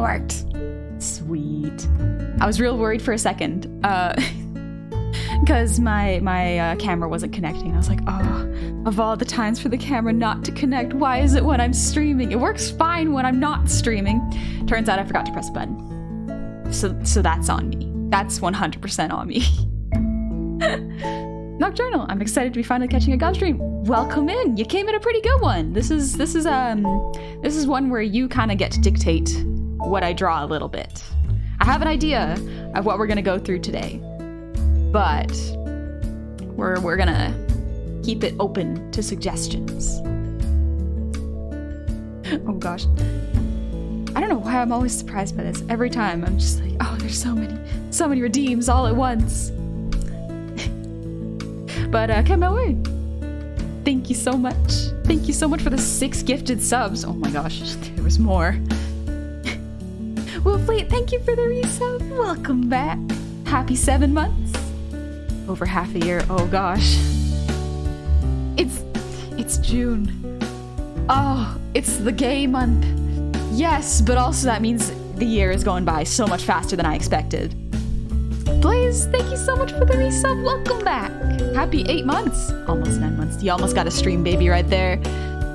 worked. Sweet. I was real worried for a second, because my camera wasn't connecting. I was like, oh, of all the times for the camera not to connect, why is it when I'm streaming? It works fine when I'm not streaming. Turns out I forgot to press a button. So that's on me. That's 100% on me. Nocturnal, I'm excited to be finally catching a gob stream. Welcome in. You came in a pretty good one. This is one where you kind of get to dictate what I draw a little bit. I have an idea of what we're gonna go through today, but we're gonna keep it open to suggestions. Oh gosh. I don't know why I'm always surprised by this. Every time I'm just like, oh, there's so many redeems all at once. But come my way. Thank you so much. Thank you so much for the 6 gifted subs. Oh my gosh, there was more. Wolfleet, thank you for the resub. Welcome back. Happy 7 months. Over half a year. Oh gosh. It's June. Oh, it's the gay month. Yes, but also that means the year is going by so much faster than I expected. Blaze, thank you so much for the resub. Welcome back. Happy 8 months. Almost 9 months. You almost got a stream baby right there.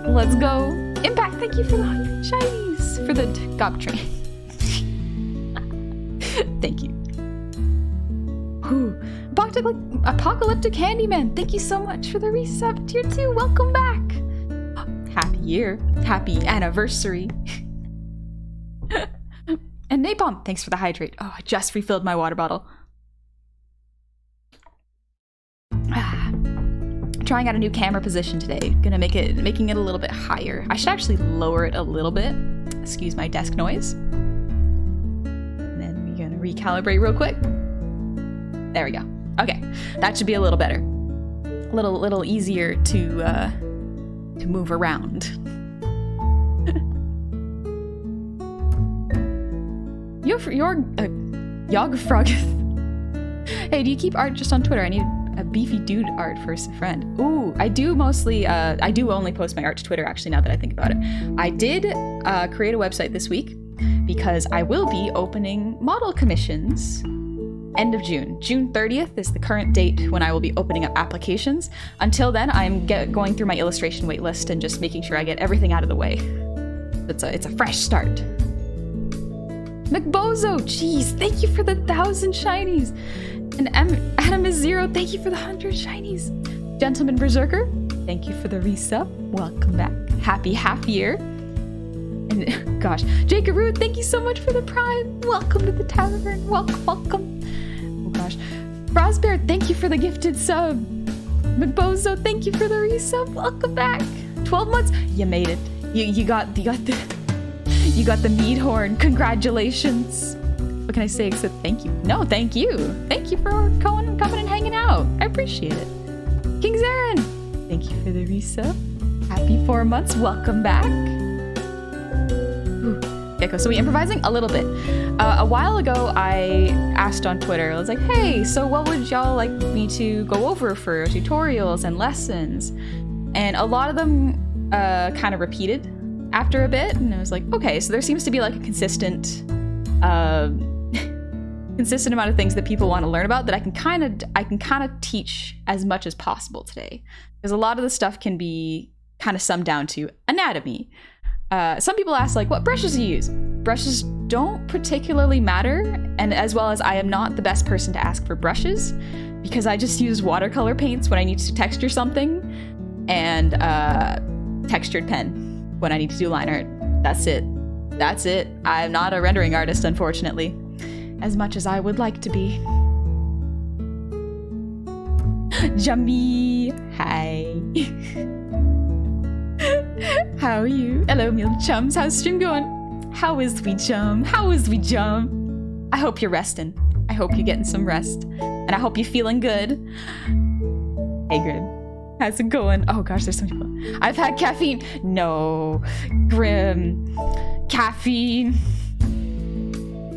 Let's go. Impact, thank you for the 100 shinies. For the gob train. Thank you. Whew. Apocalyptic Handyman, thank you so much for the resub. Tier 2, welcome back. Happy year. Happy anniversary. And Napalm, thanks for the hydrate. Oh, I just refilled my water bottle. Trying out a new camera position today. Making it a little bit higher. I should actually lower it a little bit. Excuse my desk noise. And then we're gonna recalibrate real quick. There we go. Okay, that should be a little better. A little easier to move around. Yogfrog. Hey, do you keep art just on Twitter? I need a beefy dude art for a friend. Ooh, I do mostly, I do only post my art to Twitter, actually, now that I think about it. I did create a website this week because I will be opening model commissions end of June. June 30th is the current date when I will be opening up applications. Until then, I'm going through my illustration waitlist and just making sure I get everything out of the way. It's a fresh start. McBozo, jeez, thank you for the 1,000 shinies. And Adam is 0, thank you for the 100 shinies. Gentleman Berserker, thank you for the resub. Welcome back. Happy half year. And gosh, Jacob Root, thank you so much for the prime. Welcome to the tavern. Welcome. Oh gosh. Frostbear, thank you for the gifted sub. McBozo, thank you for the resub. Welcome back. 12 months. You made it. You got the mead horn. Congratulations. What can I say except thank you? No, thank you. Thank you for coming and hanging out. I appreciate it. King Zarin, thank you for the resub. Happy 4 months. Welcome back. Ooh. Gecko, so we improvising a little bit. A while ago, I asked on Twitter, I was like, hey, so what would y'all like me to go over for tutorials and lessons? And a lot of them kind of repeated after a bit, and I was like, okay, so there seems to be like a consistent amount of things that people want to learn about that I can kind of teach as much as possible today, because a lot of the stuff can be kind of summed down to anatomy. Some people ask like, what brushes do you use? Brushes don't particularly matter, and as well as I am not the best person to ask for brushes, because I just use watercolor paints when I need to texture something, and textured pen when I need to do line art. That's it. I'm not a rendering artist, unfortunately, as much as I would like to be. Jummy, hi. How are you? Hello, meal chums. How's stream going? How is we chum? I hope you're resting. I hope you're getting some rest, and I hope you're feeling good. Hey, Grim. How's it going? Oh gosh, there's so many people. I've had caffeine. No, Grim. Caffeine.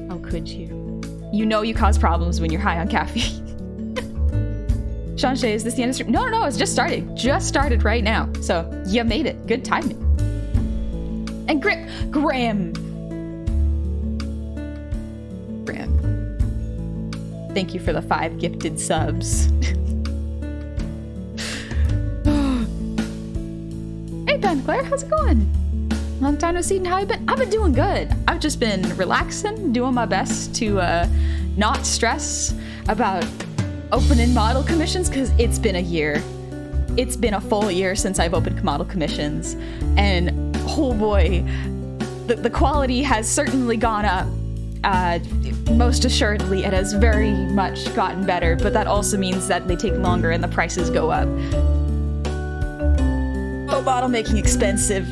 How could you? You know you cause problems when you're high on caffeine. Shanshay, is this the end of the stream? No, it's just started. Just started right now. So you made it. Good timing. And Graham. Grim. Thank you for the 5 gifted subs. Hey, Ben Claire, how's it going? Long time no see, and how you been? I've been doing good. I've just been relaxing, doing my best to not stress about opening model commissions, because it's been a year. It's been a full year since I've opened model commissions, and oh boy, the quality has certainly gone up. Most assuredly, it has very much gotten better, but that also means that they take longer and the prices go up. Oh, model making expensive.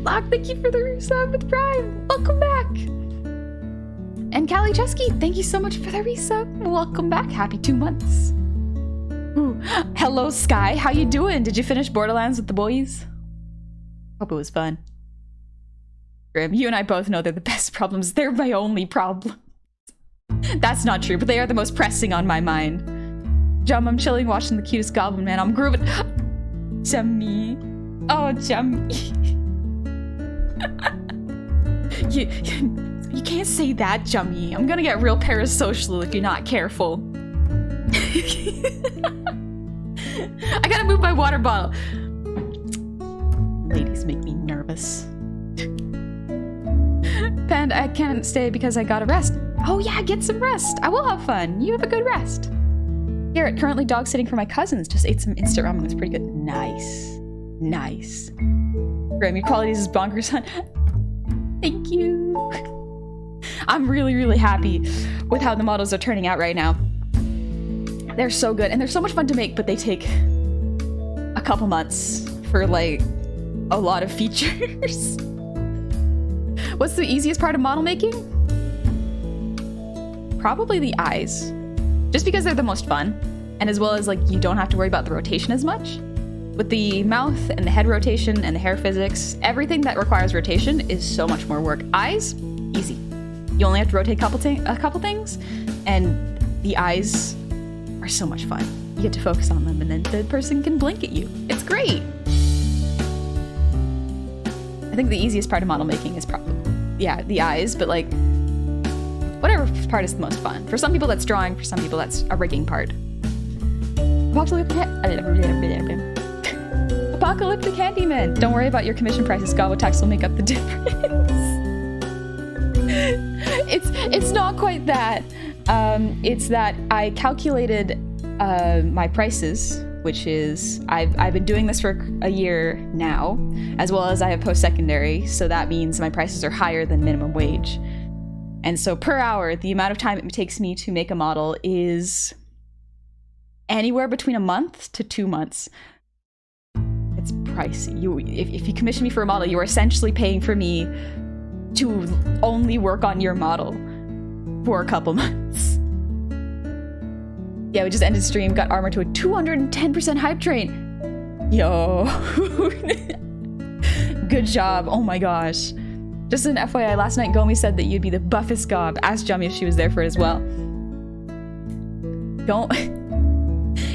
Lock, thank you for the resub with Prime. Welcome back. And Callie Chesky, thank you so much for the resub. Welcome back. Happy 2 months. Ooh. Hello, Sky. How you doing? Did you finish Borderlands with the boys? Hope it was fun. Grim, you and I both know they're the best problems. They're my only problem. That's not true, but they are the most pressing on my mind. Jum, I'm chilling watching the cutest Goblin man. I'm grooving. Jummy. Oh, Jummy. You can't say that, Jummy. I'm gonna get real parasocial if you're not careful. I gotta move my water bottle. Ladies make me nervous. Panda, I can't stay because I gotta rest. Oh yeah, get some rest. I will have fun. You have a good rest. Garrett, currently dog sitting for my cousins. Just ate some instant ramen. It was pretty good. Nice. Nice. Grim, your qualities is bonkers, hun. Thank you. I'm really, really happy with how the models are turning out right now. They're so good, and they're so much fun to make, but they take a couple months for, like, a lot of features. What's the easiest part of model making? Probably the eyes. Just because they're the most fun, and as well as, like, you don't have to worry about the rotation as much. With the mouth and the head rotation and the hair physics, everything that requires rotation is so much more work. Eyes, easy. You only have to rotate a couple things, and the eyes are so much fun. You get to focus on them, and then the person can blink at you. It's great. I think the easiest part of model making is probably, yeah, the eyes, but like, whatever part is the most fun. For some people that's drawing, for some people that's a rigging part. Apocalyptic Handyman. Don't worry about your commission prices. Gobble tax will make up the difference. It's not quite that. It's that I calculated my prices, which is I've been doing this for a year now, as well as I have post-secondary, so that means my prices are higher than minimum wage. And so per hour, the amount of time it takes me to make a model is anywhere between a month to 2 months. It's pricey. If you commission me for a model, you are essentially paying for me to only work on your model for a couple months. Yeah, we just ended stream, got armor to a 210% hype train. Yo. Good job. Oh my gosh. Just an FYI, last night Gomi said that you'd be the buffest gob. Asked Jummy if she was there for it as well.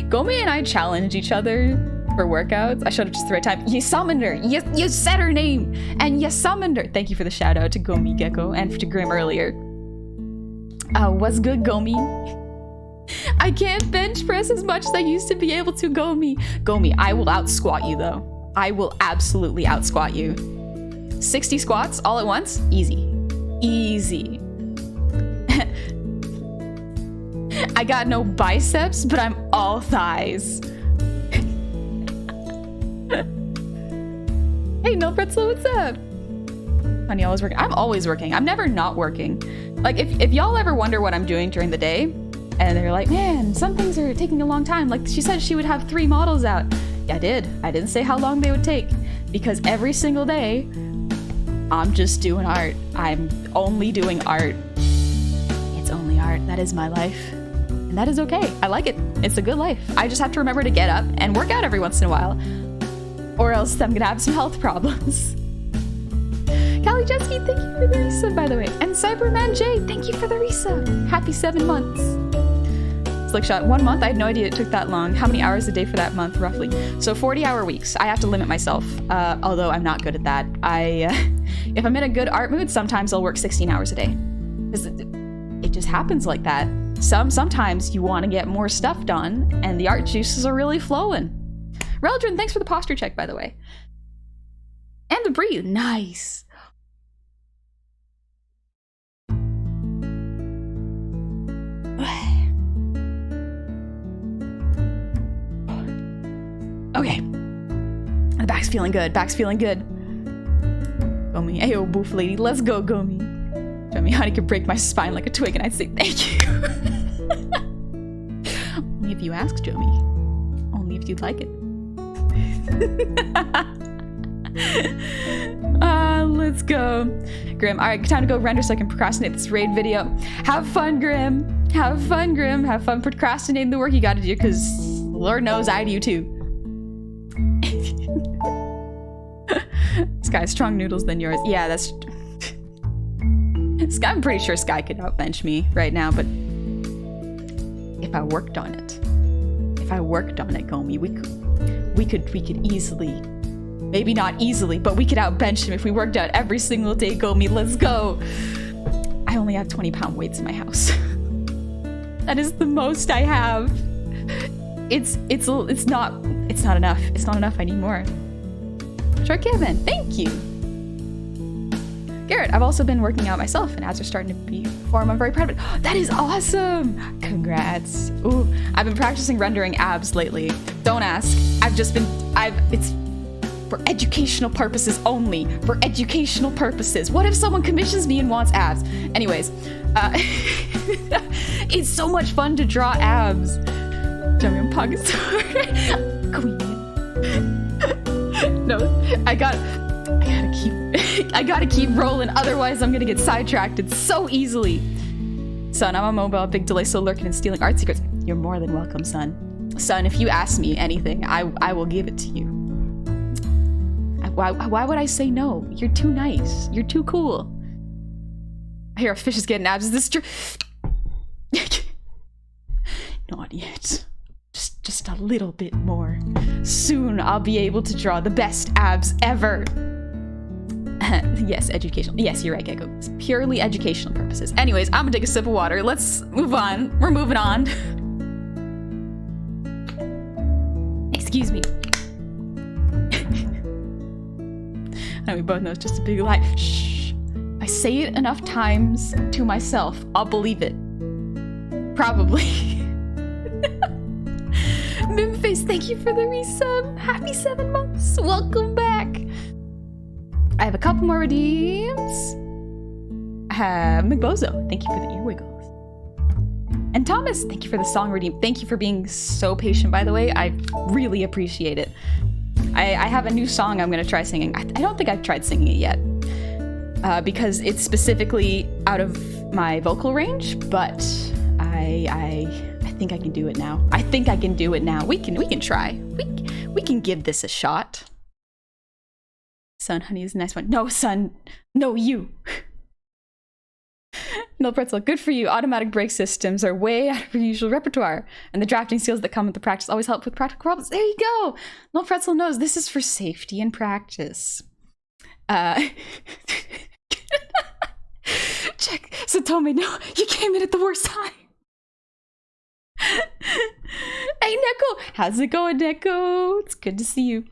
Gomi and I challenge each other for workouts. I showed up just the right time. You summoned her. You said her name and you summoned her. Thank you for the shout out to Gomi Gecko and to Grim earlier. What's good, Gomi? I can't bench press as much as I used to be able to, Gomi. Gomi, I will out squat you though. I will absolutely out squat you. 60 squats all at once? Easy. Easy. I got no biceps, but I'm all thighs. Hey, No Pretzel, what's up? Honey, always working. I'm always working. I'm never not working. Like, if y'all ever wonder what I'm doing during the day, and they're like, man, some things are taking a long time. Like, she said she would have 3 models out. Yeah, I did. I didn't say how long they would take. Because every single day, I'm just doing art. I'm only doing art. It's only art. That is my life. And that is okay. I like it. It's a good life. I just have to remember to get up and work out every once in a while. Or else I'm gonna have some health problems. Callie Jesky, thank you for the resub, by the way. And Cyberman J, thank you for the resub. Happy 7 months. slick shot. 1 month? I had no idea it took that long. How many hours a day for that month, roughly? So 40-hour weeks. I have to limit myself, although I'm not good at that. If I'm in a good art mood, sometimes I'll work 16 hours a day. It just happens like that. Sometimes you want to get more stuff done, and the art juices are really flowing. Reldrin, thanks for the posture check, by the way. And the breathe. Nice. Okay. The back's feeling good. Back's feeling good. Gomi. Ayo, boof lady. Let's go, Gomi. Show me how you could break my spine like a twig, and I'd say thank you. Only if you ask, Jomi. Only if you'd like it. Let's go. Grim. Alright, time to go render so I can procrastinate this raid video. Have fun, Grim. Have fun, Grim. Have fun procrastinating the work you gotta do, because Lord knows I do too. Sky, strong noodles than yours. Yeah, that's... Sky, I'm pretty sure Sky could outbench me right now, but... If I worked on it. If I worked on it, Gomi, we could easily... Maybe not easily, but we could outbench him if we worked out every single day, Gomi. Let's go! I only have 20-pound weights in my house. That is the most I have. It's not enough. It's not enough. I need more. Sure, Kevin. Thank you. Garrett, I've also been working out myself, and ads are starting to be formed. I'm very proud of it. That is awesome. Congrats. Ooh, I've been practicing rendering abs lately. Don't ask. It's for educational purposes only. For educational purposes. What if someone commissions me and wants abs? Anyways, it's so much fun to draw abs. Jummy on Pocket Store. Queen. No, I gotta keep rolling, otherwise I'm gonna get sidetracked so easily. Son, I'm a mobile, big delay, so lurking and stealing art secrets. You're more than welcome, son. Son, if you ask me anything, I will give it to you. Why would I say no? You're too nice. You're too cool. I hear a fish is getting abs. Is this true? Not yet. Just a little bit more. Soon I'll be able to draw the best abs ever. Yes, educational. Yes, you're right, Gecko. It's purely educational purposes. Anyways, I'm gonna take a sip of water. Let's move on. We're moving on. Excuse me. I know we both know it's just a big lie. Shh. If I say it enough times to myself, I'll believe it. Probably. Mimface, thank you for the resub. Happy 7 months. Welcome back. I have a couple more redeems. McBozo, thank you for the ear wiggles. And Thomas, thank you for the song redeem. Thank you for being so patient, by the way. I really appreciate it. I have a new song I'm going to try singing. I don't think I've tried singing it yet. Because it's specifically out of my vocal range, but I think I can do it now. I think I can do it now. We can try. We can give this a shot. Son, honey is a nice one. No, son. No, you. No pretzel. Good for you. Automatic brake systems are way out of your usual repertoire. And the drafting skills that come with the practice always help with practical problems. There you go. No pretzel knows this is for safety and practice. Check. Satome, no, you came in at the worst time. Hey, Neko. How's it going, Neko? It's good to see you.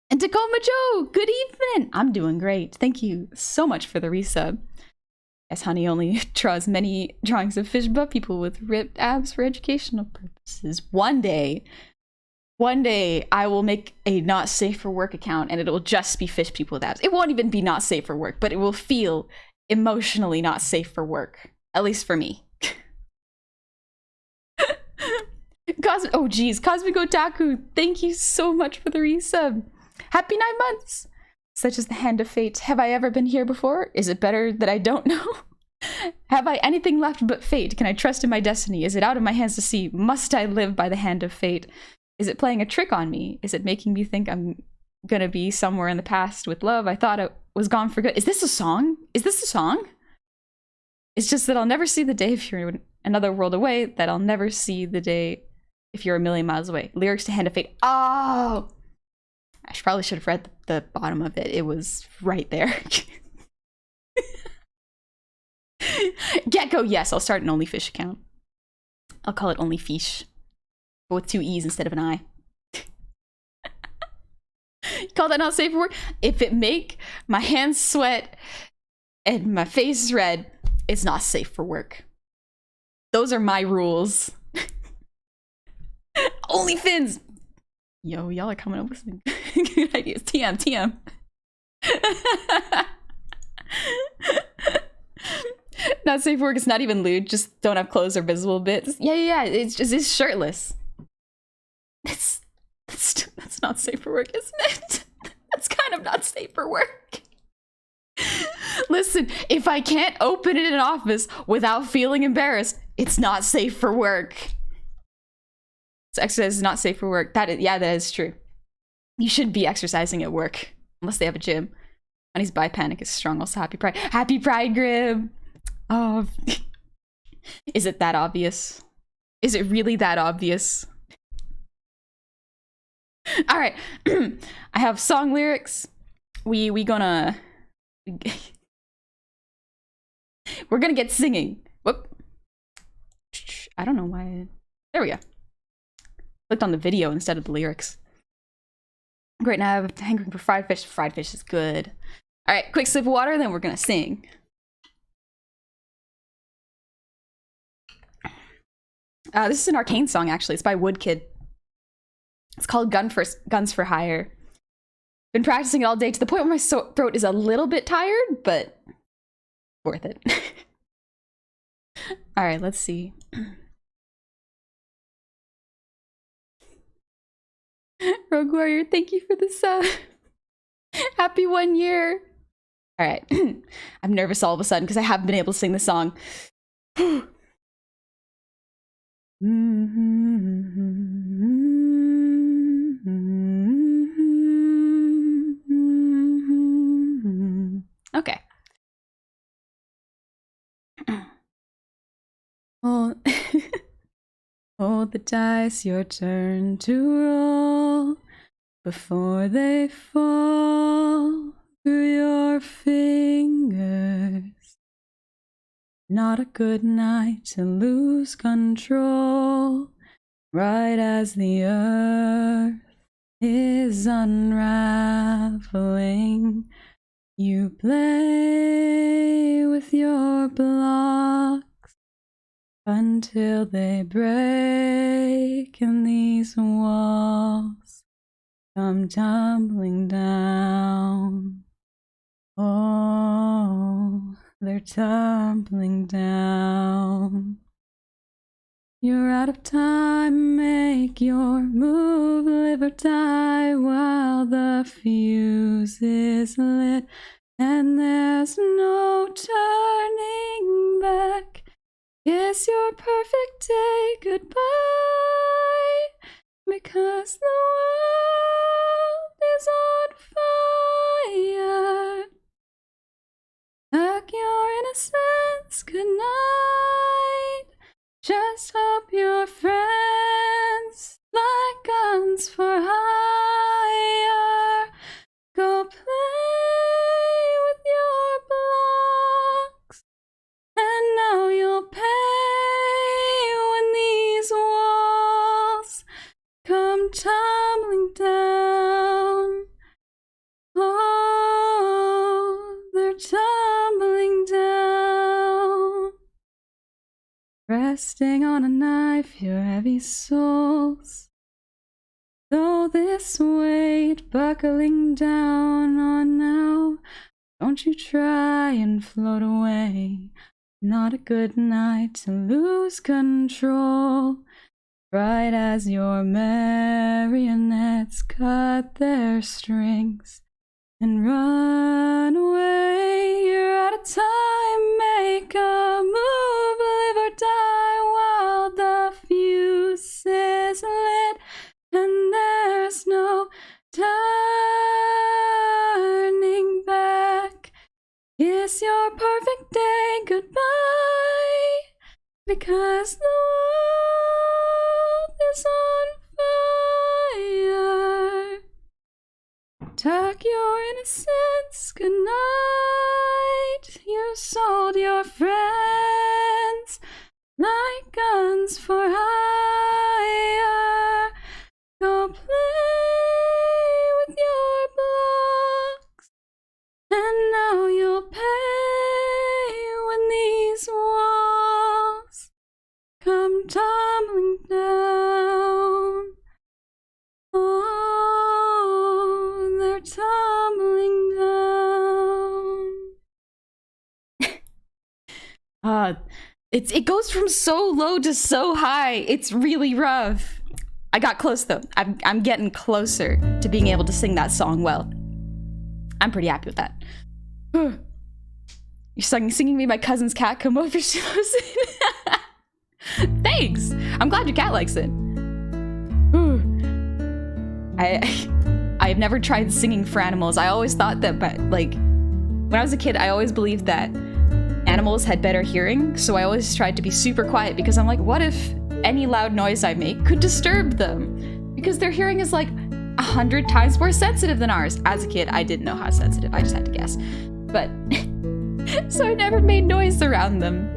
And Tacoma Joe, good evening. I'm doing great. Thank you so much for the resub. Yes, honey only draws many drawings of fish butt people with ripped abs for educational purposes. One day I will make a not safe for work account and it will just be fish people with abs. It won't even be not safe for work, but it will feel emotionally not safe for work. At least for me. Oh geez, Cosmic Otaku, thank you so much for the resub. Happy 9 months! Such as the hand of fate. Have I ever been here before? Is it better that I don't know? Have I anything left but fate? Can I trust in my destiny? Is it out of my hands to see? Must I live by the hand of fate? Is it playing a trick on me? Is it making me think I'm gonna be somewhere in the past with love? I thought it was gone for good. Is this a song? Is this a song? It's just that I'll never see the day if Another world away that I'll never see the day if you're a million miles away. Lyrics to Hand of Fate. Oh! I probably should have read the bottom of it. It was right there. Gecko, yes, I'll start an OnlyFish account. I'll call it OnlyFish, but with 2 E's instead of an I. You call that not safe for work? If it make my hands sweat and my face red, it's not safe for work. Those are my rules. OnlyFins! Yo, y'all are coming up with some good ideas. TM. Not safe for work, it's not even lewd, just don't have clothes or visible bits. Yeah, it's shirtless. That's not safe for work, isn't it? That's kind of not safe for work. Listen, if I can't open it in an office without feeling embarrassed, it's not safe for work. So exercise is not safe for work. That is true. You should be exercising at work, unless they have a gym. Honey's bi panic is strong. Also, happy Pride. Happy Pride, Grib. Oh, is it that obvious? Is it really that obvious? All right, I have song lyrics. We're gonna get singing. Whoop. I don't know why. There we go. Clicked on the video instead of the lyrics. Great, now I'm hankering for fried fish. Fried fish is good. All right, quick sip of water, then we're gonna sing. This is an Arcane song, actually. It's by Woodkid. It's called Guns for Hire. Been practicing it all day to the point where my throat is a little bit tired, but worth it. All right, let's see. Rogue Warrior, thank you for the sub. Happy 1 year. All right. I'm nervous all of a sudden because I haven't been able to sing the song. Okay. Oh. Hold the dice, your turn to roll before they fall through your fingers. Not a good night to lose control, right as the earth is unraveling. You play with your blocks until they break and these walls come tumbling down. Oh, they're tumbling down. You're out of time, make your move, live or die while the fuse is lit and there's no turning back. It's your perfect day goodbye, because the world is on fire. Hug your innocence goodnight. Just hope your friends like guns for hire. Go play with your blocks, and now you'll pay when these walls come tumbling down. Oh, they're tumbling down. Resting on a knife, your heavy souls. Though this weight buckling down on now, don't you try and float away. Not a good night to lose control, right as your marionettes cut their strings and run away. You're out of time, make a move, live or die while the fuse is lit and there's no turning back. Kiss your perfect day goodbye, because the world is on fire. Tuck your innocence, good night. You sold your friends like guns for hire. Go play with your blocks, and now you'll pay when these walls come tumbling down. Oh, they're tumbling down. It goes from so low to so high. It's really rough. I got close though. I'm getting closer to being able to sing that song well. I'm pretty happy with that. You're singing me my cousin's cat come over, she loves it. Thanks. I'm glad your cat likes it. I've never tried singing for animals. I always thought that, but like when I was a kid, I always believed that animals had better hearing, so I always tried to be super quiet because I'm like, what if any loud noise I make could disturb them? Because their hearing is like 100 times more sensitive than ours. As a kid, I didn't know how sensitive. I just had to guess. But so I never made noise around them.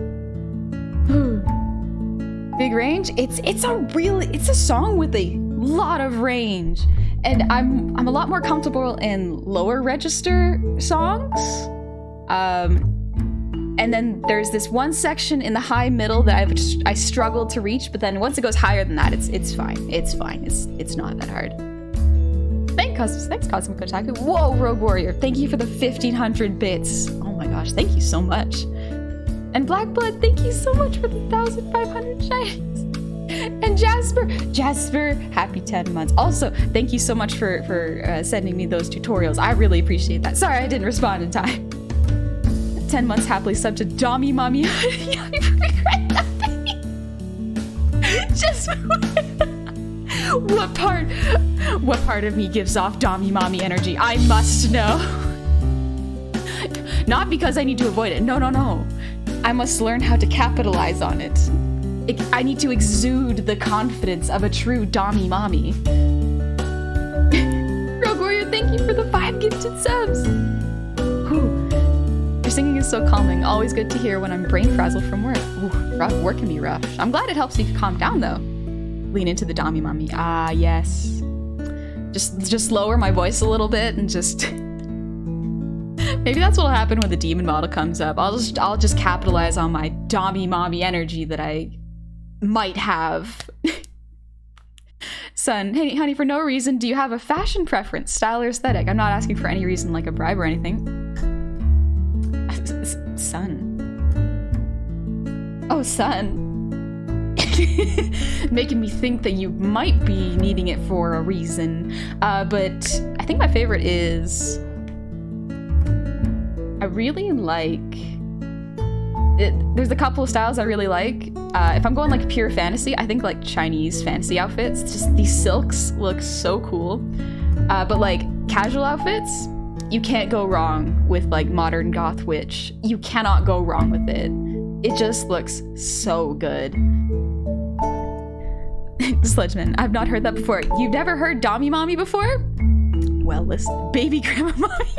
Big range? It's a song with a lot of range. And I'm a lot more comfortable in lower register songs. And then there's this one section in the high middle that I struggle to reach, but then once it goes higher than that, it's fine. It's fine. It's not that hard. Thanks, Cosmic Otaku. Whoa, Rogue Warrior, thank you for the 1,500 bits. Oh my gosh, thank you so much. And Blackblood, thank you so much for the 1,500 shines. And Jasper, happy 10 months. Also, thank you so much for sending me those tutorials. I really appreciate that. Sorry I didn't respond in time. 10 months happily subbed to Dommy Mommy. Just what part of me gives off Dommy Mommy energy? I must know. Not because I need to avoid it. No. I must learn how to capitalize on it. I need to exude the confidence of a true Dommy Mommy. Rogue Warrior, thank you for the 5 gifted subs. Whew. Your singing is so calming. Always good to hear when I'm brain frazzled from work. Ooh, work can be rough. I'm glad it helps you calm down though. Lean into the Dommy Mommy. Ah, yes. Just lower my voice a little bit and just... Maybe that's what'll happen when the demon model comes up. I'll just capitalize on my Dommy Mommy energy that I might have. Son, hey honey, for no reason, do you have a fashion preference, style or aesthetic? I'm not asking for any reason like a bribe or anything. Son. Oh, son. Making me think that you might be needing it for a reason. But I think my favorite is... I really like... There's a couple of styles I really like. If I'm going like pure fantasy, I think like Chinese fantasy outfits. Just these silks look so cool. But like casual outfits, you can't go wrong with like modern goth witch. You cannot go wrong with it. It just looks so good. Sledgeman, I've not heard that before. You've never heard Dommy Mommy before? Well, listen, baby grandma mommy.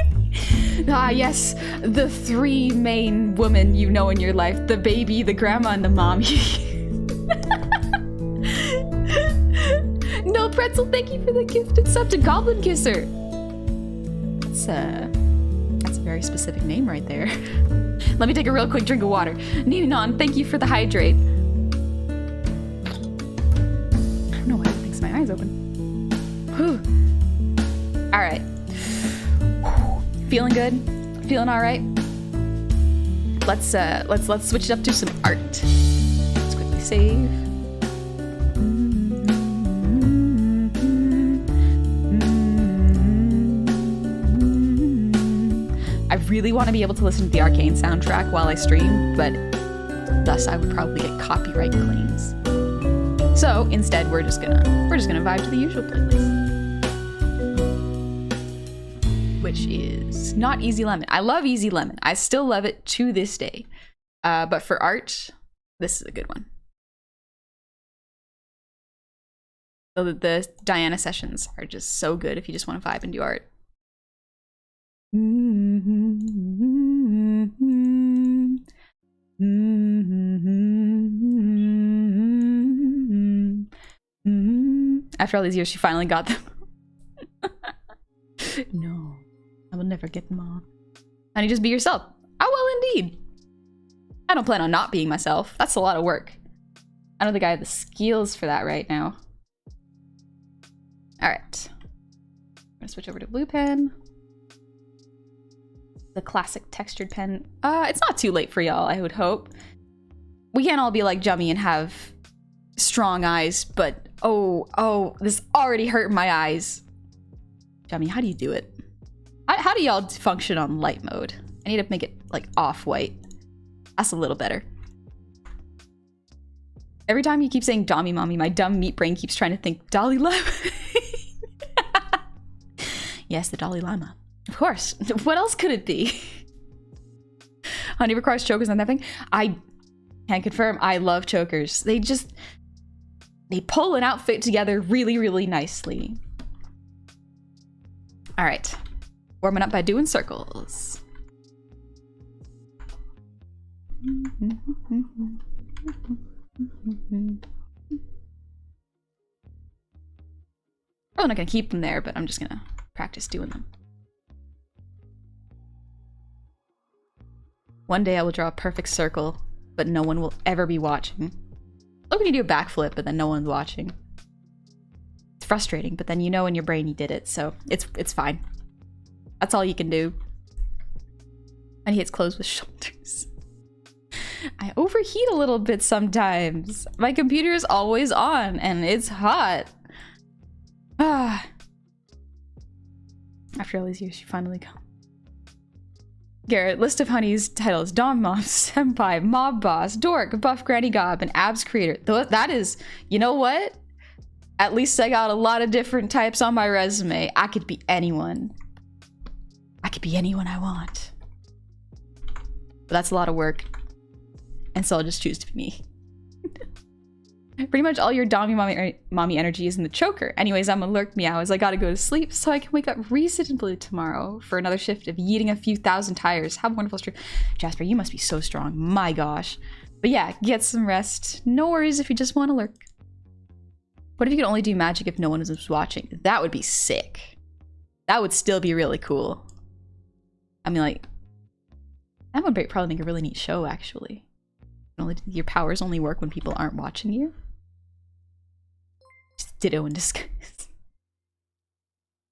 Ah, yes, the 3 main women you know in your life. The baby, the grandma, and the mommy. No Pretzel, thank you for the gifted sub to Goblin Kisser. That's a very specific name right there. Let me take a real quick drink of water. Ninon, thank you for the hydrate. I don't know why everything's my eyes open. Whew. All right. Feeling good? Feeling all right? Let's switch it up to some art. Let's quickly save. I really want to be able to listen to the Arcane soundtrack while I stream, but thus I would probably get copyright claims. So instead, we're just gonna vibe to the usual playlist, which is not Easy Lemon. I love Easy Lemon. I still love it to this day. But for art, This is a good one. So the Diana sessions are just so good if you just want to vibe and do art. After all these years, she finally got them. No, I will never get them all. Honey, just be yourself. I will indeed. I don't plan on not being myself. That's a lot of work. I don't think I have the skills for that right now. All right. I'm gonna switch over to blue pen. The classic textured pen. It's not too late for y'all, I would hope. We can't all be like Jummy and have strong eyes, but oh, this already hurt my eyes. Jummy, how do you do it? How do y'all function on light mode? I need to make it like off-white. That's a little better. Every time you keep saying Dommy Mommy, my dumb meat brain keeps trying to think Dalai Lama. Yes, the Dalai Lama. Of course. What else could it be? Honey requires chokers on that thing. I can confirm I love chokers. They pull an outfit together really, really nicely. All right. Warming up by doing circles. I'm not gonna keep them there, but I'm just gonna practice doing them. One day I will draw a perfect circle, but no one will ever be watching. Look when you do a backflip, but then no one's watching. It's frustrating, but then you know in your brain you did it, so it's fine. That's all you can do. And he hits clothes with shoulders. I overheat a little bit sometimes. My computer is always on, and it's hot. Ah. After all these years, you finally come. Garrett, list of Honey's titles: Dom Mom, Senpai, Mob Boss, Dork, Buff Granny Gob, and Abs Creator. That is, you know what? At least I got a lot of different types on my resume. I could be anyone. I could be anyone I want. But that's a lot of work. And so I'll just choose to be me. Pretty much all your Dommy mommy energy is in the choker. Anyways, I'm a lurk meows. I gotta go to sleep so I can wake up reasonably tomorrow for another shift of yeeting a few thousand tires. Have a wonderful stream. Jasper, you must be so strong. My gosh. But yeah, get some rest. No worries if you just want to lurk. What if you could only do magic if no one was watching? That would be sick. That would still be really cool. I mean, like, that would probably make a really neat show, actually. Your powers only work when people aren't watching you. Just ditto in disguise.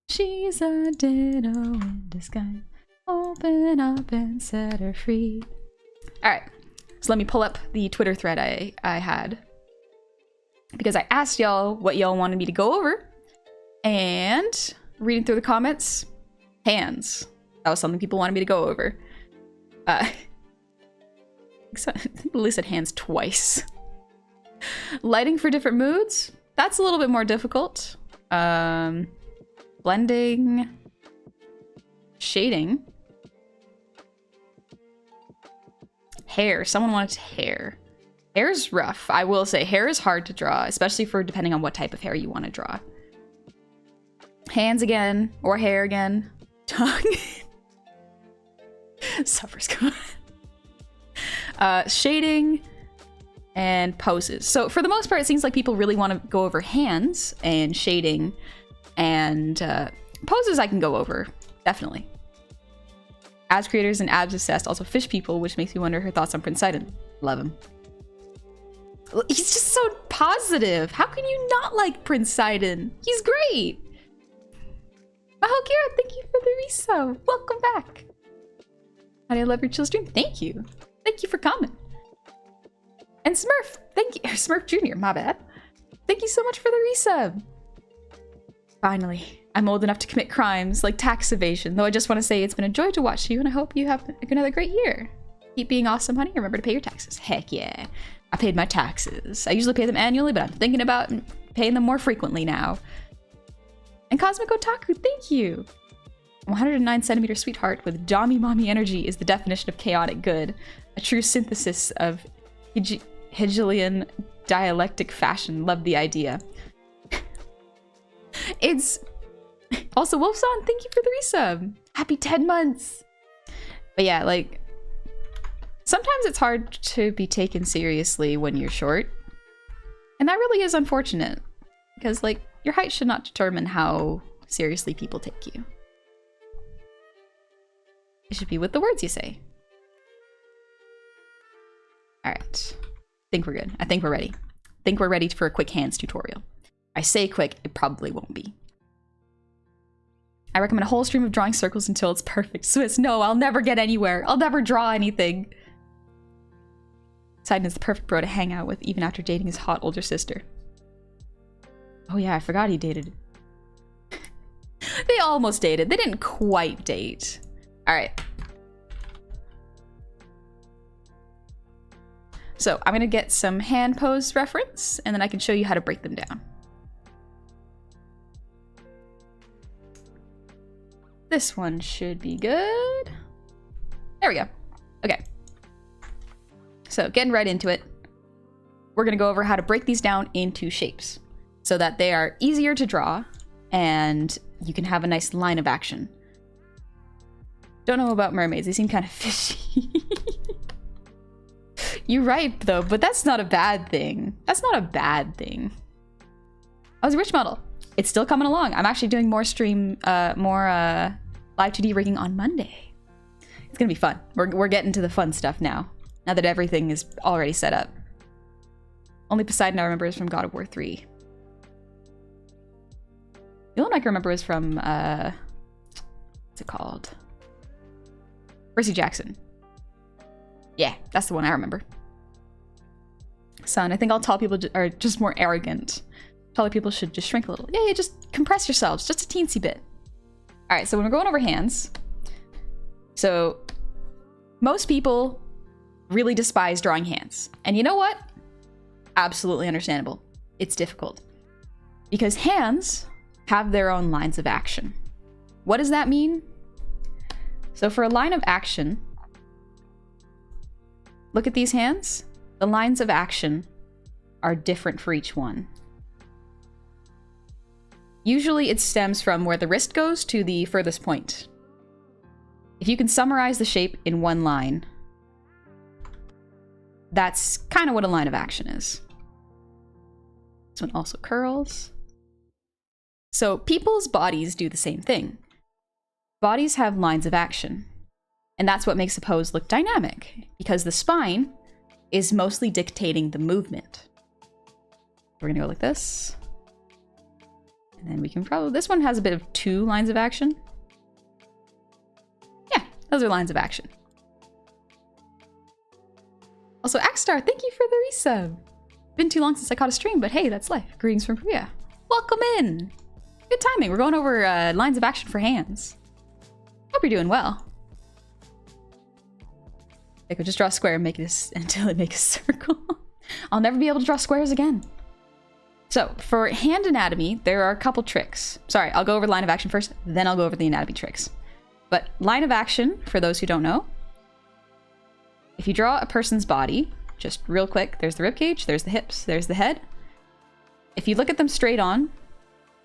She's a ditto in disguise. Open up and set her free. Alright, so let me pull up the Twitter thread I had. Because I asked y'all what y'all wanted me to go over. And reading through the comments, hands. That was something people wanted me to go over. So, I think Lily said hands twice. Lighting for different moods. That's a little bit more difficult. Blending. Shading. Hair. Someone wanted hair. Hair's rough. I will say hair is hard to draw, especially for depending on what type of hair you want to draw. Hands again, or hair again. Tongue. Suffers good. Shading and poses. So for the most part, it seems like people really want to go over hands and shading, and poses I can go over, definitely. Abs creators and abs obsessed, also fish people, which makes me wonder her thoughts on Prince Sidon. Love him. He's just so positive. How can you not like Prince Sidon? He's great. Mahokira, thank you for the resub. Welcome back. How do I love your chill stream? Thank you. Thank you for coming. And Smurf, thank you. Smurf Jr., my bad. Thank you so much for the resub. Finally, I'm old enough to commit crimes like tax evasion, though I just want to say it's been a joy to watch you, and I hope you have another great year. Keep being awesome, honey. Remember to pay your taxes. Heck yeah. I paid my taxes. I usually pay them annually, but I'm thinking about paying them more frequently now. And Cosmic Otaku, thank you. 109 centimeter sweetheart with Dommy Mommy energy is the definition of chaotic good. A true synthesis of Hegelian dialectic fashion. Love the idea. It's also Wolfson, thank you for the resub. Happy 10 months. But yeah, like sometimes it's hard to be taken seriously when you're short. And that really is unfortunate because like your height should not determine how seriously people take you. It should be with the words you say. All right. I think we're good. I think we're ready. I think we're ready for a quick hands tutorial. I say quick, it probably won't be. I recommend a whole stream of drawing circles until it's perfect. Swiss, no, I'll never get anywhere. I'll never draw anything. Poseidon is the perfect bro to hang out with even after dating his hot older sister. Oh yeah, I forgot he dated. They almost dated. They didn't quite date. All right. So I'm gonna get some hand pose reference and then I can show you how to break them down. This one should be good. There we go. Okay. So getting right into it, we're gonna go over how to break these down into shapes so that they are easier to draw and you can have a nice line of action. Don't know about mermaids, they seem kind of fishy. You're right though, but that's not a bad thing. That's not a bad thing. I was a rich model. It's still coming along. I'm actually doing more live 2D rigging on Monday. It's gonna be fun. We're getting to the fun stuff now that everything is already set up. Only Poseidon I remember is from God of War 3. The only one I can remember is from, what's it called? Percy Jackson. Yeah, that's the one I remember. Son, I think all tall people are just more arrogant. Taller people should just shrink a little. Yeah, just compress yourselves, just a teensy bit. All right, so when we're going over hands, so most people really despise drawing hands. And you know what? Absolutely understandable. It's difficult. Because hands have their own lines of action. What does that mean? So for a line of action, look at these hands. The lines of action are different for each one. Usually it stems from where the wrist goes to the furthest point. If you can summarize the shape in one line, that's kind of what a line of action is. This one also curls. So people's bodies do the same thing. Bodies have lines of action. And that's what makes a pose look dynamic, because the spine is mostly dictating the movement. We're gonna go like this. And then we can probably, this one has a bit of 2 lines of action. Yeah, those are lines of action. Also, Axstar, thank you for the resub. Been too long since I caught a stream, but hey, that's life. Greetings from Korea. Welcome in. Good timing. We're going over lines of action for hands. Hope you're doing well. I could just draw a square and make this until it makes a circle. I'll never be able to draw squares again. So for hand anatomy, there are a couple tricks. Sorry, I'll go over line of action first, then I'll go over the anatomy tricks. But line of action, for those who don't know, if you draw a person's body, just real quick, there's the ribcage, there's the hips, there's the head. If you look at them straight on,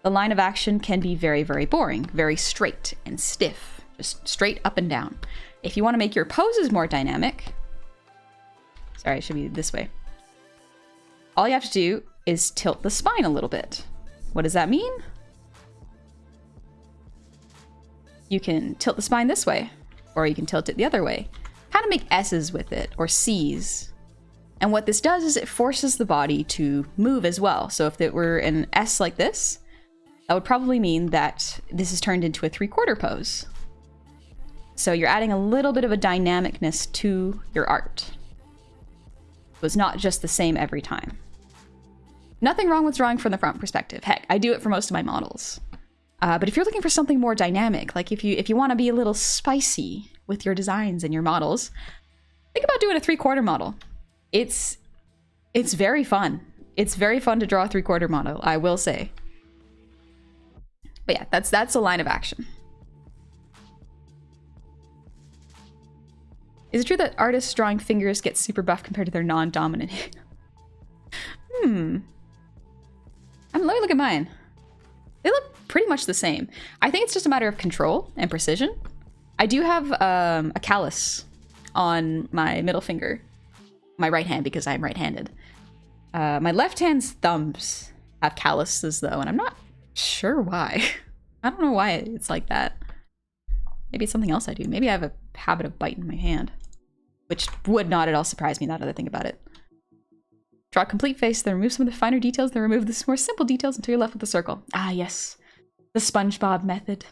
the line of action can be very, very boring, very straight and stiff, just straight up and down. If you want to make your poses more dynamic, sorry, it should be this way. All you have to do is tilt the spine a little bit. What does that mean? You can tilt the spine this way, or you can tilt it the other way. Kind of make S's with it, or C's. And what this does is it forces the body to move as well. So if it were an S like this, that would probably mean that this is turned into a 3/4 pose. So you're adding a little bit of a dynamicness to your art. So it's not just the same every time. Nothing wrong with drawing from the front perspective. Heck, I do it for most of my models. But if you're looking for something more dynamic, like if you want to be a little spicy with your designs and your models, think about doing a 3/4 model. It's very fun. It's very fun to draw a 3/4 model, I will say. But yeah, that's a line of action. Is it true that artists drawing fingers get super buff compared to their non-dominant? Let me look at mine. They look pretty much the same. I think it's just a matter of control and precision. I do have a callus on my middle finger, my right hand, because I'm right-handed. My left hand's thumbs have calluses though, and I'm not sure why. I don't know why it's like that. Maybe it's something else I do. Maybe I have a habit of biting my hand, which would not at all surprise me now that I think about it. Draw a complete face, then remove some of the finer details, then remove the more simple details until you're left with a circle. Ah, yes. The SpongeBob method.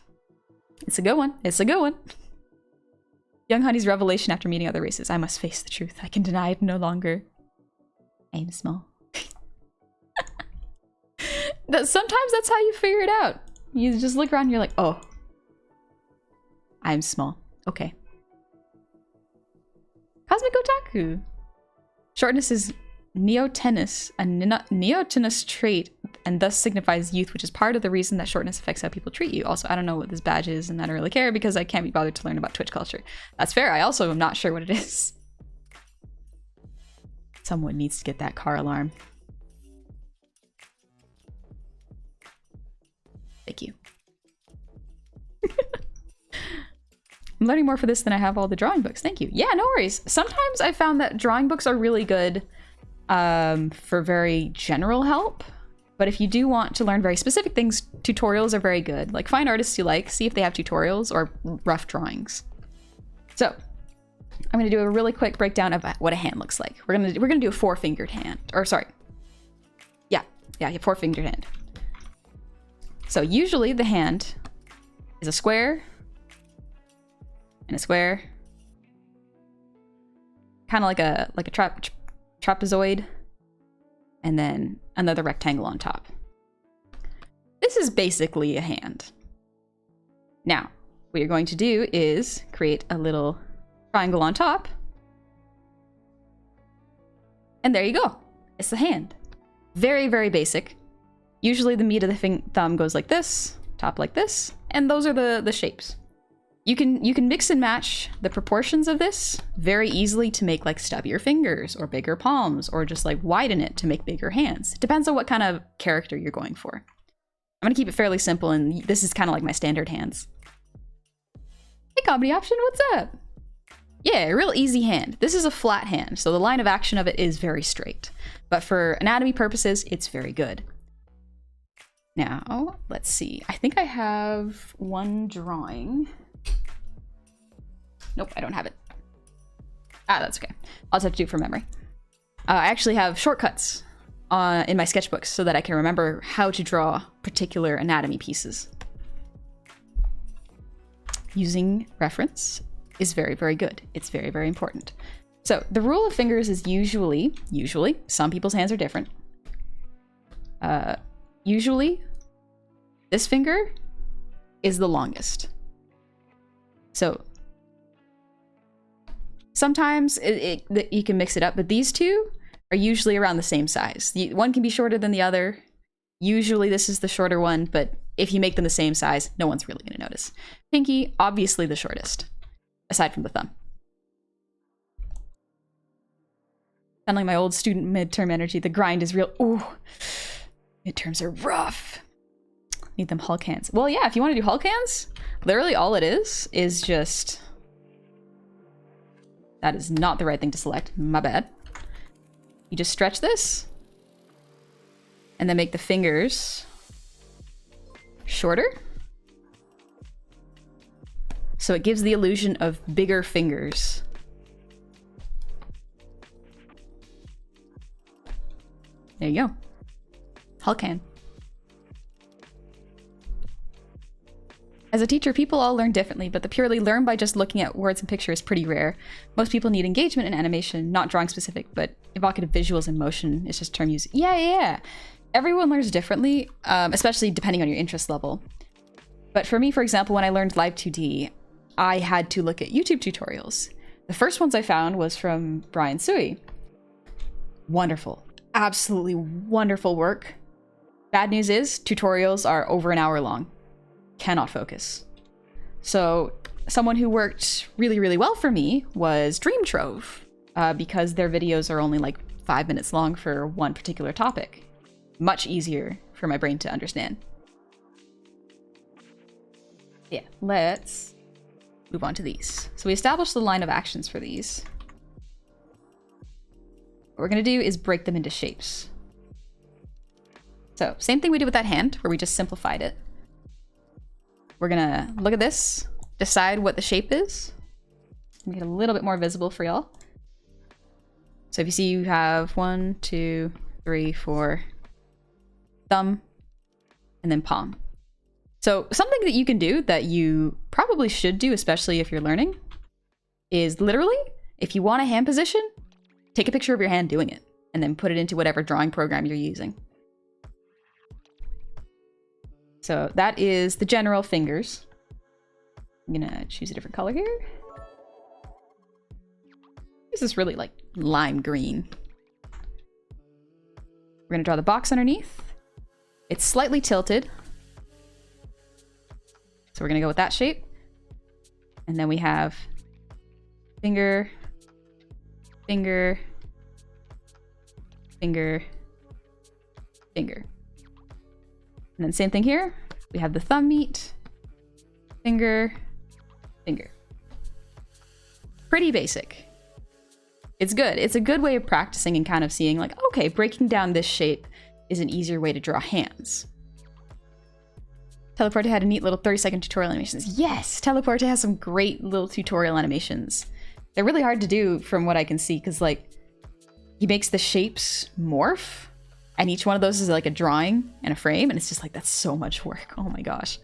It's a good one. It's a good one. Young Honey's revelation after meeting other races. I must face the truth. I can deny it no longer. I am small. Sometimes that's how you figure it out. You just look around and you're like, oh, I'm small. Okay. Cosmic Otaku. Shortness is neotenous, a neotenous trait, and thus signifies youth, which is part of the reason that shortness affects how people treat you. Also, I don't know what this badge is, and I don't really care because I can't be bothered to learn about Twitch culture. That's fair. I also am not sure what it is. Someone needs to get that car alarm. Thank you. I'm learning more for this than I have all the drawing books. Thank you. Yeah, no worries. Sometimes I found that drawing books are really good for very general help. But if you do want to learn very specific things, tutorials are very good. Like, find artists you like, see if they have tutorials or rough drawings. So, I'm gonna do a really quick breakdown of what a hand looks like. We're gonna do a four-fingered hand. Or sorry. Yeah, four-fingered hand. So usually the hand is a square and a square, kind of like a trapezoid, and then another rectangle on top. This is basically a hand. Now, what you're going to do is create a little triangle on top, and there you go. It's the hand. Very, very basic. Usually the meat of the thumb goes like this, top like this, and those are the shapes. You can mix and match the proportions of this very easily to make like stubbier fingers or bigger palms, or just like widen it to make bigger hands. It depends on what kind of character you're going for. I'm gonna keep it fairly simple, and this is kind of like my standard hands. Hey, Comedy Option, what's up? Yeah, a real easy hand. This is a flat hand, so the line of action of it is very straight. But for anatomy purposes, it's very good. Now, let's see. I think I have one drawing. Nope, I don't have it. Ah, that's okay. I'll just have to do it from memory. I actually have shortcuts in my sketchbooks so that I can remember how to draw particular anatomy pieces. Using reference is very, very good. It's very, very important. So the rule of fingers is usually, some people's hands are different. Usually, this finger is the longest. So sometimes you can mix it up, but these two are usually around the same size. One can be shorter than the other. Usually this is the shorter one, but if you make them the same size, no one's really going to notice. Pinky, obviously the shortest, aside from the thumb. Sound like my old student midterm energy. The grind is real. Ooh, midterms are rough. Need them Hulk hands. Well, yeah, if you want to do Hulk hands, literally all it is just... That is not the right thing to select. My bad. You just stretch this, and then make the fingers shorter. So it gives the illusion of bigger fingers. There you go. Hulk hand. As a teacher, people all learn differently, but the purely learn by just looking at words and pictures is pretty rare. Most people need engagement in animation, not drawing specific, but evocative visuals and motion is just term use. Yeah. Everyone learns differently, especially depending on your interest level. But for me, for example, when I learned Live 2D, I had to look at YouTube tutorials. The first ones I found was from Brian Sui. Wonderful. Absolutely wonderful work. Bad news is, tutorials are over an hour long. Cannot focus. So someone who worked really, really well for me was Dream Trove, because their videos are only like 5 minutes long for one particular topic. Much easier for my brain to understand. Yeah, let's move on to these. So we established the line of actions for these. What we're gonna do is break them into shapes. So same thing we did with that hand, where we just simplified it. We're gonna look at this, decide what the shape is, make it a little bit more visible for y'all. So if you see, you have 1, 2, 3, 4, thumb, and then palm. So something that you can do that you probably should do, especially if you're learning, is literally, if you want a hand position, take a picture of your hand doing it, and then put it into whatever drawing program you're using. So that is the general fingers. I'm gonna choose a different color here. This is really like lime green. We're gonna draw the box underneath. It's slightly tilted. So we're gonna go with that shape. And then we have finger, finger, finger, finger. And then same thing here. We have the thumb meet, finger, finger. Pretty basic. It's good. It's a good way of practicing and kind of seeing like, okay, breaking down this shape is an easier way to draw hands. Teleporte had a neat little 30-second tutorial animations. Yes, Teleporte has some great little tutorial animations. They're really hard to do from what I can see, because like he makes the shapes morph, and each one of those is like a drawing and a frame, and it's just like, that's so much work. Oh my gosh.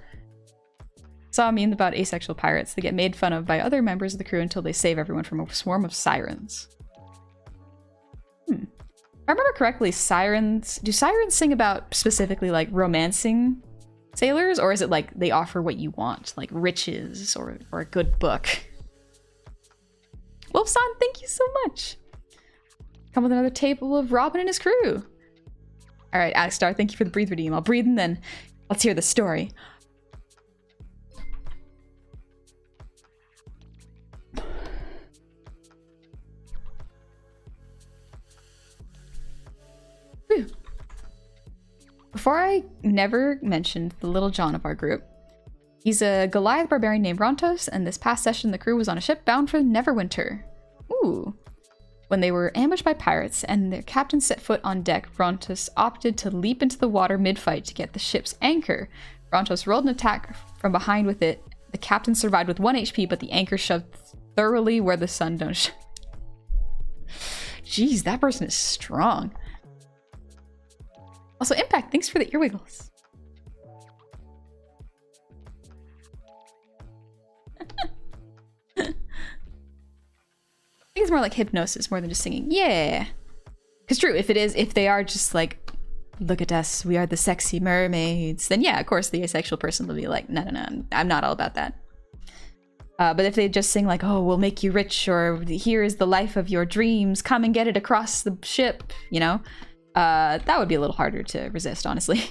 Saw a meme about asexual pirates. They get made fun of by other members of the crew until they save everyone from a swarm of sirens. If I remember correctly, sirens... Do sirens sing about specifically like romancing sailors, or is it like they offer what you want, like riches or a good book? Wolfson, thank you so much. Come with another table of Robin and his crew. All right, Alex thank you for the breathe redeem. I'll breathe and then let's hear the story. Whew. Before I never mentioned the little John of our group. He's a Goliath barbarian named Rontos, and this past session the crew was on a ship bound for Neverwinter. Ooh. When they were ambushed by pirates and their captain set foot on deck, Rontos opted to leap into the water mid-fight to get the ship's anchor. Rontos rolled an attack from behind with it. The captain survived with 1 HP, but the anchor shoved thoroughly where the sun don't shine. Jeez, that person is strong. Also, Impact, thanks for the ear wiggles. I think it's more like hypnosis more than just singing. Yeah. Because true, if they are just like, look at us, we are the sexy mermaids, then yeah, of course the asexual person will be like, no, I'm not all about that. But if they just sing like, oh, we'll make you rich, or here is the life of your dreams, come and get it across the ship, you know? That would be a little harder to resist, honestly.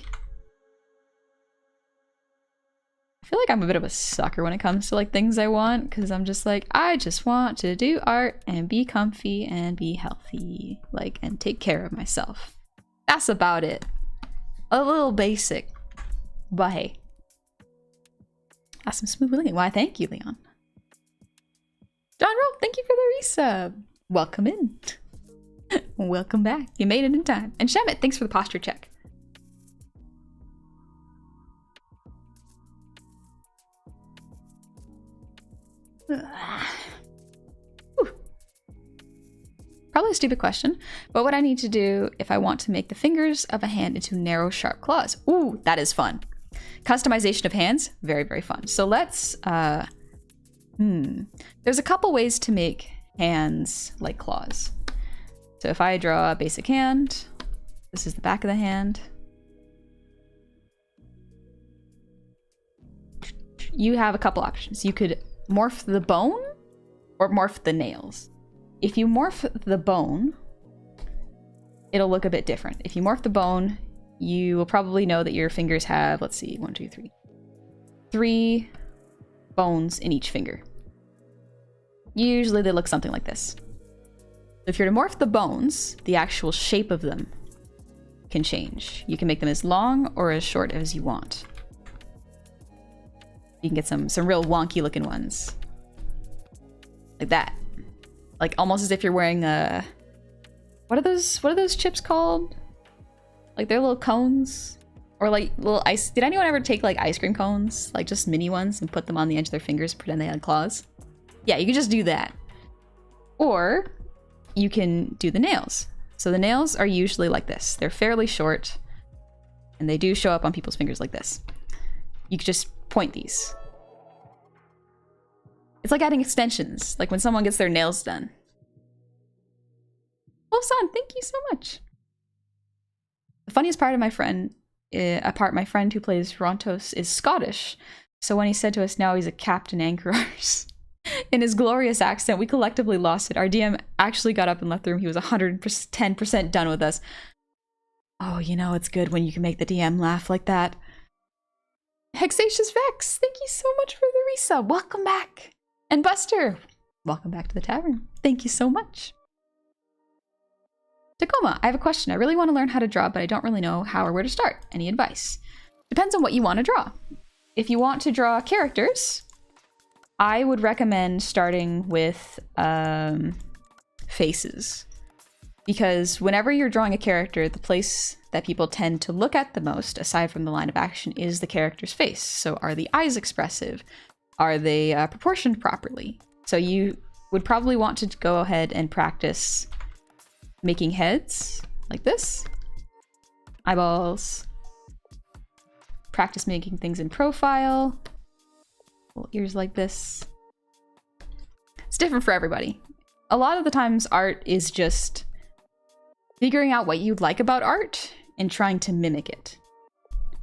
I feel like I'm a bit of a sucker when it comes to like things I want, because I'm just like, I just want to do art and be comfy and be healthy, like, and take care of myself. That's about it. A little basic, but hey. Awesome, smooth living. Why, thank you, Leon. John Roll, thank you for the resub. Welcome in. Welcome back. You made it in time. And Shamit, thanks for the posture check. Probably a stupid question, but what I need to do if I want to make the fingers of a hand into narrow, sharp claws. Ooh, that is fun. Customization of hands, very, very fun. So let's, there's a couple ways to make hands like claws. So if I draw a basic hand, this is the back of the hand. You have a couple options. You could morph the bone or morph the nails. If you morph the bone, it'll look a bit different. If you morph the bone, you will probably know that your fingers have, let's see, 1, 2, 3. 3 bones in each finger. Usually they look something like this. If you're to morph the bones, the actual shape of them can change. You can make them as long or as short as you want. You can get some real wonky looking ones. Like that. Like almost as if you're wearing a... What are those chips called? Like they're little cones? Or like little ice... Did anyone ever take like ice cream cones? Like just mini ones and put them on the edge of their fingers and pretend they had claws? Yeah, you can just do that. Or you can do the nails. So the nails are usually like this. They're fairly short and they do show up on people's fingers like this. You can just point these. It's like adding extensions, like when someone gets their nails done. Oh, son, thank you so much. The funniest part of my friend, my friend who plays Rontos is Scottish. So when he said to us, now he's a Captain Anchorars, in his glorious accent, we collectively lost it. Our DM actually got up and left the room. He was 110% done with us. Oh, you know, it's good when you can make the DM laugh like that. Hexatious Vex, thank you so much for the resub. Welcome back. And Buster, welcome back to the tavern. Thank you so much. Tacoma, I have a question. I really want to learn how to draw, but I don't really know how or where to start. Any advice? Depends on what you want to draw. If you want to draw characters, I would recommend starting with faces. Because whenever you're drawing a character, the place that people tend to look at the most, aside from the line of action, is the character's face. So are the eyes expressive? Are they proportioned properly? So you would probably want to go ahead and practice making heads like this, eyeballs, practice making things in profile, little ears like this. It's different for everybody. A lot of the times art is just figuring out what you like about art and trying to mimic it.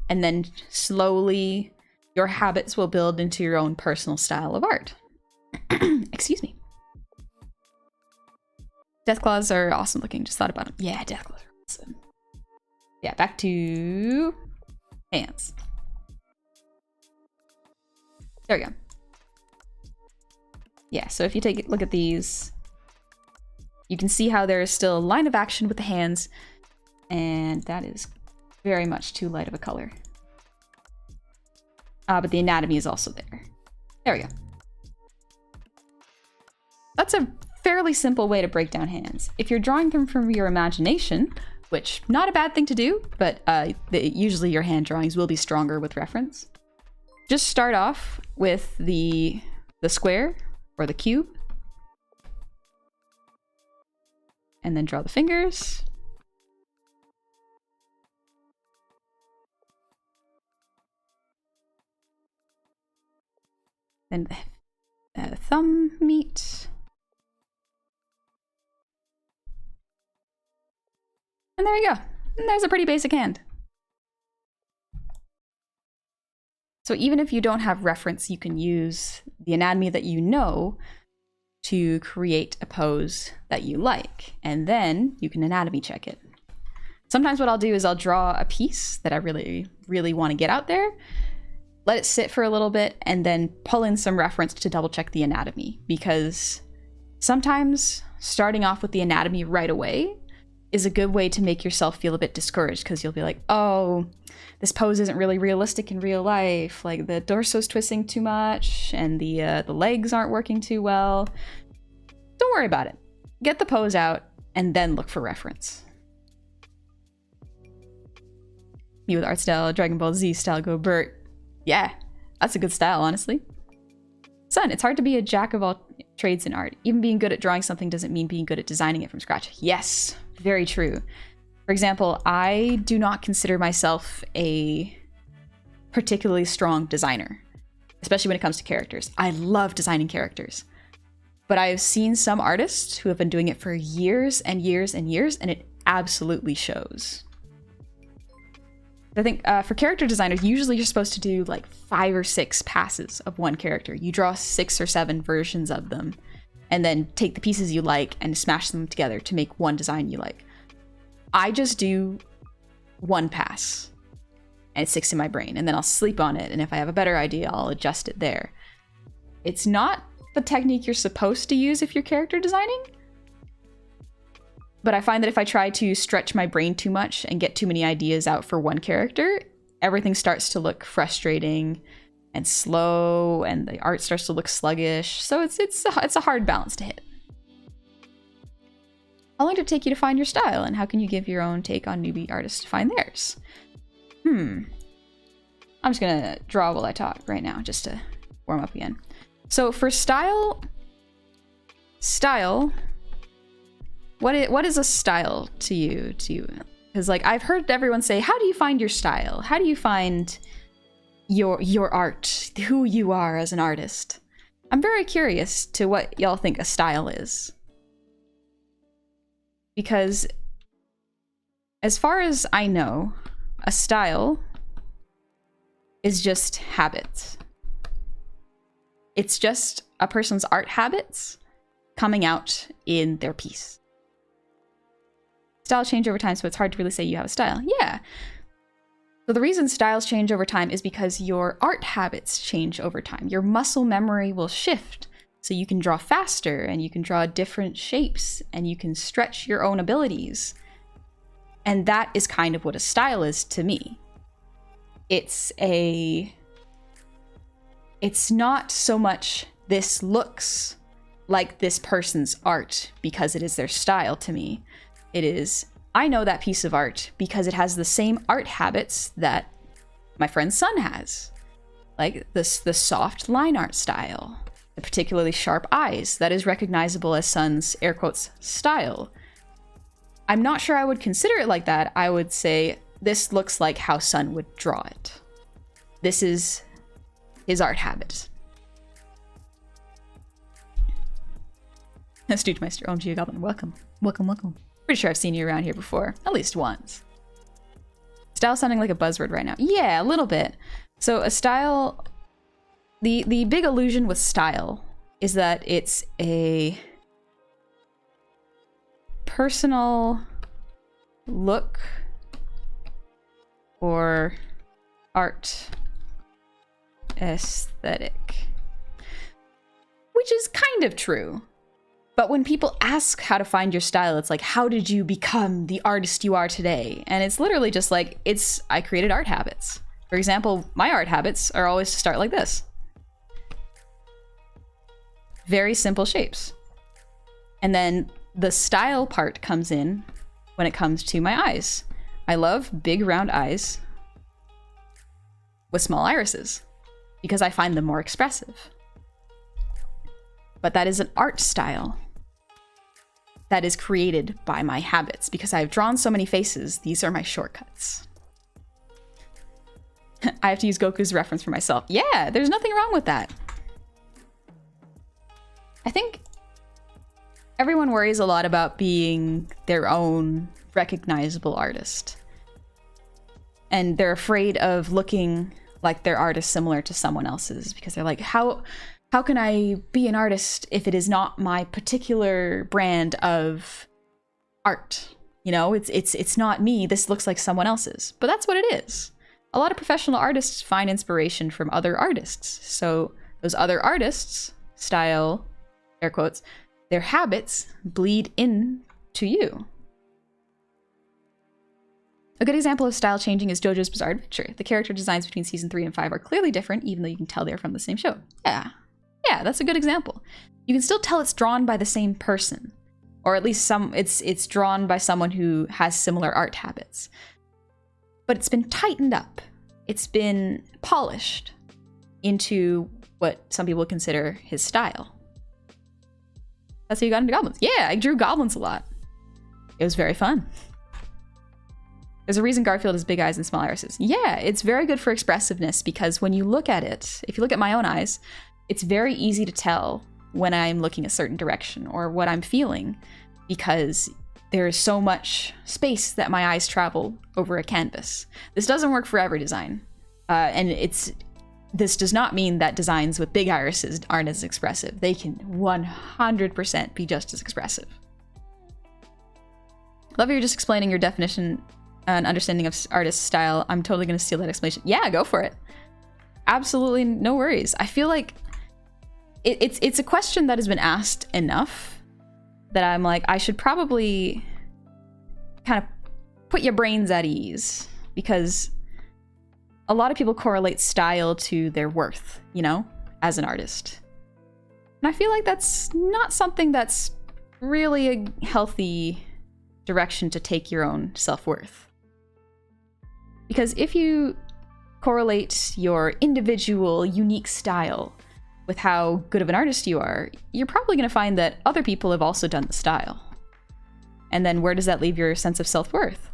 And then slowly your habits will build into your own personal style of art. Excuse me. Deathclaws are awesome looking. Just thought about them. Yeah, Deathclaws are awesome. Yeah, back to hands. There we go. Yeah, so if you take a look at these, you can see how there is still a line of action with the hands, and that is very much too light of a color. But the anatomy is also there. There we go. That's a fairly simple way to break down hands. If you're drawing them from your imagination, which not a bad thing to do, but usually your hand drawings will be stronger with reference. Just start off with the square or the cube, and then draw the fingers. Then the thumb meet. And there you go. And there's a pretty basic hand. So even if you don't have reference, you can use the anatomy that you know to create a pose that you like. And then you can anatomy check it. Sometimes what I'll do is I'll draw a piece that I really, really want to get out there, let it sit for a little bit, and then pull in some reference to double check the anatomy. Because sometimes starting off with the anatomy right away is a good way to make yourself feel a bit discouraged, because you'll be like, oh, this pose isn't really realistic in real life. Like the torso's twisting too much and the legs aren't working too well. Don't worry about it. Get the pose out and then look for reference. Me with art style, Dragon Ball Z style, go Bert. Yeah, that's a good style, honestly. Son, it's hard to be a jack of all trades in art. Even being good at drawing something doesn't mean being good at designing it from scratch. Yes, very true. For example, I do not consider myself a particularly strong designer, especially when it comes to characters. I love designing characters, but I've seen some artists who have been doing it for years and years and years, and it absolutely shows. I think for character designers, usually you're supposed to do like 5 or 6 passes of one character. You draw 6 or 7 versions of them, and then take the pieces you like and smash them together to make one design you like. I just do one pass, and it sticks in my brain, and then I'll sleep on it, and if I have a better idea, I'll adjust it there. It's not the technique you're supposed to use if you're character designing, But I find that if I try to stretch my brain too much and get too many ideas out for one character, everything starts to look frustrating and slow, and the art starts to look sluggish. So it's a hard balance to hit. How long did it take you to find your style, and how can you give your own take on newbie artists to find theirs? I'm just gonna draw while I talk right now, just to warm up again. So for style, what is a style to you? Because like I've heard everyone say, how do you find your style? How do you find your art, who you are as an artist? I'm very curious to what y'all think a style is. Because as far as I know, a style is just habits. It's just a person's art habits coming out in their piece. Styles change over time, so it's hard to really say you have a style. Yeah. So the reason styles change over time is because your art habits change over time. Your muscle memory will shift. So you can draw faster, and you can draw different shapes, and you can stretch your own abilities. And that is kind of what a style is to me. It's not so much this looks like this person's art because it is their style to me. It is, I know that piece of art because it has the same art habits that my friend's son has. Like the soft line art style, the particularly sharp eyes that is recognizable as son's, air quotes, style. I'm not sure I would consider it like that. I would say this looks like how son would draw it. This is his art habit. Stoogemeister, OMG Goblin, welcome. Welcome. Pretty sure I've seen you around here before, at least once. Style sounding like a buzzword right now. Yeah, a little bit. So a style, the big illusion with style is that it's a personal look or art aesthetic, which is kind of true. But when people ask how to find your style, it's like, how did you become the artist you are today? And it's literally just like, I created art habits. For example, my art habits are always to start like this. Very simple shapes. And then the style part comes in when it comes to my eyes. I love big round eyes with small irises because I find them more expressive. But that is an art style that is created by my habits because I've drawn so many faces. These are my shortcuts. I have to use Goku's reference for myself. Yeah, there's nothing wrong with that. I think everyone worries a lot about being their own recognizable artist. And they're afraid of looking like their art is similar to someone else's because they're like, how can I be an artist if it is not my particular brand of art? You know, it's not me. This looks like someone else's. But that's what it is. A lot of professional artists find inspiration from other artists. So those other artists' style, air quotes, their habits bleed in to you. A good example of style changing is JoJo's Bizarre Adventure. The character designs between season 3 and 5 are clearly different, even though you can tell they're from the same show. Yeah, that's a good example. You can still tell it's drawn by the same person, or at least it's drawn by someone who has similar art habits. But it's been tightened up. It's been polished into what some people consider his style. That's how you got into goblins. Yeah, I drew goblins a lot. It was very fun. There's a reason Garfield has big eyes and small irises. Yeah, it's very good for expressiveness because when you look at it, if you look at my own eyes, it's very easy to tell when I'm looking a certain direction or what I'm feeling because there is so much space that my eyes travel over a canvas. This doesn't work for every design. This does not mean that designs with big irises aren't as expressive. They can 100% be just as expressive. Love you're just explaining your definition and understanding of artist style. I'm totally going to steal that explanation. Yeah, go for it. Absolutely no worries. I feel like it's a question that has been asked enough that I'm like, I should probably kind of put your brains at ease, because a lot of people correlate style to their worth, you know, as an artist. And I feel like that's not something that's really a healthy direction to take your own self-worth. Because if you correlate your individual, unique style with how good of an artist you are, you're probably going to find that other people have also done the style. And then where does that leave your sense of self-worth?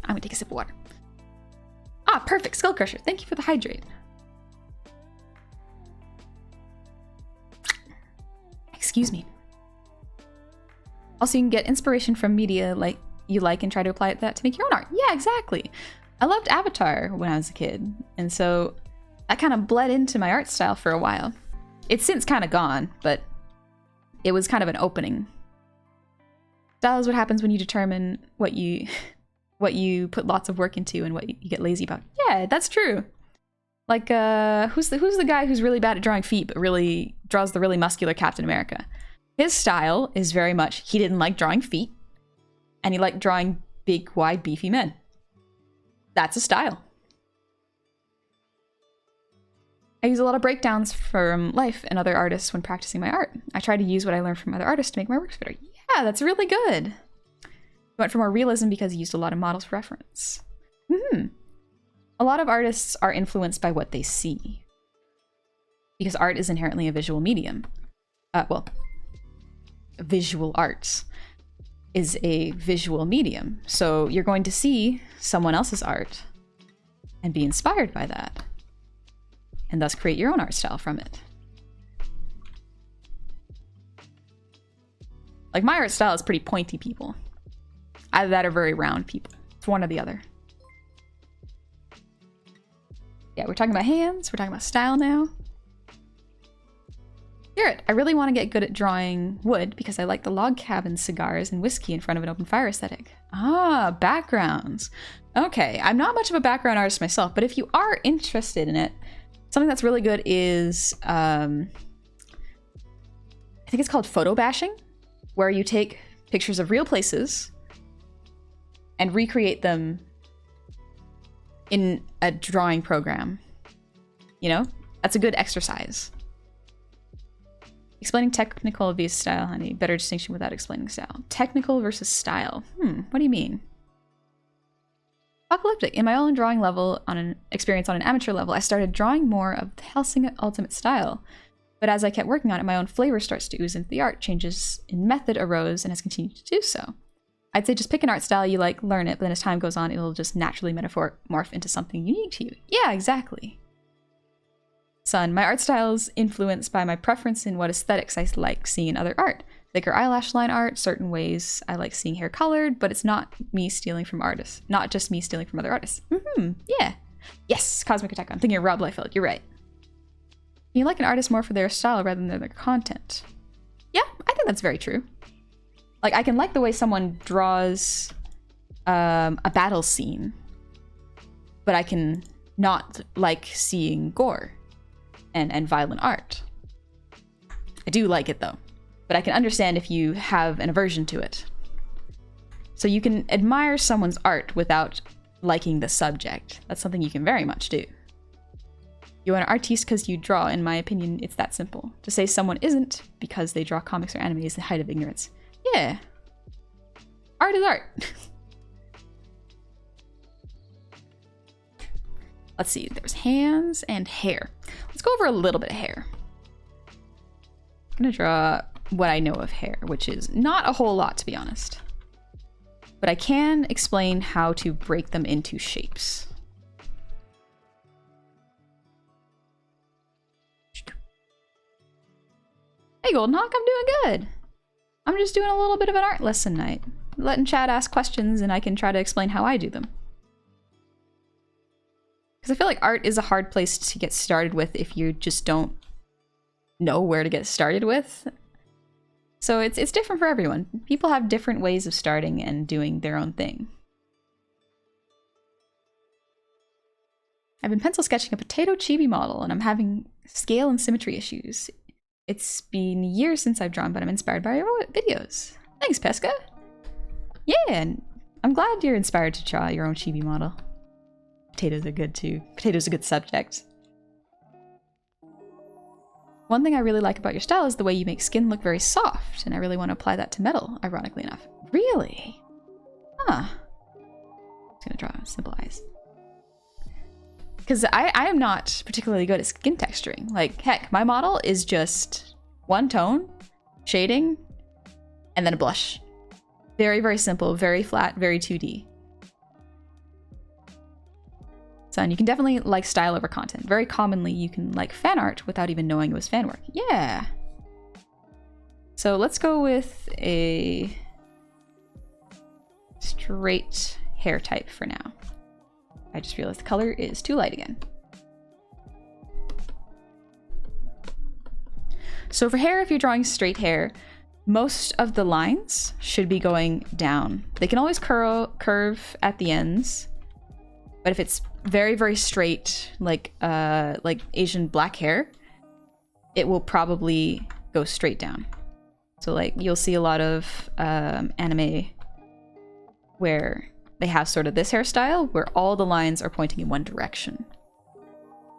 I'm gonna take a sip of water. Ah, perfect, Skull Crusher. Thank you for the hydrate. Excuse me. Also, you can get inspiration from media like you like and try to apply that to make your own art. Yeah, exactly. I loved Avatar when I was a kid, and so that kind of bled into my art style for a while. It's since kind of gone, but it was kind of an opening. Style is what happens when you determine what you put lots of work into and what you get lazy about. Yeah, that's true. Like, who's the guy who's really bad at drawing feet but really draws the really muscular Captain America? His style is very much, he didn't like drawing feet, and he liked drawing big, wide, beefy men. That's a style. I use a lot of breakdowns from life and other artists when practicing my art. I try to use what I learned from other artists to make my works better. Yeah, that's really good. He went for more realism because he used a lot of models for reference. A lot of artists are influenced by what they see, because art is inherently a visual medium. Visual arts is a visual medium. So you're going to see someone else's art and be inspired by that, and thus create your own art style from it. Like, my art style is pretty pointy people. Either that or very round people. It's one or the other. Yeah, we're talking about hands, we're talking about style now. Garrett, I really want to get good at drawing wood because I like the log cabin cigars and whiskey in front of an open fire aesthetic. Ah, backgrounds. Okay, I'm not much of a background artist myself, but if you are interested in it, something that's really good is, I think it's called photo bashing, where you take pictures of real places and recreate them in a drawing program. You know? That's a good exercise. Explaining technical vs style, honey. Better distinction without explaining style. Technical versus style. What do you mean? Apocalyptic. In my own drawing level, on an experience on an amateur level, I started drawing more of the Helsing Ultimate style. But as I kept working on it, my own flavor starts to ooze into the art. Changes in method arose and has continued to do so. I'd say just pick an art style you like, learn it, but then as time goes on, it'll just naturally morph into something unique to you. Yeah, exactly. Son, my art style is influenced by my preference in what aesthetics I like seeing in other art. Thicker eyelash line art, certain ways I like seeing hair colored, but it's not me stealing from artists. Not just me stealing from other artists. Yeah. Yes, Cosmic Attack. I'm thinking of Rob Liefeld. You're right. You like an artist more for their style rather than their content. Yeah, I think that's very true. Like, I can like the way someone draws a battle scene, but I can not like seeing gore and violent art. I do like it though, but I can understand if you have an aversion to it. So you can admire someone's art without liking the subject. That's something you can very much do. You're an artiste because you draw. In my opinion, it's that simple. To say someone isn't because they draw comics or anime is the height of ignorance. Yeah. Art is art. Let's see, there's hands and hair. Let's go over a little bit of hair. I'm gonna draw what I know of hair, which is not a whole lot, to be honest. But I can explain how to break them into shapes. Hey Golden Hawk, I'm doing good. I'm just doing a little bit of an art lesson night. Letting chat ask questions and I can try to explain how I do them. Because I feel like art is a hard place to get started with if you just don't know where to get started with. So it's different for everyone. People have different ways of starting and doing their own thing. I've been pencil sketching a potato chibi model and I'm having scale and symmetry issues. It's been years since I've drawn, but I'm inspired by your videos. Thanks, Pesca. Yeah, and I'm glad you're inspired to draw your own chibi model. Potatoes are good too. Potatoes are a good subject. One thing I really like about your style is the way you make skin look very soft, and I really want to apply that to metal, ironically enough. Really? Huh. I'm just gonna draw simple eyes. Because I am not particularly good at skin texturing. Like, heck, my model is just one tone, shading, and then a blush. Very, very simple, very flat, very 2D. So, and you can definitely like style over content. Very commonly, you can like fan art without even knowing it was fan work. Yeah. So let's go with a straight hair type for now. I just realized the color is too light again. So for hair, if you're drawing straight hair, most of the lines should be going down. They can always curve at the ends, but if it's very, very straight, like Asian black hair, it will probably go straight down. So like you'll see a lot of anime where they have sort of this hairstyle where all the lines are pointing in one direction.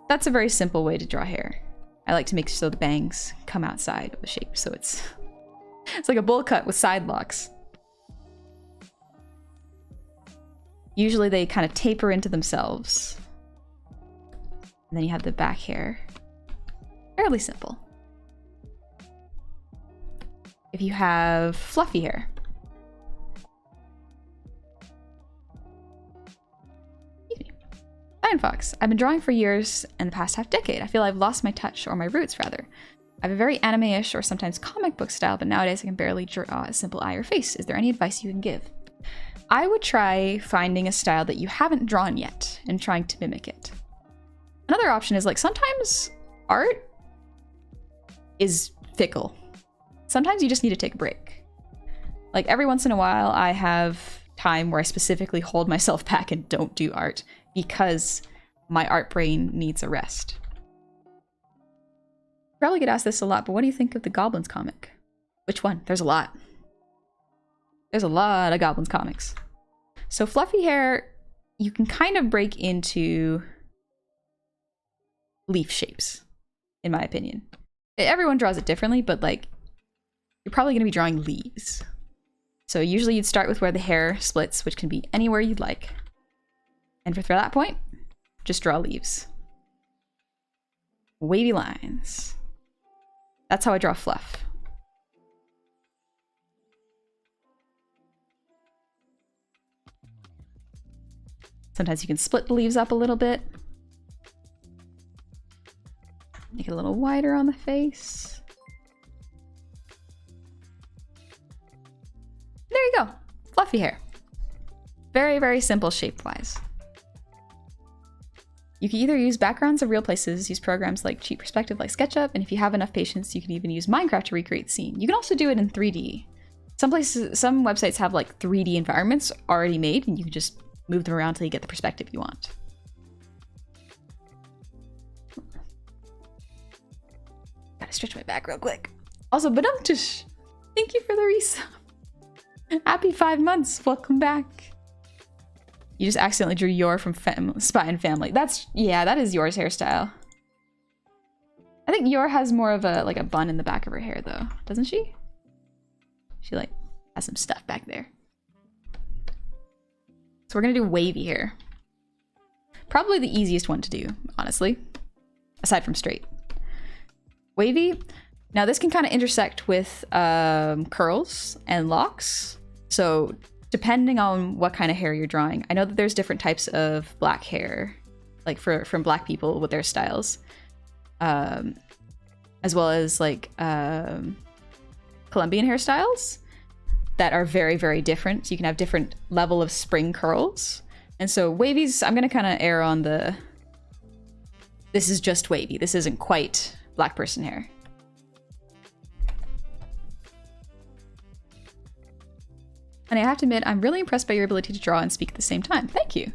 That's a very simple way to draw hair. I like to make so the bangs come outside of the shape, so it's like a bowl cut with side locks. Usually they kind of taper into themselves. And then you have the back hair. Fairly simple. If you have fluffy hair, Iron Fox. I've been drawing for years and the past half decade. I feel I've lost my touch, or my roots rather. I have a very anime-ish or sometimes comic book style, but nowadays I can barely draw a simple eye or face. Is there any advice you can give? I would try finding a style that you haven't drawn yet and trying to mimic it. Another option is like sometimes art is fickle. Sometimes you just need to take a break. Like every once in a while I have time where I specifically hold myself back and don't do art because my art brain needs a rest. Probably get asked this a lot, but what do you think of the Goblins comic? Which one? There's a lot. There's a lot of Goblins comics. So fluffy hair, you can kind of break into leaf shapes, in my opinion. Everyone draws it differently, but like, you're probably gonna be drawing leaves. So usually you'd start with where the hair splits, which can be anywhere you'd like. And for that point, just draw leaves. Wavy lines. That's how I draw fluff. Sometimes you can split the leaves up a little bit. Make it a little wider on the face. There you go. Fluffy hair. Very, very simple shape-wise. You can either use backgrounds of real places, use programs like Cheap Perspective like SketchUp, and if you have enough patience, you can even use Minecraft to recreate the scene. You can also do it in 3D. Some websites have like 3D environments already made, and you can just move them around till you get the perspective you want. Gotta stretch my back real quick. Also, badumtush! Thank you for the resub. Happy 5 months. Welcome back. You just accidentally drew Yor from Spy and Family. Yeah, that is Yor's hairstyle. I think Yor has more of a like a bun in the back of her hair though, doesn't she? She like has some stuff back there. So we're gonna do wavy hair. Probably the easiest one to do, honestly, aside from straight. Wavy. Now this can kind of intersect with curls and locks. So depending on what kind of hair you're drawing. I know that there's different types of black hair, like from black people with their styles. As well as like Colombian hairstyles that are very, very different. So you can have different level of spring curls. And so wavies, I'm gonna kind of err on the, this is just wavy. This isn't quite black person hair. And I have to admit, I'm really impressed by your ability to draw and speak at the same time. Thank you.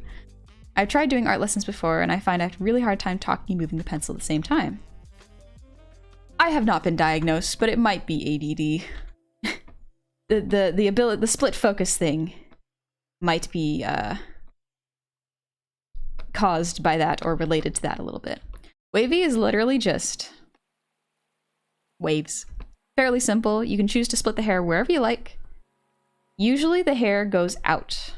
I've tried doing art lessons before, and I find I have a really hard time talking and moving the pencil at the same time. I have not been diagnosed, but it might be ADD. the split focus thing might be caused by that or related to that a little bit. Wavy is literally just waves. Fairly simple. You can choose to split the hair wherever you like. Usually the hair goes out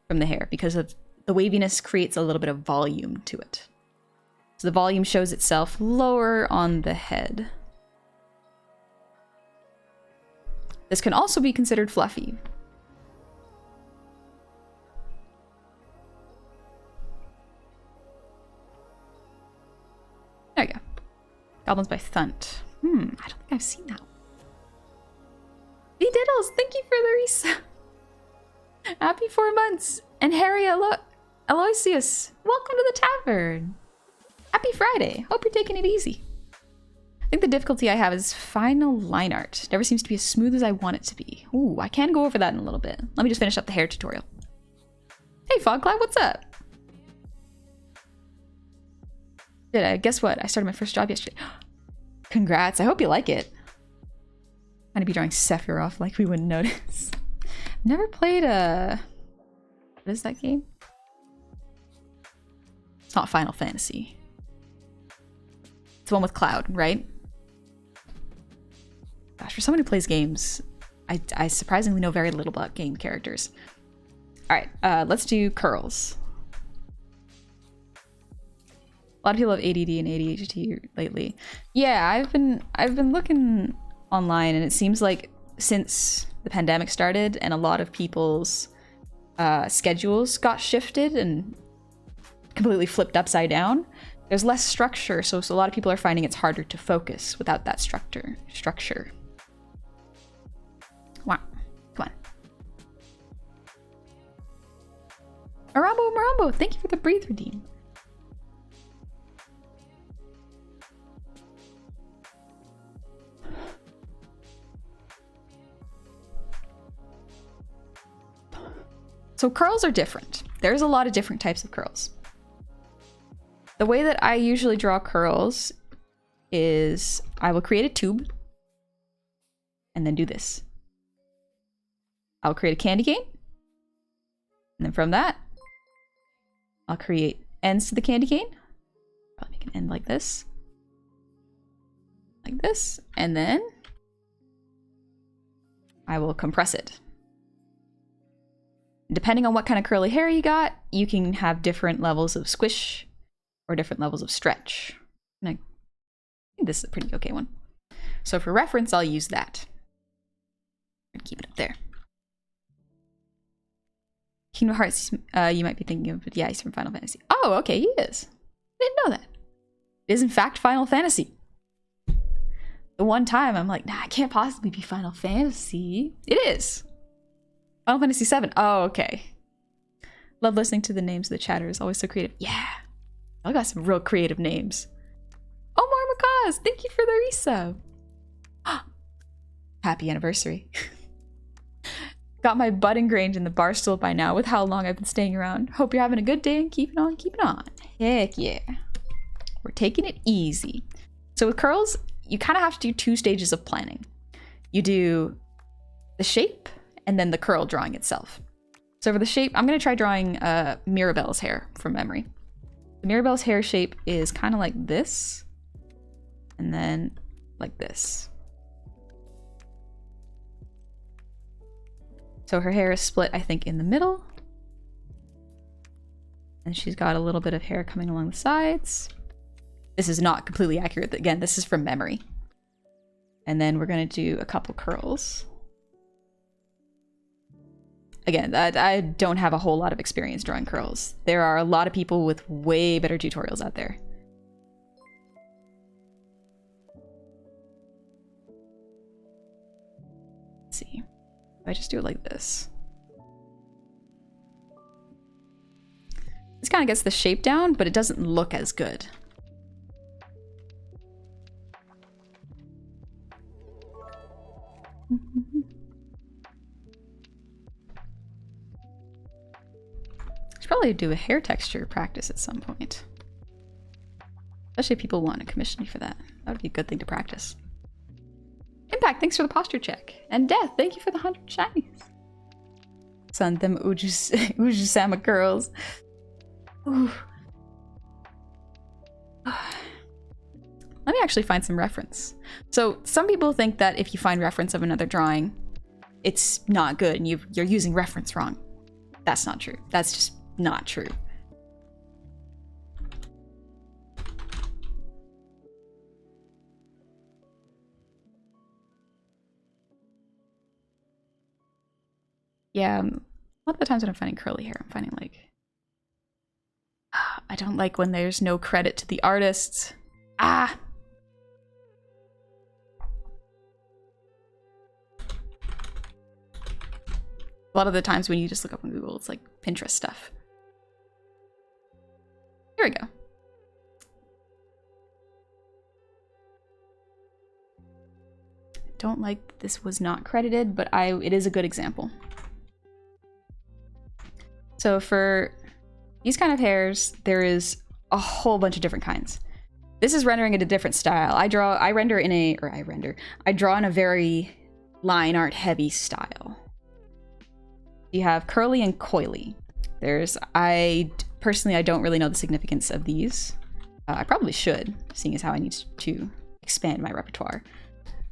from the hair because of the waviness creates a little bit of volume to it. So the volume shows itself lower on the head. This can also be considered fluffy. There you go. Goblins by Thunt. I don't think I've seen that one. V-Diddles, thank you for the reset. Happy 4 months. And Harry Aloysius, welcome to the tavern. Happy Friday. Hope you're taking it easy. I think the difficulty I have is final line art. Never seems to be as smooth as I want it to be. Ooh, I can go over that in a little bit. Let me just finish up the hair tutorial. Hey, Fogcloud, what's up? Guess what? I started my first job yesterday. Congrats. I hope you like it. I'm gonna be drawing Sephiroth like we wouldn't notice. Never played a... What is that game? It's not Final Fantasy. It's the one with Cloud, right? Gosh, for someone who plays games, I surprisingly know very little about game characters. Alright, let's do curls. A lot of people have ADD and ADHD lately. Yeah, I've been looking online, and it seems like since the pandemic started and a lot of people's schedules got shifted and completely flipped upside down, there's less structure, so a lot of people are finding it's harder to focus without that structure. Wow, come on. Marambo, thank you for the breathe redeem. So curls are different. There's a lot of different types of curls. The way that I usually draw curls is I will create a tube and then do this. I'll create a candy cane. And then from that, I'll create ends to the candy cane. I'll make an end like this. Like this. And then I will compress it. Depending on what kind of curly hair you got, you can have different levels of squish or different levels of stretch. And I think this is a pretty okay one. So for reference, I'll use that. And keep it up there. Kingdom Hearts, you might be thinking of, but yeah, he's from Final Fantasy. Oh, okay, he is. I didn't know that. It is in fact Final Fantasy. The one time I'm like, nah, it can't possibly be Final Fantasy. It is. Final Fantasy VII. Oh, okay. Love listening to the names of the chatters. Always so creative. Yeah. I got some real creative names. Omar Makaz, thank you for the resub. Happy anniversary. Got my butt ingrained in the bar stool by now with how long I've been staying around. Hope you're having a good day and keeping on, keeping on. Heck yeah. We're taking it easy. So with curls, you kind of have to do 2 stages of planning. You do the shape and then the curl drawing itself. So for the shape, I'm gonna try drawing Mirabelle's hair from memory. The Mirabelle's hair shape is kind of like this, and then like this. So her hair is split, I think, in the middle. And she's got a little bit of hair coming along the sides. This is not completely accurate. Again, this is from memory. And then we're gonna do a couple curls. Again, I don't have a whole lot of experience drawing curls. There are a lot of people with way better tutorials out there. Let's see. If I just do it like this. This kind of gets the shape down, but it doesn't look as good. Should probably do a hair texture practice at some point. Especially if people want to commission me for that. That would be a good thing to practice. Impact, thanks for the posture check. And Death, thank you for the 100 shinies. Son, them Ujusama girls. Ooh. Let me actually find some reference. So some people think that if you find reference of another drawing, it's not good and you're using reference wrong. That's not true. That's just not true. Yeah, a lot of the times when I'm finding curly hair, I'm finding like, I don't like when there's no credit to the artists. Ah! A lot of the times when you just look up on Google, it's like Pinterest stuff. Here we go. Don't like this was not credited, but it is a good example. So for these kind of hairs, there is a whole bunch of different kinds. This is rendering in a different style. I draw in a very line art heavy style. You have curly and coily. Personally, I don't really know the significance of these. I probably should, seeing as how I need to expand my repertoire.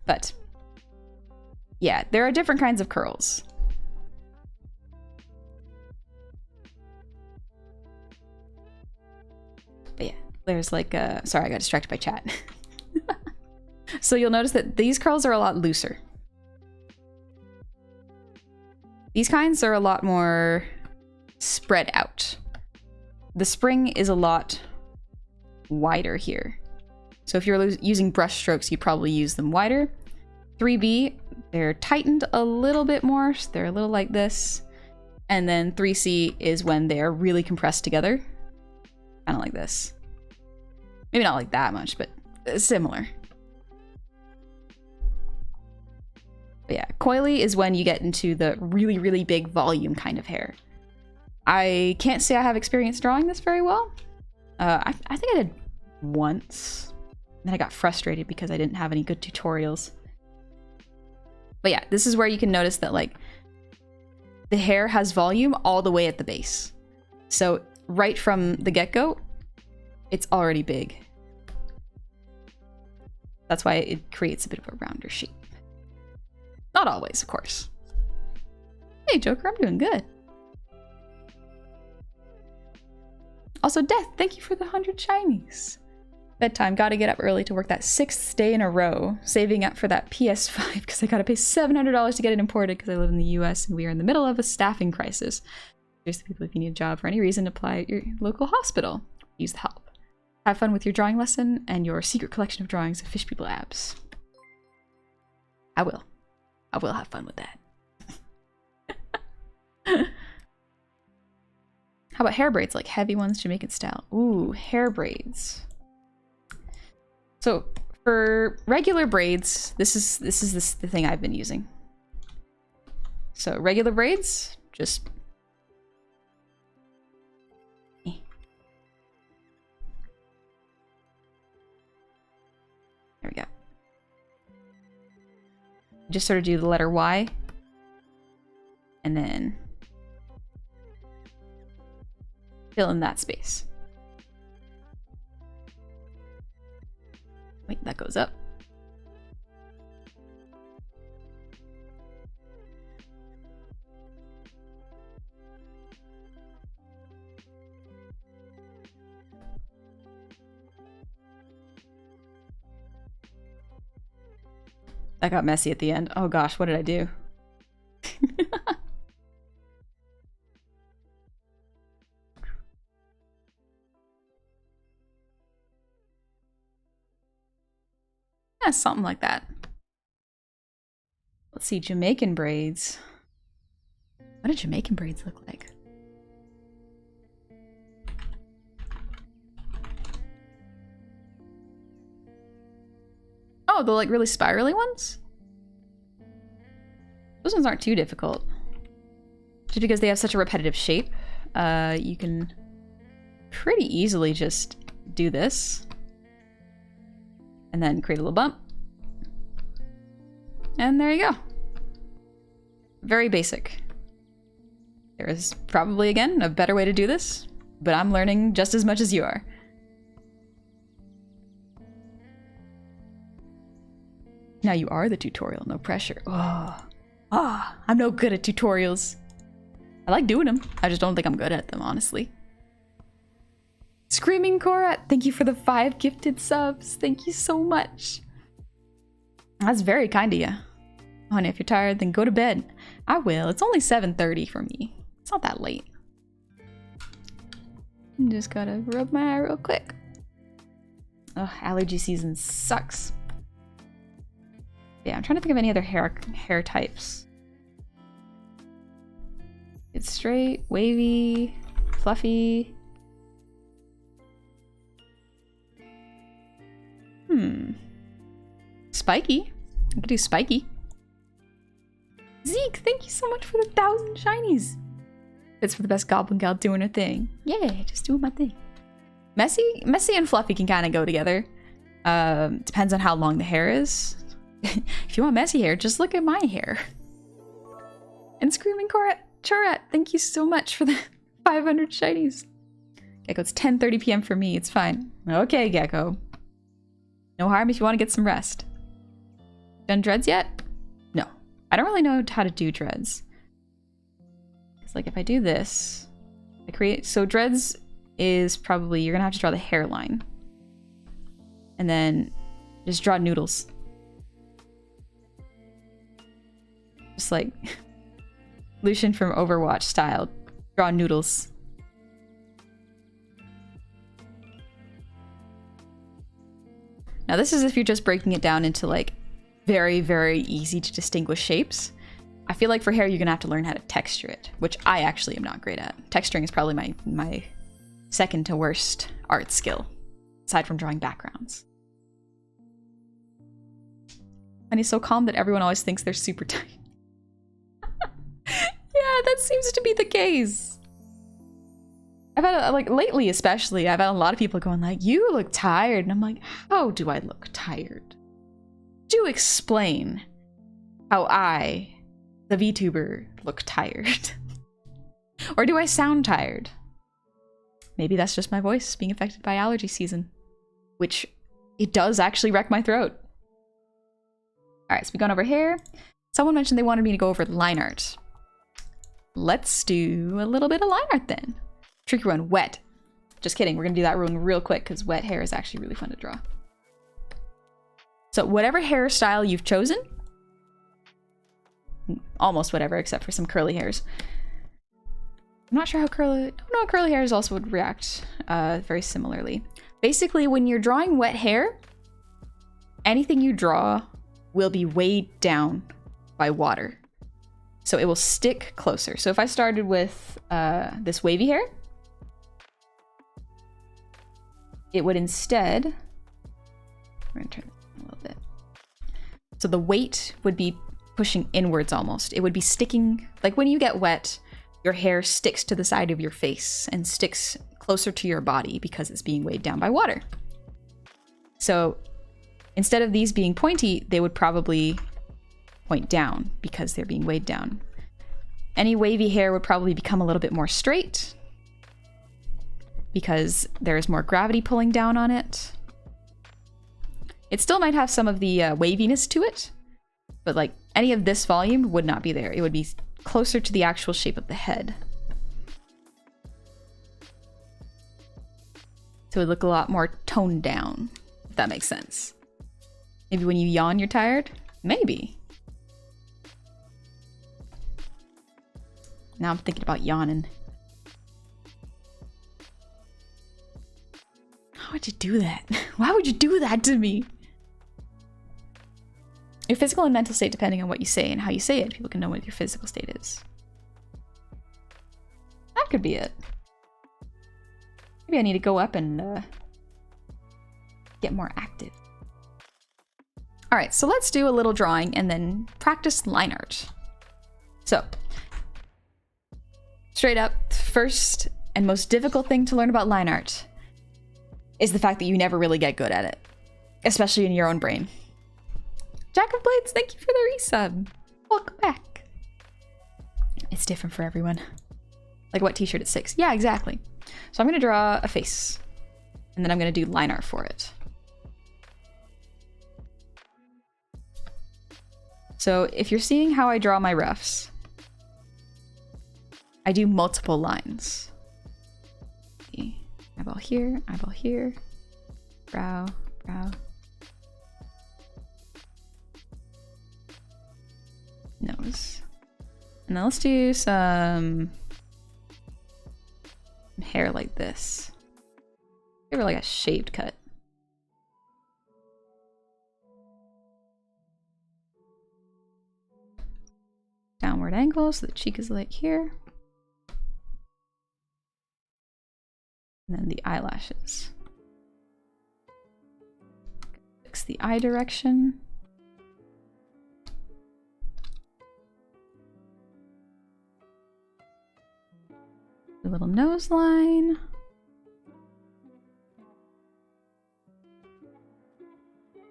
But yeah, there are different kinds of curls. But yeah, there's like sorry, I got distracted by chat. So you'll notice that these curls are a lot looser. These kinds are a lot more spread out. The spring is a lot wider here. So if you're using brush strokes, you'd probably use them wider. 3B, they're tightened a little bit more. So they're a little like this. And then 3C is when they're really compressed together. Kind of like this. Maybe not like that much, but similar. But yeah, coily is when you get into the really, really big volume kind of hair. I can't say I have experience drawing this very well. I think I did once. And then I got frustrated because I didn't have any good tutorials. But yeah, this is where you can notice that like the hair has volume all the way at the base. So right from the get-go, it's already big. That's why it creates a bit of a rounder shape. Not always, of course. Hey, Joker, I'm doing good. Also, Death, thank you for the 100 shinies. Bedtime, gotta get up early to work that 6th day in a row. Saving up for that PS5 because I gotta pay $700 to get it imported because I live in the US and we are in the middle of a staffing crisis. Here's the people if you need a job for any reason, apply at your local hospital. Use the help. Have fun with your drawing lesson and your secret collection of drawings of fish people abs. I will. I will have fun with that. How about hair braids, like heavy ones, Jamaican style? Ooh, hair braids. So for regular braids, this is the thing I've been using. So regular braids, just there we go. Just sort of do the letter Y and then fill in that space. Wait, that goes up. That got messy at the end. Oh gosh, what did I do? Yeah, something like that. Let's see, Jamaican braids. What do Jamaican braids look like? Oh, the like really spirally ones? Those ones aren't too difficult. Just because they have such a repetitive shape. you can pretty easily just do this and then create a little bump. And there you go. Very basic. There is probably, again, a better way to do this, but I'm learning just as much as you are. Now you are the tutorial, no pressure. I'm no good at tutorials. I like doing them. I just don't think I'm good at them, honestly. Screaming Korat, thank you for the 5 gifted subs. Thank you so much. That's very kind of you. Honey, if you're tired, then go to bed. I will. It's only 7:30 for me. It's not that late. Just gotta rub my eye real quick. Ugh, allergy season sucks. Yeah, I'm trying to think of any other hair types. It's straight, wavy, fluffy. Spiky. I could do spiky. Zeke, thank you so much for the 1,000 shinies. It's for the best Goblin gal doing her thing. Yeah, just doing my thing. Messy and fluffy can kind of go together. Depends on how long the hair is. If you want messy hair, just look at my hair. And Screaming Chorat, thank you so much for the 500 shinies. Gecko, it's 10:30 p.m. for me. It's fine. Okay, Gecko. No harm if you want to get some rest. Done dreads yet? No. I don't really know how to do dreads. It's like if I do this, I create... So dreads is probably... You're going to have to draw the hairline. And then just draw noodles. Just like Lucian from Overwatch style. Draw noodles. Now this is if you're just breaking it down into like very, very easy to distinguish shapes. I feel like for hair you're gonna have to learn how to texture it, which I actually am not great at. Texturing is probably my second to worst art skill, aside from drawing backgrounds. And he's so calm that everyone always thinks they're super tight. Yeah, that seems to be the case. I've had, like, lately especially, I've had a lot of people going like, you look tired. And I'm like, how do I look tired? Do explain how I, the VTuber, look tired. Or do I sound tired? Maybe that's just my voice being affected by allergy season. Which, it does actually wreck my throat. Alright, so we've gone over here. Someone mentioned they wanted me to go over line art. Let's do a little bit of line art then. Tricky one, wet. Just kidding, we're gonna do that one real quick because wet hair is actually really fun to draw. So whatever hairstyle you've chosen, almost whatever except for some curly hairs. I'm not sure how curly, no, curly hairs also would react very similarly. Basically, when you're drawing wet hair, anything you draw will be weighed down by water. So it will stick closer. So if I started with this wavy hair, it would instead, we're gonna turn this a little bit. So the weight would be pushing inwards almost. It would be sticking, like when you get wet, your hair sticks to the side of your face and sticks closer to your body because it's being weighed down by water. So instead of these being pointy, they would probably point down because they're being weighed down. Any wavy hair would probably become a little bit more straight because there's more gravity pulling down on it. It still might have some of the waviness to it, but like any of this volume would not be there. It would be closer to the actual shape of the head. So it would look a lot more toned down, if that makes sense. Maybe when you yawn, you're tired? Maybe. Now I'm thinking about yawning. How would you do that? Why would you do that to me? Your physical and mental state, depending on what you say and how you say it, people can know what your physical state is. That could be it. Maybe I need to go up and get more active. All right, so let's do a little drawing and then practice line art. So, straight up, first and most difficult thing to learn about line art is the fact that you never really get good at it, especially in your own brain. Jack of Blades, thank you for the resub. Welcome back. It's different for everyone. Like what t-shirt at 6? Yeah, exactly. So I'm gonna draw a face, and then I'm gonna do line art for it. So if you're seeing how I draw my roughs, I do multiple lines. Eyeball here, brow, brow. Nose. And then let's do some hair like this. Give her like a shaved cut. Downward angle so the cheek is like here. And then the eyelashes. Fix the eye direction. The little nose line.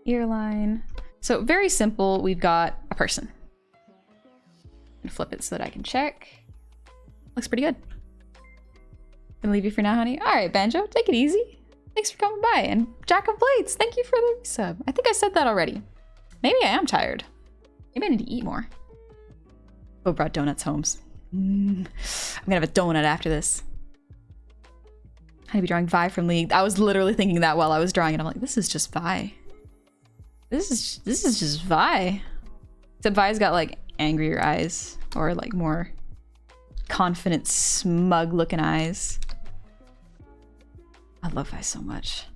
Ear line. So very simple, we've got a person. And flip it so that I can check. Looks pretty good. Gonna leave you for now, honey. All right, Banjo, take it easy. Thanks for coming by. And Jack of Blades, thank you for the resub. I think I said that already. Maybe I am tired. Maybe I need to eat more. Bo brought donuts home. I'm gonna have a donut after this. I'm gonna be drawing Vi from League. I was literally thinking that while I was drawing it. I'm like, this is just Vi. This is just Vi. Except Vi's got like angrier eyes, or like more confident, smug looking eyes. I love Vi so much.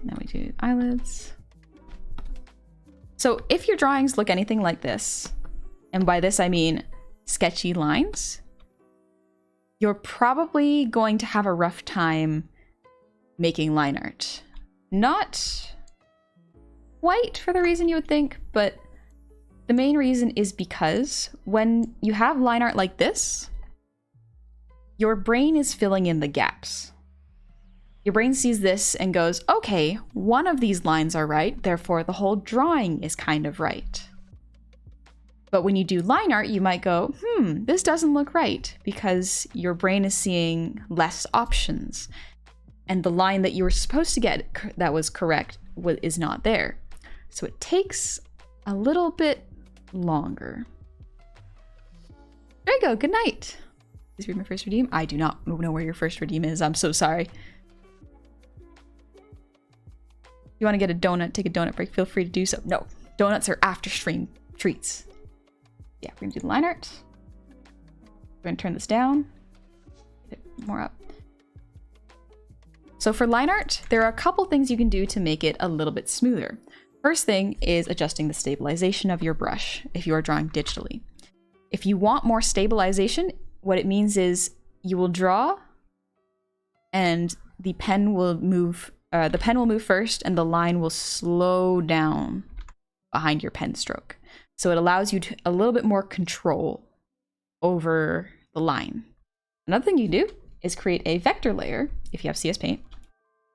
Now we do eyelids. So if your drawings look anything like this, and by this I mean sketchy lines, you're probably going to have a rough time making line art. Not quite for the reason you would think, but the main reason is because when you have line art like this, your brain is filling in the gaps. Your brain sees this and goes, okay, one of these lines are right, therefore the whole drawing is kind of right. But when you do line art, you might go, this doesn't look right, because your brain is seeing less options. And the line that you were supposed to get that was correct is not there. So it takes a little bit longer. There you go, good night. Please read my first redeem. I do not know where your first redeem is, I'm so sorry. If you want to get a donut, take a donut break, feel free to do so. No, donuts are after stream treats. Yeah, we're gonna do the line art. We're gonna turn this down. Get it more up. So for line art, there are a couple things you can do to make it a little bit smoother. First thing is adjusting the stabilization of your brush if you are drawing digitally. If you want more stabilization, what it means is you will draw and the pen will move first and the line will slow down behind your pen stroke. So it allows you to a little bit more control over the line. Another thing you do is create a vector layer if you have CS Paint.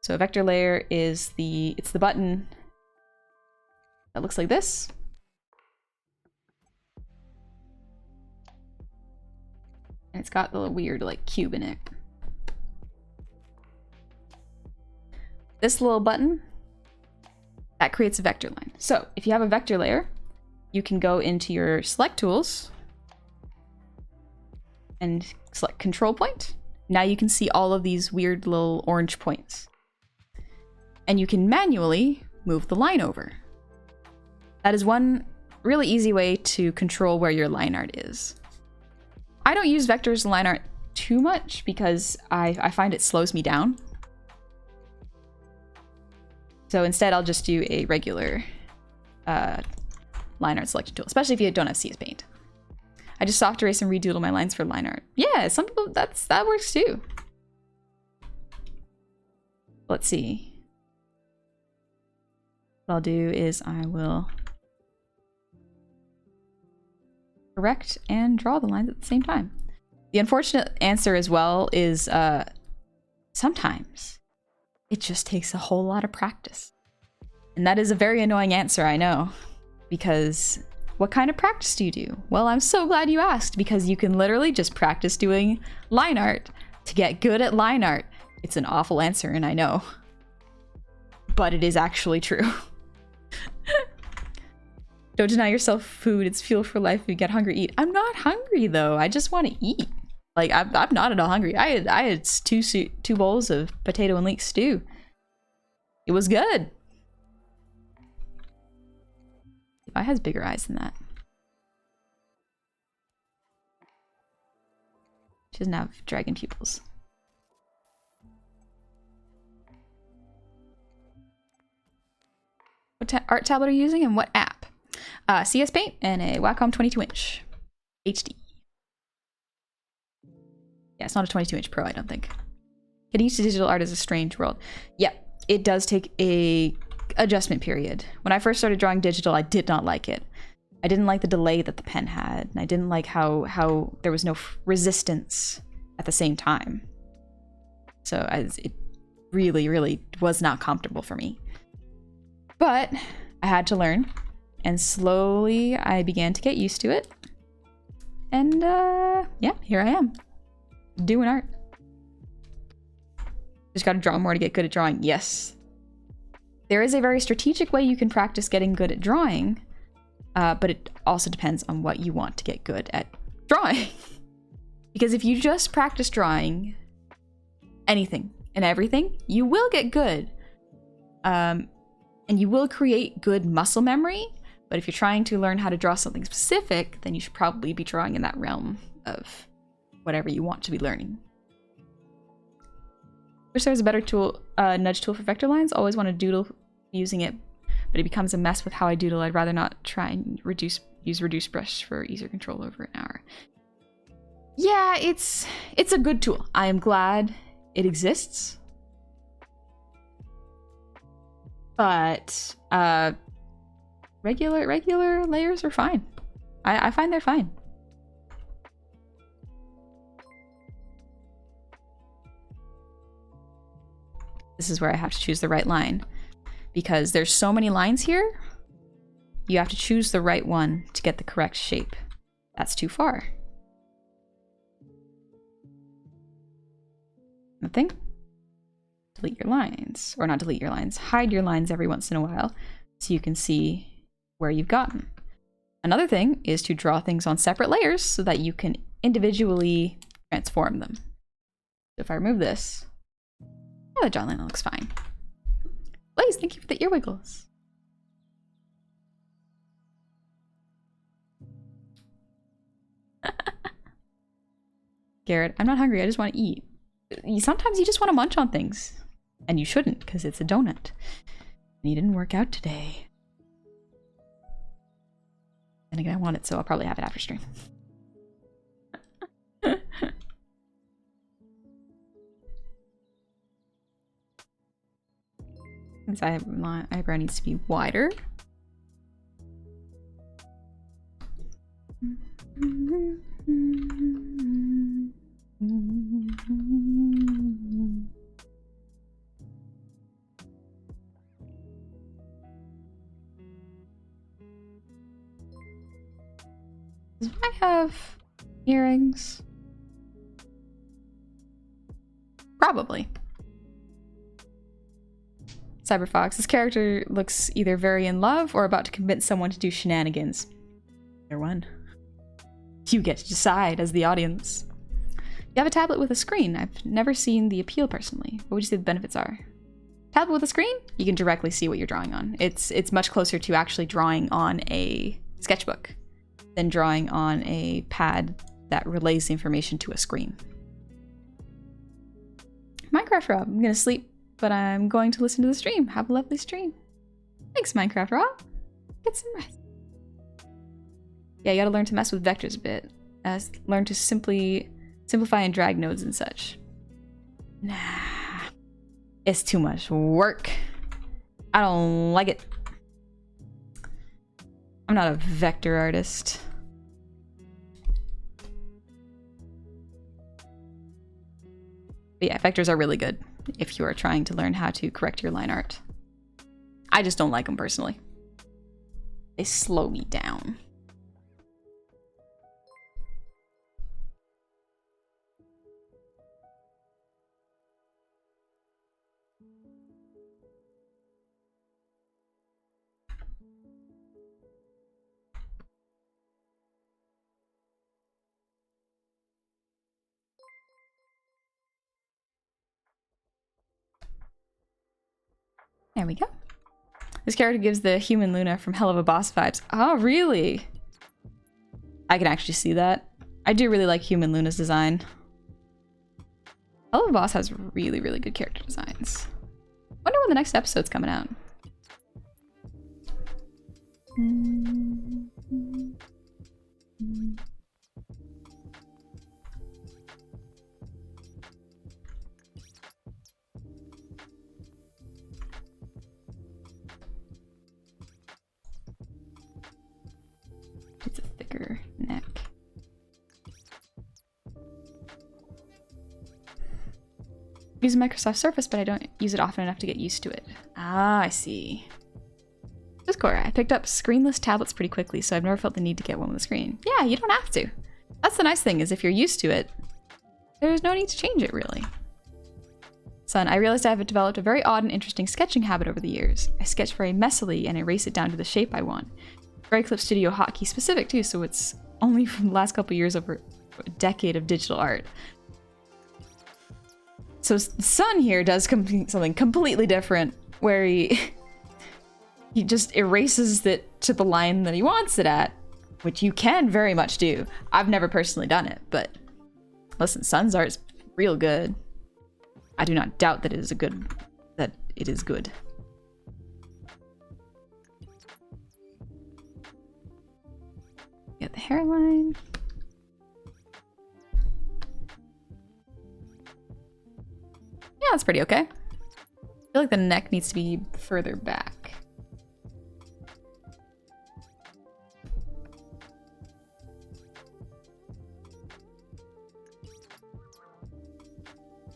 So a vector layer is the button that looks like this. And it's got the weird like cube in it. This little button, that creates a vector line. So if you have a vector layer, you can go into your select tools and select control point. Now you can see all of these weird little orange points. And you can manually move the line over. That is one really easy way to control where your line art is. I don't use vectors in line art too much because I find it slows me down. So instead I'll just do a regular line art selection tool, especially if you don't have CS Paint. I just soft erase and redoodle my lines for line art. Yeah, some people, that works too. Let's see. What I'll do is I will correct and draw the lines at the same time. The unfortunate answer as well is sometimes it just takes a whole lot of practice. And that is a very annoying answer, I know, because what kind of practice do you do? Well, I'm so glad you asked, because you can literally just practice doing line art to get good at line art. It's an awful answer, and I know, but it is actually true. Don't deny yourself food. It's fuel for life. If you get hungry, eat. I'm not hungry though. I just want to eat. Like I'm not at all hungry. I had two bowls of potato and leek stew. It was good. I has bigger eyes than that. She doesn't have dragon pupils. What art tablet are you using and what app? CS Paint and a Wacom 22-inch HD. Yeah, it's not a 22-inch Pro, I don't think. Getting used to digital art is a strange world. Yep, it does take a adjustment period. When I first started drawing digital, I did not like it. I didn't like the delay that the pen had, and I didn't like how there was no resistance at the same time. So it really, really was not comfortable for me. But I had to learn, and slowly I began to get used to it. And yeah, here I am, doing art. Just gotta draw more to get good at drawing. Yes. There is a very strategic way you can practice getting good at drawing, but it also depends on what you want to get good at drawing. Because if you just practice drawing anything and everything, you will get good. And you will create good muscle memory, but if you're trying to learn how to draw something specific, then you should probably be drawing in that realm of whatever you want to be learning. Wish there was a better tool, nudge tool for vector lines. Always want to doodle using it, but it becomes a mess with how I doodle. I'd rather not try and use reduce brush for easier control over an hour. Yeah, it's a good tool. I am glad it exists. But regular layers are fine. I find they're fine. This is where I have to choose the right line, because there's so many lines here. You have to choose the right one to get the correct shape. That's too far. Nothing. Delete your lines, or not delete your lines, hide your lines every once in a while so you can see where you've gotten. Another thing is to draw things on separate layers so that you can individually transform them. So if I remove this, oh, the jawline looks fine. Blaze, thank you for the ear wiggles. Garrett, I'm not hungry, I just want to eat. Sometimes you just want to munch on things. And you shouldn't, because it's a donut. And you didn't work out today. And again, I want it, so I'll probably have it after stream. This eyebrow needs to be wider. Do I have earrings? Probably. Cyberfox, this character looks either very in love or about to convince someone to do shenanigans. Either one. You get to decide as the audience. You have a tablet with a screen. I've never seen the appeal personally. What would you say the benefits are? Tablet with a screen? You can directly see what you're drawing on. It's much closer to actually drawing on a sketchbook than drawing on a pad that relays the information to a screen. Minecraft Rob, I'm gonna sleep, but I'm going to listen to the stream. Have a lovely stream. Thanks, Minecraft Rob. Get some rest. Yeah, you gotta learn to mess with vectors a bit. Learn to simplify and drag nodes and such. Nah. It's too much work. I don't like it. I'm not a vector artist. But yeah, vectors are really good if you are trying to learn how to correct your line art. I just don't like them personally. They slow me down. There we go. This character gives the human Luna from Hell of a Boss vibes. Oh, really? I can actually see that. I do really like human Luna's design. Hell of a Boss has really, really good character designs. Wonder when the next episode's coming out. It's a thicker neck. I use Microsoft Surface, but I don't use it often enough to get used to it. Ah, I see. Discord, I picked up screenless tablets pretty quickly, so I've never felt the need to get one with a screen. Yeah, you don't have to. That's the nice thing, is if you're used to it, there's no need to change it, really. Son, I realized I have developed a very odd and interesting sketching habit over the years. I sketch very messily and erase it down to the shape I want. Very Clip Studio hotkey specific, too, so it's only from the last couple years over a decade of digital art. So Son here does something completely different, where he just erases it to the line that he wants it at, which you can very much do. I've never personally done it, but listen, Son's art's real good. I do not doubt that it is good. Get the hairline. Yeah, that's pretty okay. I feel like the neck needs to be further back.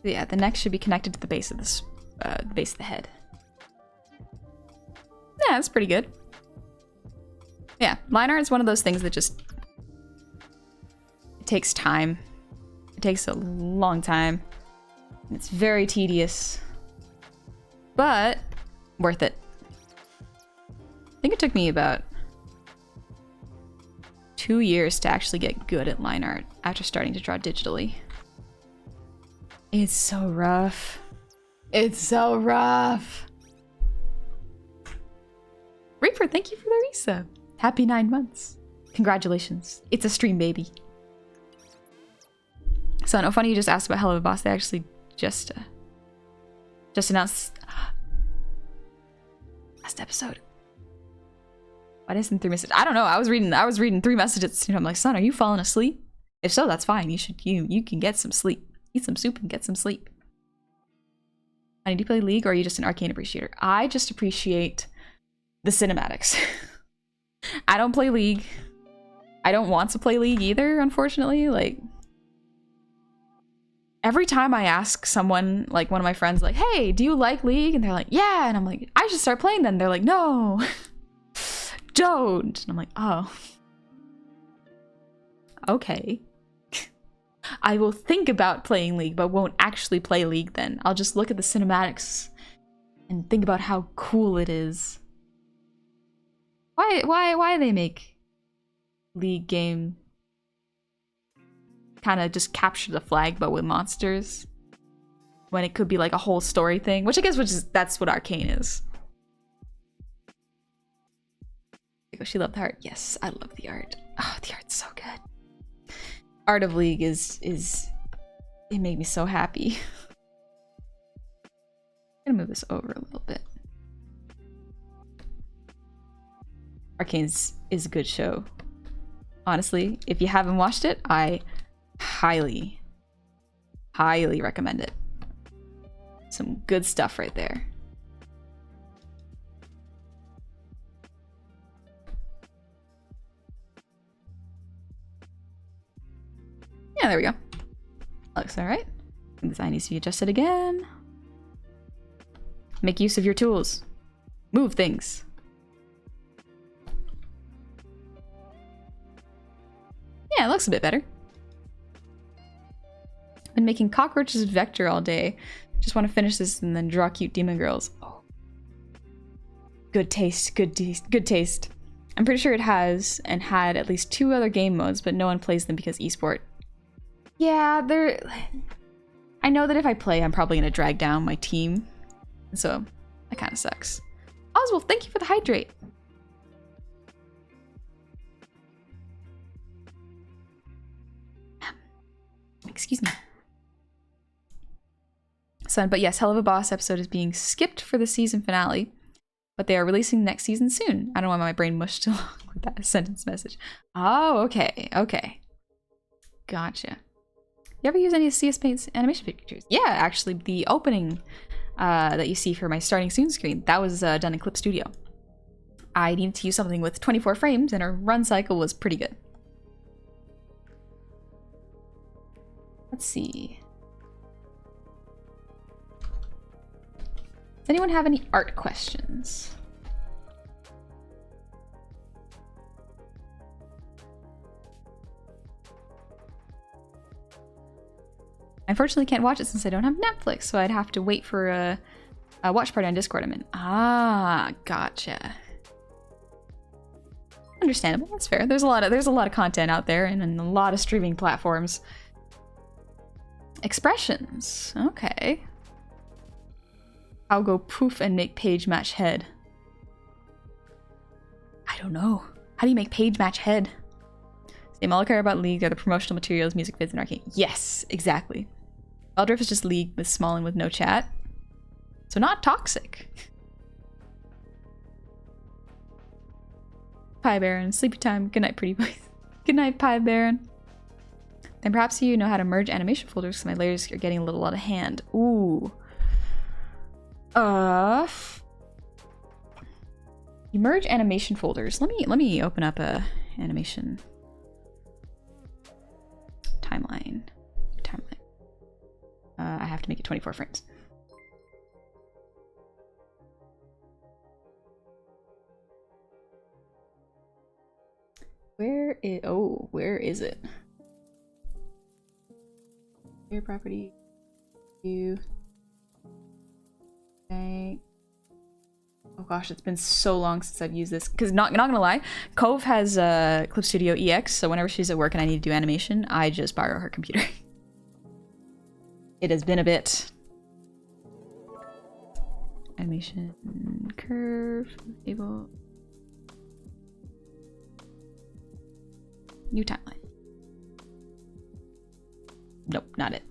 Yeah, the neck should be connected to the base of this, base of the head. Yeah, that's pretty good. Yeah, line art is one of those things that just... it takes time. It takes a long time. And it's very tedious. But worth it. I think it took me about 2 years to actually get good at line art after starting to draw digitally. It's so rough. It's so rough. Reaper, thank you for the resub. Happy 9 months. Congratulations. It's a stream, baby. So, no funny you just asked about Hello Boss. They actually just announced last episode. Why didn't 3 messages? I don't know. I was reading 3 messages. I'm like, son, are you falling asleep? If so, that's fine. You can get some sleep. Eat some soup and get some sleep. Do you play League or are you just an arcane appreciator? I just appreciate the cinematics. I don't play League. I don't want to play League either, unfortunately. Like, every time I ask someone, like one of my friends, like, hey, do you like League? And they're like, yeah. And I'm like, I should start playing then. They're like, no, don't. And I'm like, oh, okay. I will think about playing League, but won't actually play League then. I'll just look at the cinematics and think about how cool it is. Why they make League game kind of just capture the flag but with monsters when it could be like a whole story thing, which I guess that's what Arcane is. She loved the art. Yes, I love the art. Oh, the art's so good. Art of League is it made me so happy. I'm gonna move this over a little bit. Arcane is a good show. Honestly, if you haven't watched it, I highly recommend it. Some good stuff right there. Yeah, there we go. Looks all right. This eye needs to be adjusted again. Make use of your tools. Move things. Yeah, it looks a bit better. Been making cockroaches vector all day. Just want to finish this and then draw cute demon girls. Oh. Good taste, good taste, good taste. I'm pretty sure it has and had at least 2 other game modes, but no one plays them because esport. Yeah, they're... I know that if I play, I'm probably gonna drag down my team. So, that kind of sucks. Oswald, thank you for the hydrate. Excuse me. Son, but yes, Hell of a Boss episode is being skipped for the season finale, but they are releasing next season soon. I don't want my brain mushed along with that sentence message. Oh, okay, okay. Gotcha. You ever use any of CS Paint's animation pictures? Yeah, actually, the opening that you see for my starting soon screen, that was done in Clip Studio. I needed to use something with 24 frames, and our run cycle was pretty good. Let's see. Does anyone have any art questions? I unfortunately can't watch it since I don't have Netflix, so I'd have to wait for a watch party on Discord I'm in. Ah, gotcha. Understandable. That's fair. There's a lot of content out there and a lot of streaming platforms. Expressions. Okay. I'll go poof and make page match head. I don't know. How do you make page match head? Same all I care about League are the promotional materials, music vids, and arcade. Yes, exactly. Eldrift is just League with small and with no chat. So not toxic. Pie Baron, sleepy time. Good night, pretty boys. Good night, Pie Baron. Then perhaps you know how to merge animation folders because my layers are getting a little out of hand. Ooh. You merge animation folders. Let me open up a animation timeline. I have to make it 24 frames. Where is it? Your property. You. Okay. Oh gosh, it's been so long since I've used this. Because not gonna lie, Cove has Clip Studio EX, so whenever she's at work and I need to do animation, I just borrow her computer. It has been a bit. Animation curve table. New timeline. Nope, not it.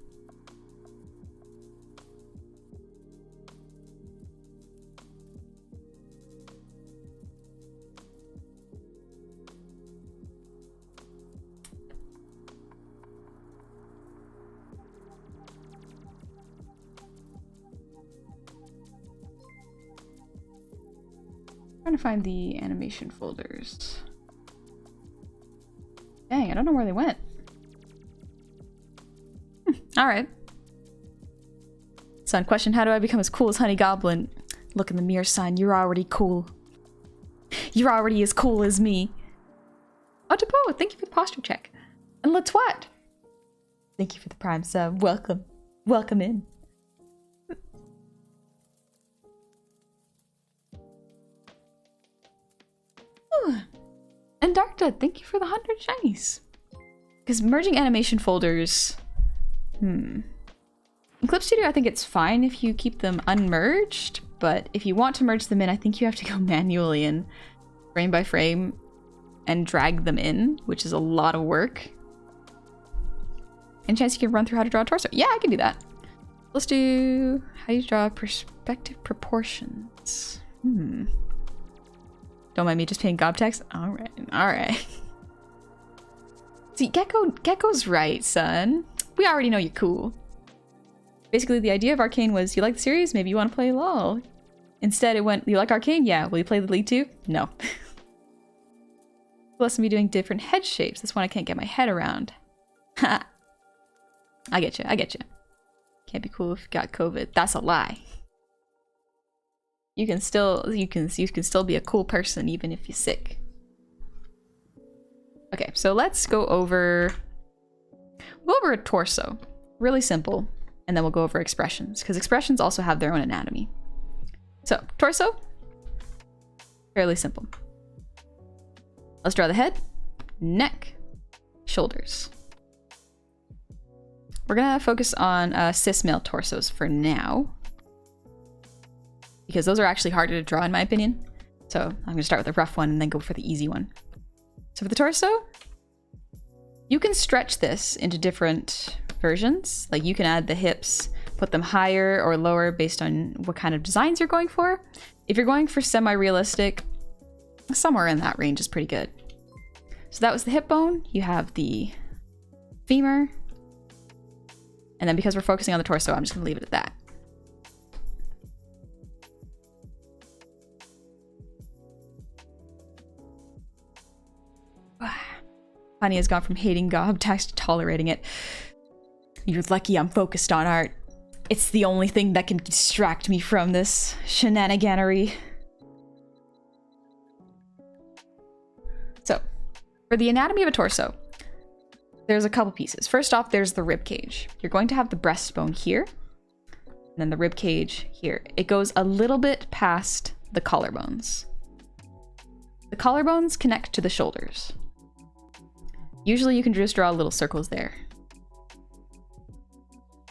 Trying to find the animation folders. Dang, I don't know where they went. Alright. Son, question, how do I become as cool as Honey Goblin? Look in the mirror, son, you're already cool. You're already as cool as me. Oh, Depo, thank you for the posture check. And let's what? Thank you for the prime sub. Welcome. Welcome in. Ooh. And Darkda, thank you for the 100 shinies. Because merging animation folders... In Clip Studio, I think it's fine if you keep them unmerged, but if you want to merge them in, I think you have to go manually in frame by frame and drag them in, which is a lot of work. Any chance you can run through how to draw a torso? Yeah, I can do that. Let's do... how do you draw perspective proportions? Don't mind me just paying gob text? Alright, alright. See, Gecko's right, son. We already know you're cool. Basically, the idea of Arcane was, you like the series? Maybe you want to play LOL. Instead, it went, you like Arcane? Yeah. Will you play the League too? No. Plus, me doing different head shapes. That's one I can't get my head around. Ha! I get you, I get you. Can't be cool if you got COVID. That's a lie. You can still be a cool person even if you're sick. Okay, so let's go over a torso. Really simple. And then we'll go over expressions, because expressions also have their own anatomy. So, torso, fairly simple. Let's draw the head, neck, shoulders. We're gonna focus on cis male torsos for now, because those are actually harder to draw in my opinion. So I'm gonna start with a rough one and then go for the easy one. So for the torso, you can stretch this into different versions. Like you can add the hips, put them higher or lower based on what kind of designs you're going for. If you're going for semi-realistic, somewhere in that range is pretty good. So that was the hip bone. You have the femur. And then because we're focusing on the torso, I'm just gonna leave it at that. Honey has gone from hating gob tax to tolerating it. You're lucky I'm focused on art. It's the only thing that can distract me from this shenaniganery. So, for the anatomy of a torso, there's a couple pieces. First off, there's the rib cage. You're going to have the breastbone here, and then the rib cage here. It goes a little bit past the collarbones. The collarbones connect to the shoulders. Usually you can just draw little circles there.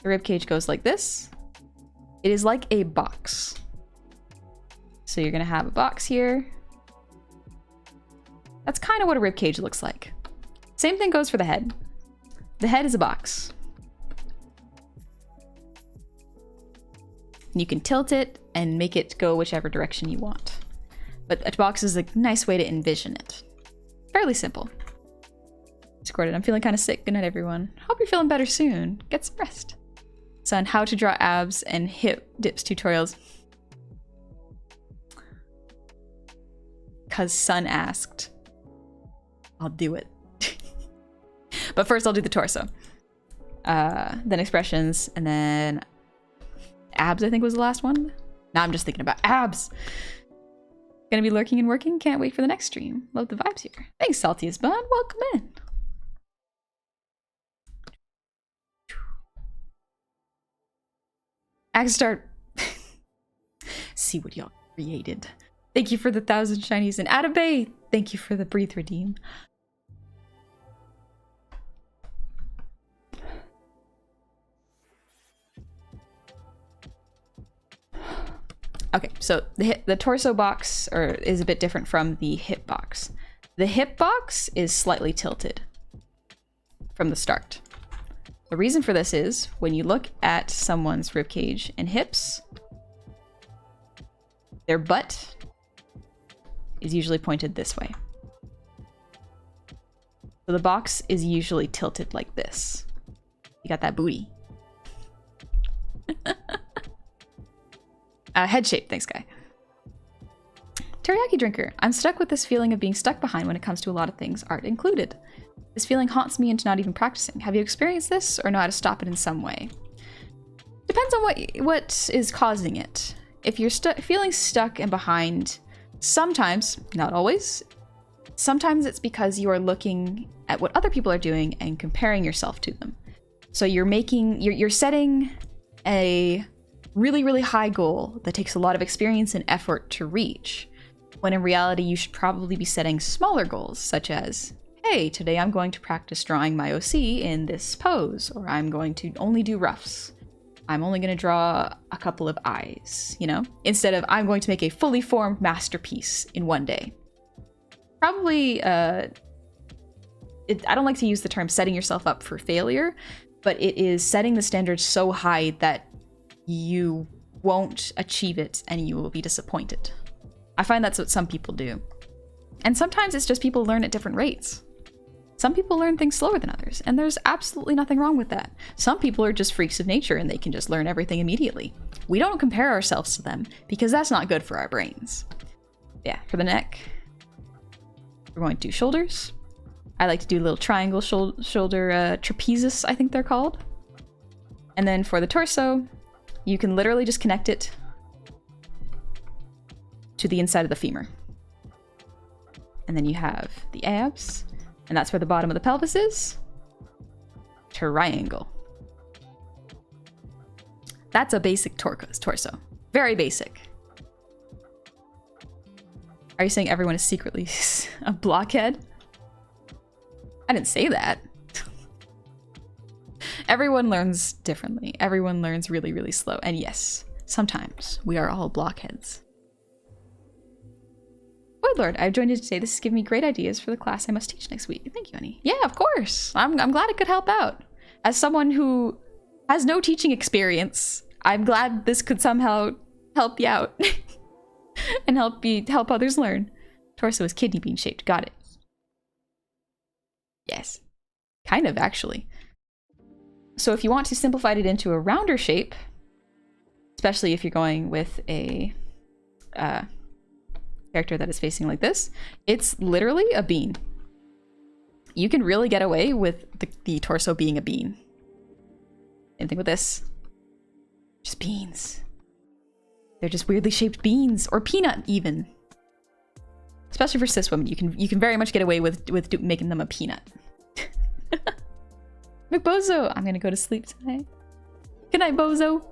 The rib cage goes like this. It is like a box. So you're gonna have a box here. That's kind of what a rib cage looks like. Same thing goes for the head. The head is a box. And you can tilt it and make it go whichever direction you want. But a box is a nice way to envision it. Fairly simple. Discorded, I'm feeling kind of sick. Good night, everyone. Hope you're feeling better soon. Get some rest. Son, how to draw abs and hip dips tutorials. Cause Son asked. I'll do it. But first I'll do the torso. Then expressions, and then abs I think was the last one. Now I'm just thinking about abs. Gonna be lurking and working. Can't wait for the next stream. Love the vibes here. Thanks, Saltiest Bun. Welcome in. I can start. See what y'all created. Thank you for the 1,000 shinies. And Adam Bay, thank you for the breathe redeem. Okay, so the torso box is a bit different from the hip box. The hip box is slightly tilted from the start. The reason for this is when you look at someone's ribcage and hips, their butt is usually pointed this way. So the box is usually tilted like this. You got that booty. Head shape, thanks, guy. Teriyaki drinker. I'm stuck with this feeling of being stuck behind when it comes to a lot of things, art included. This feeling haunts me into not even practicing. Have you experienced this or know how to stop it in some way? Depends on what is causing it. If you're feeling stuck and behind, sometimes, not always, sometimes it's because you are looking at what other people are doing and comparing yourself to them. So you're setting a really, really high goal that takes a lot of experience and effort to reach, when in reality you should probably be setting smaller goals, such as, hey, today I'm going to practice drawing my OC in this pose, or I'm going to only do roughs. I'm only going to draw a couple of eyes, you know? Instead of, I'm going to make a fully formed masterpiece in one day. Probably, I don't like to use the term setting yourself up for failure, but it is setting the standards so high that you won't achieve it and you will be disappointed. I find that's what some people do. And sometimes it's just people learn at different rates. Some people learn things slower than others, and there's absolutely nothing wrong with that. Some people are just freaks of nature and they can just learn everything immediately. We don't compare ourselves to them because that's not good for our brains. Yeah, for the neck, we're going to do shoulders. I like to do little triangle shoulder trapezius, I think they're called. And then for the torso, you can literally just connect it to the inside of the femur. And then you have the abs, and that's where the bottom of the pelvis is. Triangle. That's a basic torso. Very basic. Are you saying everyone is secretly a blockhead? I didn't say that. Everyone learns differently. Everyone learns really, really slow. And yes, sometimes we are all blockheads. Good Lord, I've joined you today. This has given me great ideas for the class I must teach next week. Thank you, honey. Yeah, of course. I'm glad it could help out. As someone who has no teaching experience, I'm glad this could somehow help you out. And help others learn. Torso is kidney bean shaped. Got it. Yes. Kind of, actually. So if you want to simplify it into a rounder shape, especially if you're going with a character that is facing like this, it's literally a bean. You can really get away with the torso being a bean. Same thing with this. Just beans. They're just weirdly shaped beans, or peanut even. Especially for cis women, you can very much get away with making them a peanut. McBozo, I'm gonna go to sleep tonight. Good night, Bozo.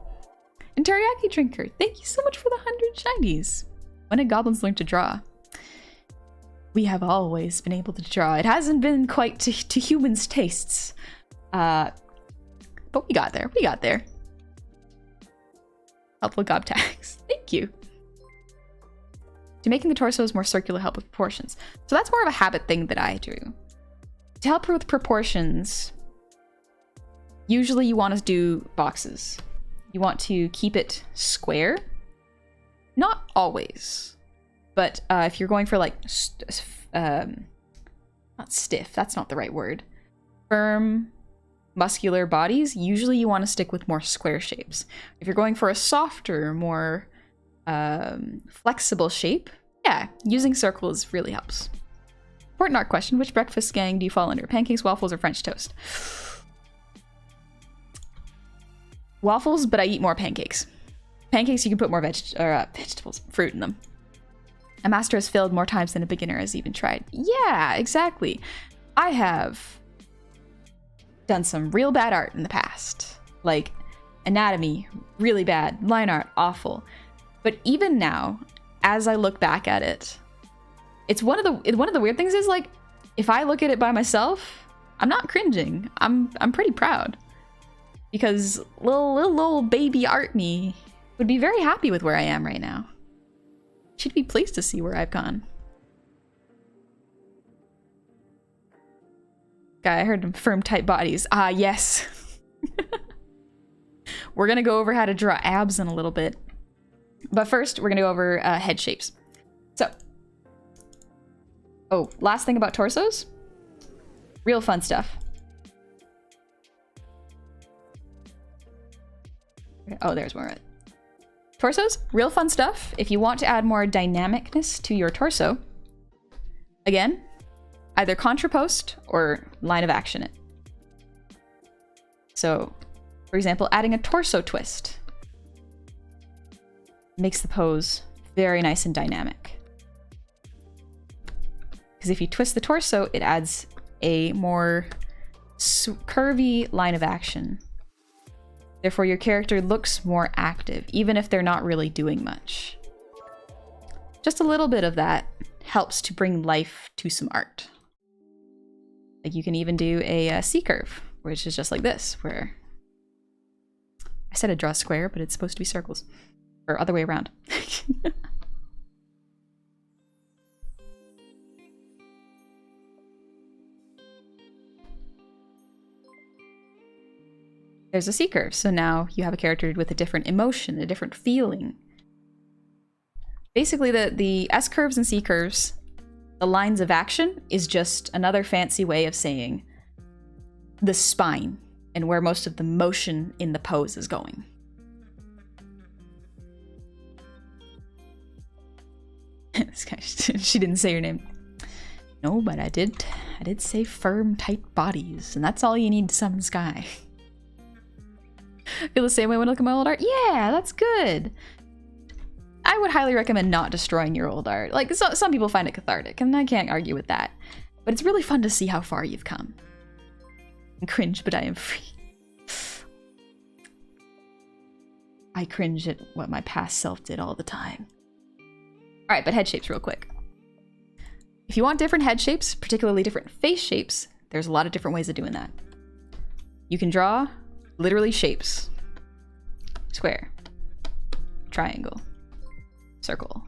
And Teriyaki Drinker, thank you so much for the 100 shinies. When did goblins learn to draw? We have always been able to draw. It hasn't been quite to humans' tastes. But we got there. We got there. Helpful gob tags. Thank you. To making the torsos more circular help with proportions. So that's more of a habit thing that I do. To help her with proportions, usually you want to do boxes. You want to keep it square. Not always. But if you're going for like, not stiff, that's not the right word. Firm, muscular bodies, usually you want to stick with more square shapes. If you're going for a softer, more flexible shape, yeah, using circles really helps. Important art question, which breakfast gang do you fall under? Pancakes, waffles, or French toast? Waffles, but I eat more pancakes. Pancakes, you can put more vegetables, fruit in them. A master has failed more times than a beginner has even tried. Yeah, exactly. I have done some real bad art in the past. Like anatomy, really bad. Line art, awful. But even now, as I look back at it, it's one of the weird things is like, if I look at it by myself, I'm not cringing. I'm pretty proud. Because little baby art me would be very happy with where I am right now. She'd be pleased to see where I've gone. Guy, I heard firm tight bodies. Ah, yes. We're gonna go over how to draw abs in a little bit. But first, we're gonna go over head shapes. So. Oh, last thing about torsos. Real fun stuff. Oh, there's more of it. Torsos, real fun stuff. If you want to add more dynamicness to your torso, again, either contrapost or line of action it. So, for example, adding a torso twist makes the pose very nice and dynamic. Because if you twist the torso, it adds a more curvy line of action. Therefore, your character looks more active, even if they're not really doing much. Just a little bit of that helps to bring life to some art. Like you can even do a C-curve, which is just like this, where I said a draw square, but it's supposed to be circles. Or other way around. There's a C-curve, so now you have a character with a different emotion, a different feeling. Basically, the S-curves and C-curves, the lines of action, is just another fancy way of saying the spine and where most of the motion in the pose is going. This guy, she didn't say her name. No, but I did say firm, tight bodies, and that's all you need to summon Sky. Feel the same way when I look at my old art? Yeah, that's good. I would highly recommend not destroying your old art. Like, some people find it cathartic, and I can't argue with that. But it's really fun to see how far you've come. I cringe, but I am free. I cringe at what my past self did all the time. Alright, but head shapes real quick. If you want different head shapes, particularly different face shapes, there's a lot of different ways of doing that. You can draw literally shapes. Square. Triangle. Circle.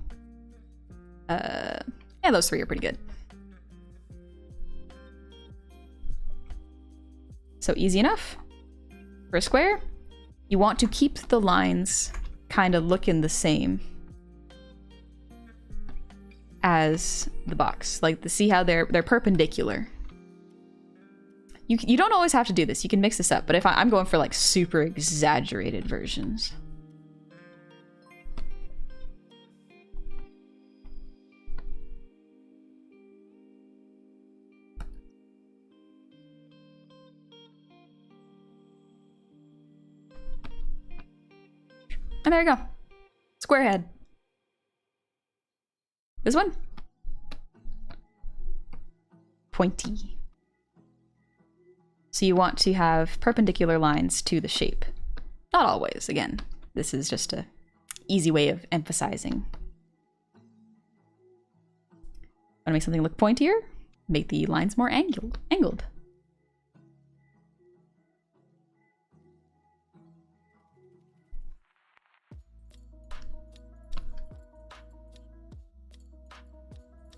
Yeah, those three are pretty good. So easy enough. For a square, you want to keep the lines kind of looking the same as the box. Like, see how they're perpendicular. You don't always have to do this. You can mix this up, but if I'm going for like super exaggerated versions. And there you go. Square head. This one. Pointy. So you want to have perpendicular lines to the shape. Not always, again. This is just a easy way of emphasizing. Want to make something look pointier? Make the lines more angled.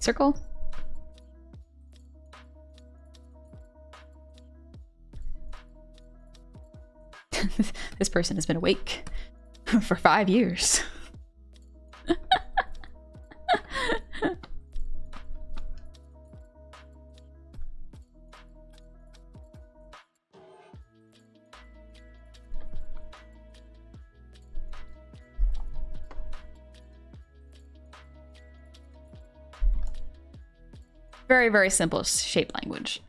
Circle. This person has been awake for 5 years. Very, very simple shape language.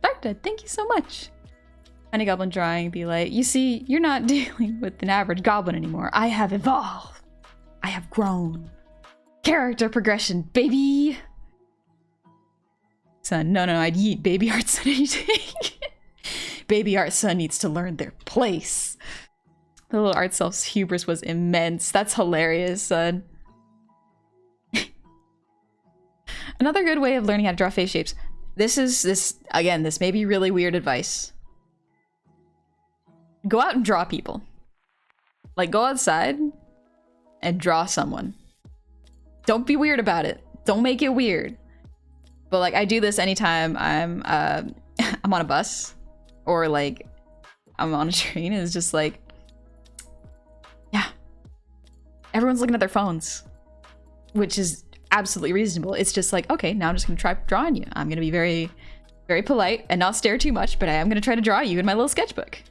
Darkdead, thank you so much. Any goblin drawing be like, you see, you're not dealing with an average goblin anymore. I have evolved. I have grown. Character progression, baby. Son, no, I'd yeet baby art son anything. Baby art son needs to learn their place. The little art self's hubris was immense. That's hilarious, son. Another good way of learning how to draw face shapes. This may be really weird advice. Go out and draw people. Like, go outside and draw someone. Don't be weird about it. Don't make it weird. But like, I do this anytime I'm I'm on a bus or like I'm on a train, and it's just like, yeah, everyone's looking at their phones, which is absolutely reasonable. It's just like, okay, now I'm just gonna try drawing you. I'm gonna be very, very polite and not stare too much, but I am gonna try to draw you in my little sketchbook.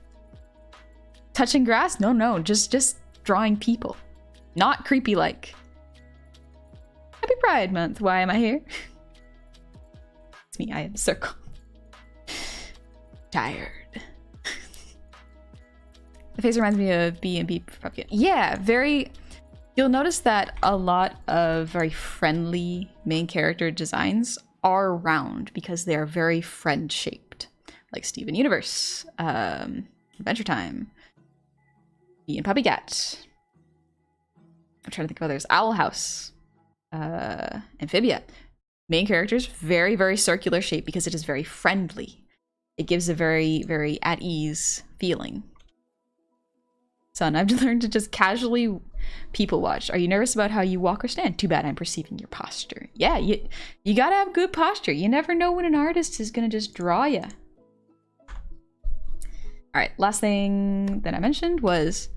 Touching grass? No, just drawing people. Not creepy like. Happy Pride Month. Why am I here? It's me, I am Circle. Tired. The face reminds me of B&B. Yeah, very. You'll notice that a lot of very friendly main character designs are round because they are very friend-shaped. Like Steven Universe, Adventure Time, Bee and Puppy Cat. I'm trying to think of others. Owl House, Amphibia. Main characters, very, very circular shape because it is very friendly. It gives a very, very at ease feeling. Son, I've learned to just casually people watch. Are you nervous about how you walk or stand? Too bad I'm perceiving your posture. Yeah, you gotta have good posture. You never know when an artist is gonna just draw you. All right, last thing that I mentioned was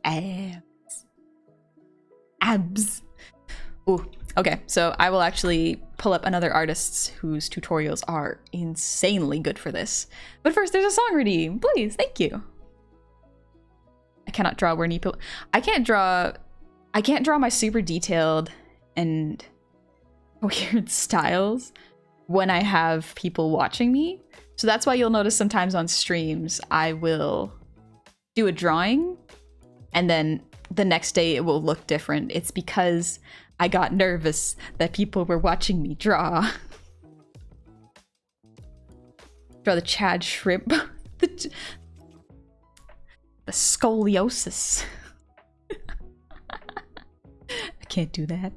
abs. Ooh, okay, so I will actually pull up another artists whose tutorials are insanely good for this. But first, there's a song redeem. Please, thank you. I cannot draw where Neeple. I can't draw my super detailed and weird styles when I have people watching me. So that's why you'll notice sometimes on streams I will do a drawing and then the next day it will look different. It's because I got nervous that people were watching me draw. Draw the Chad shrimp. the scoliosis. I can't do that.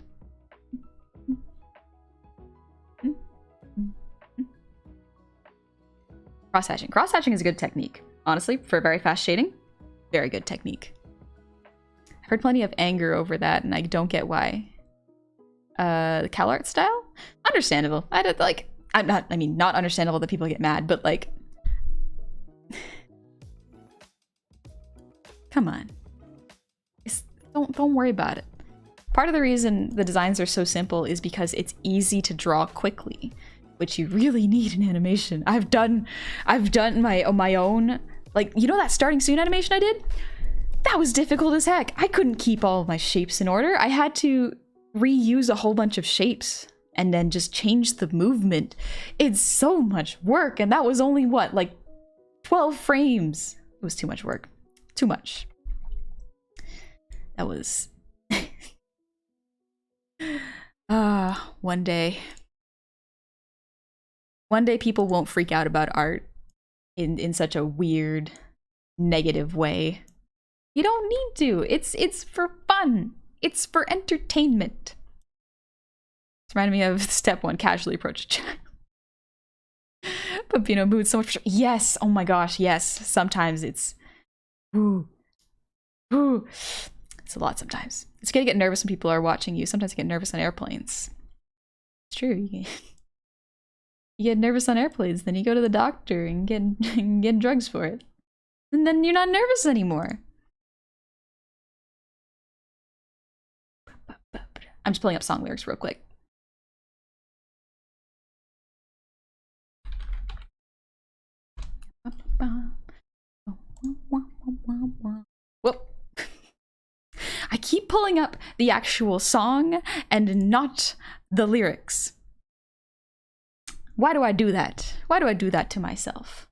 Cross-hatching. Cross-hatching is a good technique. Honestly, for very fast shading, very good technique. I've heard plenty of anger over that, and I don't get why. The CalArt style? Understandable. I mean, not understandable that people get mad, but like... Come on. Don't worry about it. Part of the reason the designs are so simple is because it's easy to draw quickly, which you really need in animation. I've done my own, like, you know that starting soon animation I did? That was difficult as heck. I couldn't keep all of my shapes in order. I had to reuse a whole bunch of shapes and then just change the movement. It's so much work, and that was only what, like 12 frames. It was too much work. Too much. That was one day people won't freak out about art in such a weird, negative way. You don't need to. It's for fun. It's for entertainment. It's reminded me of step one, casually approach a child. Pupino mood so much. Yes. Oh my gosh. Yes. Sometimes it's. Ooh. It's a lot sometimes. It's gonna get nervous when people are watching you. Sometimes you get nervous on airplanes. It's true. You get nervous on airplanes, then you go to the doctor and get drugs for it. And then you're not nervous anymore. I'm just pulling up song lyrics real quick. Whoop. I keep pulling up the actual song and not the lyrics. Why do I do that? Why do I do that to myself?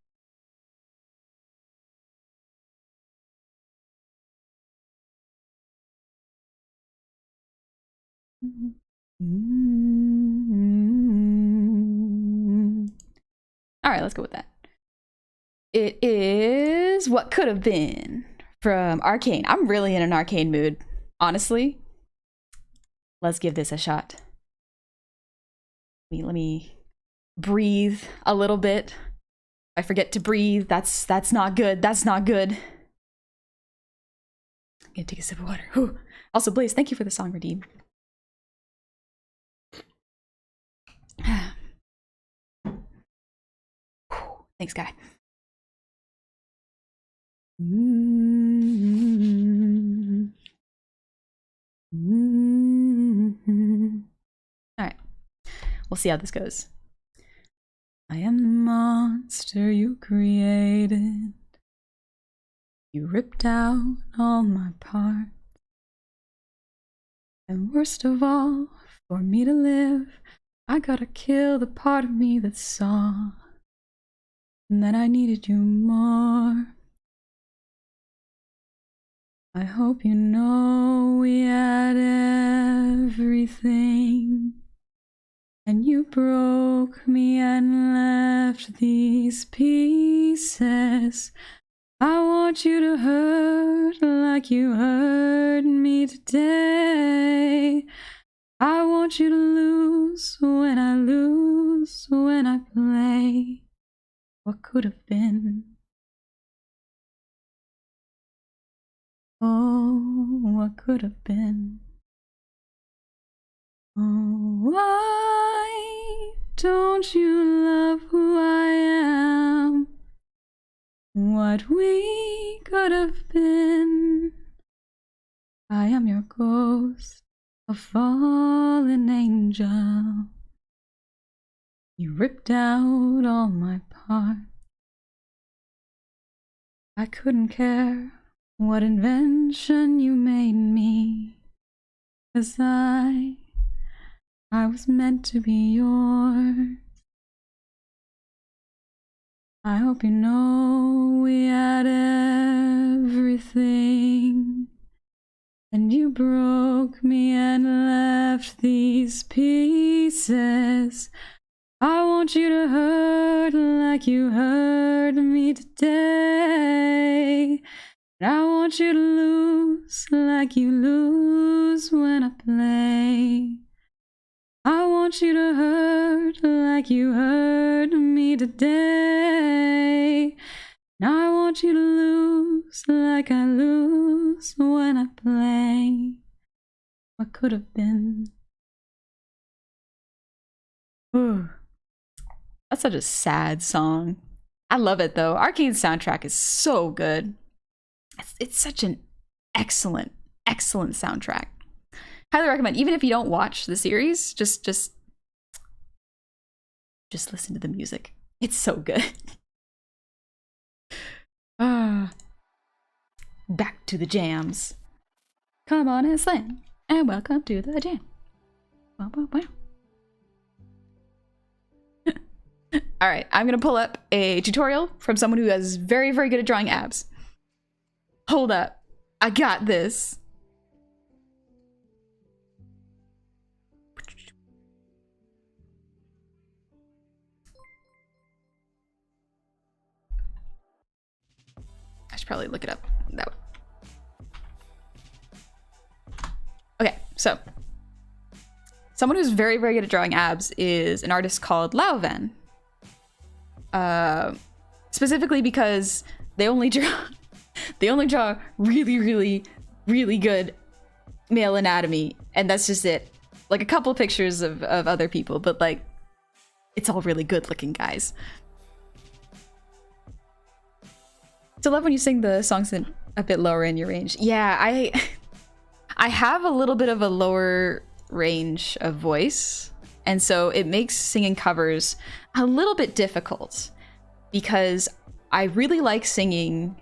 All right, let's go with that. It is What Could Have Been from Arcane. I'm really in an Arcane mood, honestly. Let's give this a shot. Let me breathe a little bit. I forget to breathe. That's not good. That's not good. I'm gonna take a sip of water. Whew. Also, Blaze, thank you for the song redeem. Thanks, guy. All right, we'll see how this goes. I am the monster you created. You ripped out all my parts. And worst of all, for me to live, I gotta kill the part of me that saw and that I needed you more. I hope you know we had everything, and you broke me and left these pieces. I want you to hurt like you hurt me today. I want you to lose when I play. What could have been? Oh, what could have been? Oh, why don't you love who I am? What we could have been. I am your ghost, a fallen angel. You ripped out all my parts. I couldn't care what invention you made me, 'cause I was meant to be yours. I hope you know we had everything, and you broke me and left these pieces. I want you to hurt like you hurt me today. And I want you to lose like you lose when I play. I want you to hurt like you hurt me today. And I want you to lose like I lose when I play. What could have been? Ooh. That's such a sad song. I love it though. Arcane's soundtrack is so good. It's such an excellent soundtrack. Highly recommend. Even if you don't watch the series, just listen to the music. It's so good. Back to the jams. Come on and slam, and welcome to the jam. Wow, wow, wow. All right, I'm gonna pull up a tutorial from someone who is very, very good at drawing abs. Hold up, I got this. I should probably look it up that way. Okay, so someone who's very, very good at drawing abs is an artist called Lauvan. Specifically because they only draw really, really, really good male anatomy, and that's just it. Like a couple pictures of other people, but like it's all really good looking guys. So love when you sing the songs in a bit lower in your range. Yeah, I have a little bit of a lower range of voice, and so it makes singing covers a little bit difficult because I really like singing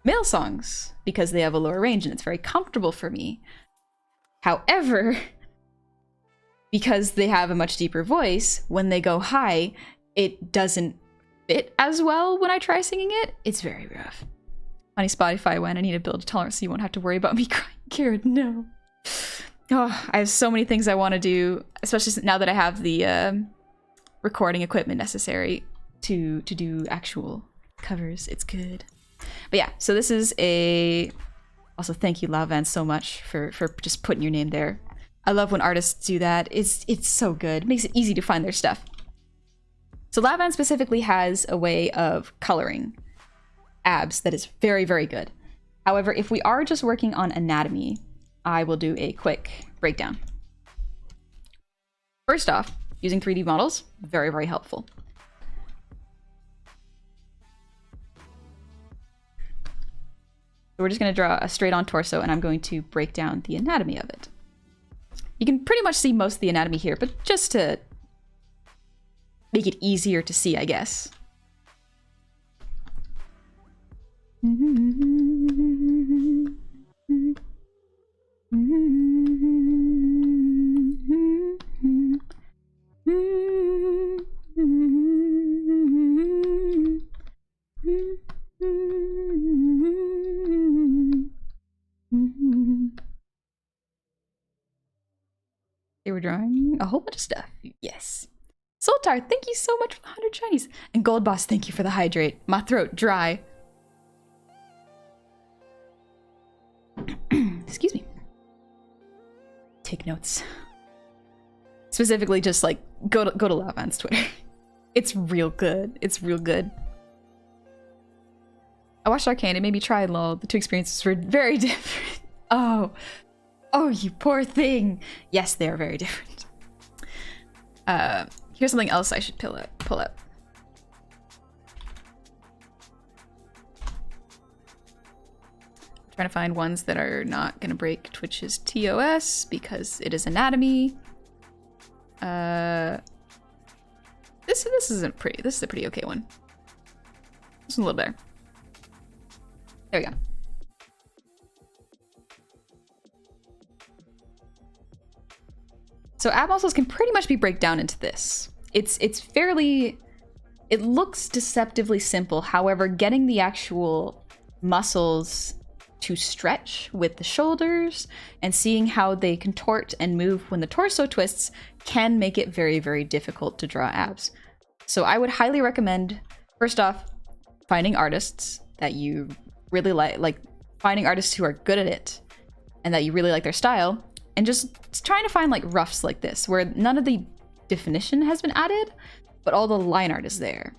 male songs because they have a lower range and it's very comfortable for me. However, because they have a much deeper voice, when they go high, it doesn't fit as well when I try singing it. It's very rough. Funny Spotify when I need to build a tolerance so you won't have to worry about me crying. Karen, no. Oh, I have so many things I want to do, especially now that I have the recording equipment necessary to do actual covers. It's good. But yeah, so this is a... Also, thank you, Lauvan, so much for just putting your name there. I love when artists do that. It's so good. It makes it easy to find their stuff. So Lauvan specifically has a way of coloring abs that is very, very good. However, if we are just working on anatomy, I will do a quick breakdown. First off, using 3D models, very, very helpful. So we're just going to draw a straight on torso, and I'm going to break down the anatomy of it. You can pretty much see most of the anatomy here, but just to make it easier to see, I guess. They were drawing a whole bunch of stuff. Yes. Soltar, thank you so much for the 100 shinies. And Gold Boss, thank you for the hydrate. My throat dry. Excuse me. Take notes. Specifically, just like go to Lauvan's Twitter. It's real good. It's real good. I watched Arcane. It made me try LOL. The two experiences were very different. Oh, you poor thing. Yes, they are very different. Here's something else I should pull up. I'm trying to find ones that are not going to break Twitch's TOS because it is anatomy. This isn't pretty. This is a pretty okay one. This is a little better. There we go. So ab muscles can pretty much be broken down into this. It's fairly it looks deceptively simple. However, getting the actual muscles to stretch with the shoulders and seeing how they contort and move when the torso twists can make it very, very difficult to draw abs. So I would highly recommend, first off, finding artists that you really like finding artists who are good at it and that you really like their style, and just trying to find like roughs like this where none of the definition has been added, but all the line art is there.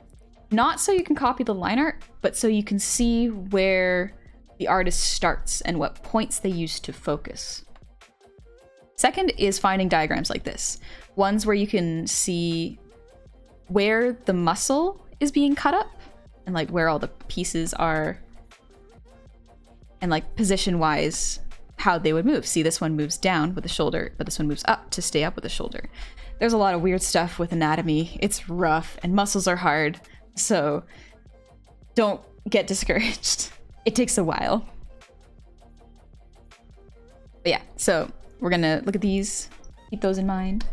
Not so you can copy the line art, but so you can see where the artist starts and what points they use to focus. Second is finding diagrams like this. Ones where you can see where the muscle is being cut up and like where all the pieces are, and like position wise how they would move. See, this one moves down with the shoulder, but this one moves up to stay up with the shoulder. There's a lot of weird stuff with anatomy. It's rough and muscles are hard, so don't get discouraged. It takes a while. But yeah, so we're gonna look at these, keep those in mind.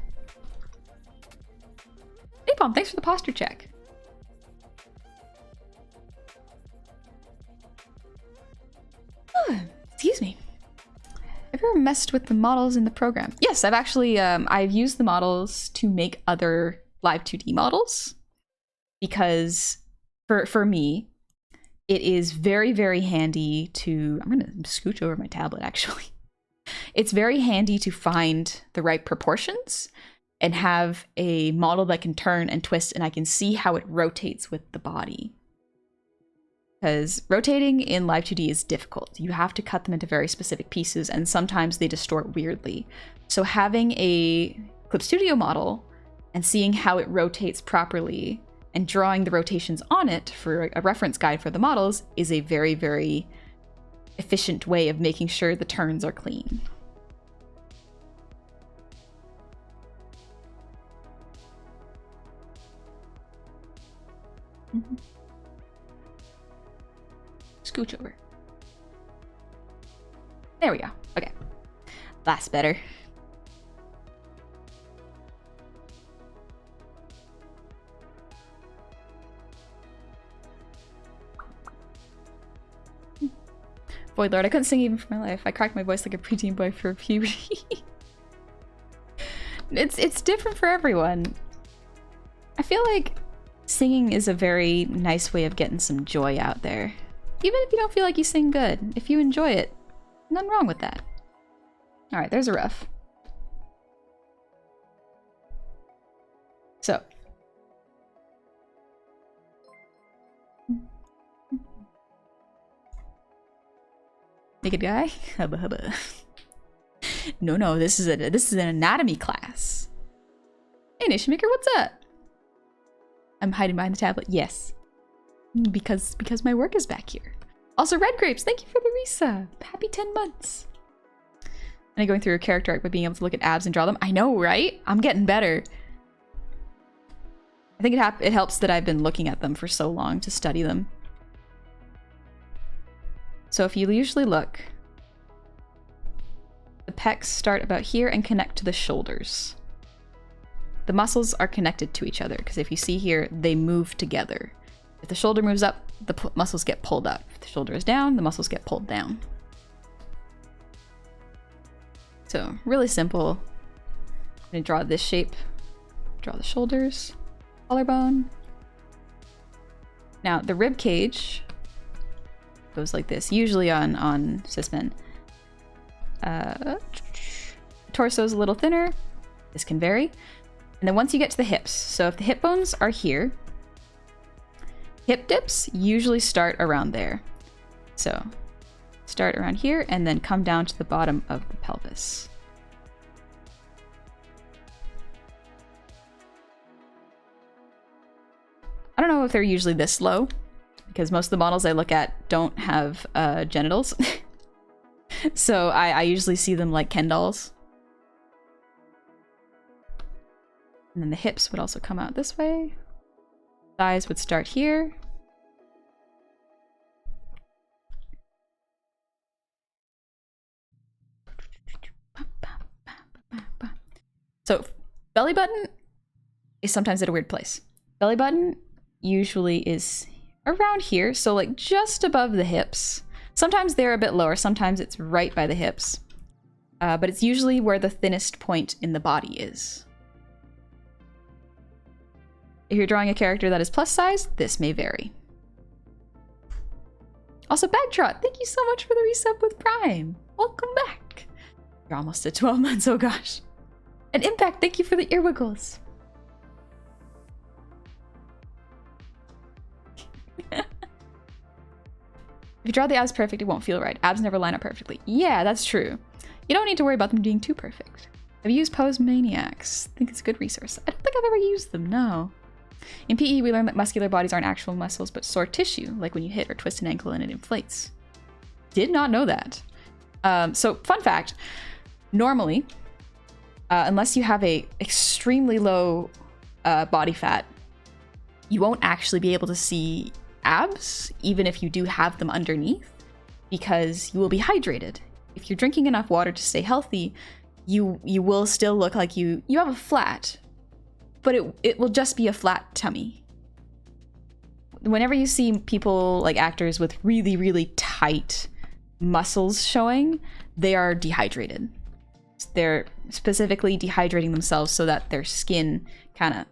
Napalm, thanks for the posture check. Excuse me. Have you ever messed with the models in the program? Yes, I've actually, I've used the models to make other live 2D models because for me, it is very, very handy to, I'm gonna scooch over my tablet actually. It's very handy to find the right proportions and have a model that can turn and twist and I can see how it rotates with the body. Because rotating in Live 2D is difficult. You have to cut them into very specific pieces and sometimes they distort weirdly. So having a Clip Studio model and seeing how it rotates properly and drawing the rotations on it for a reference guide for the models is a very, very efficient way of making sure the turns are clean. Scooch over. There we go. Okay. That's better. Void Lord, I couldn't sing even for my life. I cracked my voice like a preteen boy for puberty. It's different for everyone. I feel like singing is a very nice way of getting some joy out there. Even if you don't feel like you sing good, if you enjoy it, nothing wrong with that. All right, there's a rough. So. Naked guy? Hubba hubba. No, this is an anatomy class. Hey Nation Maker, what's up? I'm hiding behind the tablet. Yes. Because my work is back here. Also, Red Grapes, thank you for the resub. Happy 10 months. And I'm going through a character arc by being able to look at abs and draw them. I know, right? I'm getting better. I think it helps that I've been looking at them for so long to study them. So if you usually look, the pecs start about here and connect to the shoulders. The muscles are connected to each other because if you see here, they move together. If the shoulder moves up, the muscles get pulled up. If the shoulder is down, the muscles get pulled down. So really simple. I'm gonna draw this shape. Draw the shoulders, collarbone. Now the rib cage goes like this, usually on cis men. Torso's a little thinner. This can vary. And then once you get to the hips, so if the hip bones are here, hip dips usually start around there. So start around here and then come down to the bottom of the pelvis. I don't know if they're usually this low because most of the models I look at don't have genitals. So I usually see them like Ken dolls. And then the hips would also come out this way. Thighs would start here. So belly button is sometimes at a weird place. Belly button usually is around here, so like just above the hips. Sometimes they're a bit lower, sometimes it's right by the hips. But it's usually where the thinnest point in the body is. If you're drawing a character that is plus size, this may vary. Also, Bagtrot, thank you so much for the resub with Prime. Welcome back. You're almost at 12 months, oh gosh. And Impact, thank you for the ear wiggles. If you draw the abs perfect, it won't feel right. Abs never line up perfectly. Yeah, that's true. You don't need to worry about them being too perfect. Have you used Pose Maniacs? I think it's a good resource. I don't think I've ever used them, no. In PE, we learned that muscular bodies aren't actual muscles, but sore tissue, like when you hit or twist an ankle and it inflates. Did not know that. So, fun fact. Normally, unless you have a extremely low body fat, you won't actually be able to see abs, even if you do have them underneath, because you will be hydrated. If you're drinking enough water to stay healthy, you will still look like you have a flat, but it will just be a flat tummy. Whenever you see people, like actors with really, really tight muscles showing, they are dehydrated. They're specifically dehydrating themselves so that their skin kind of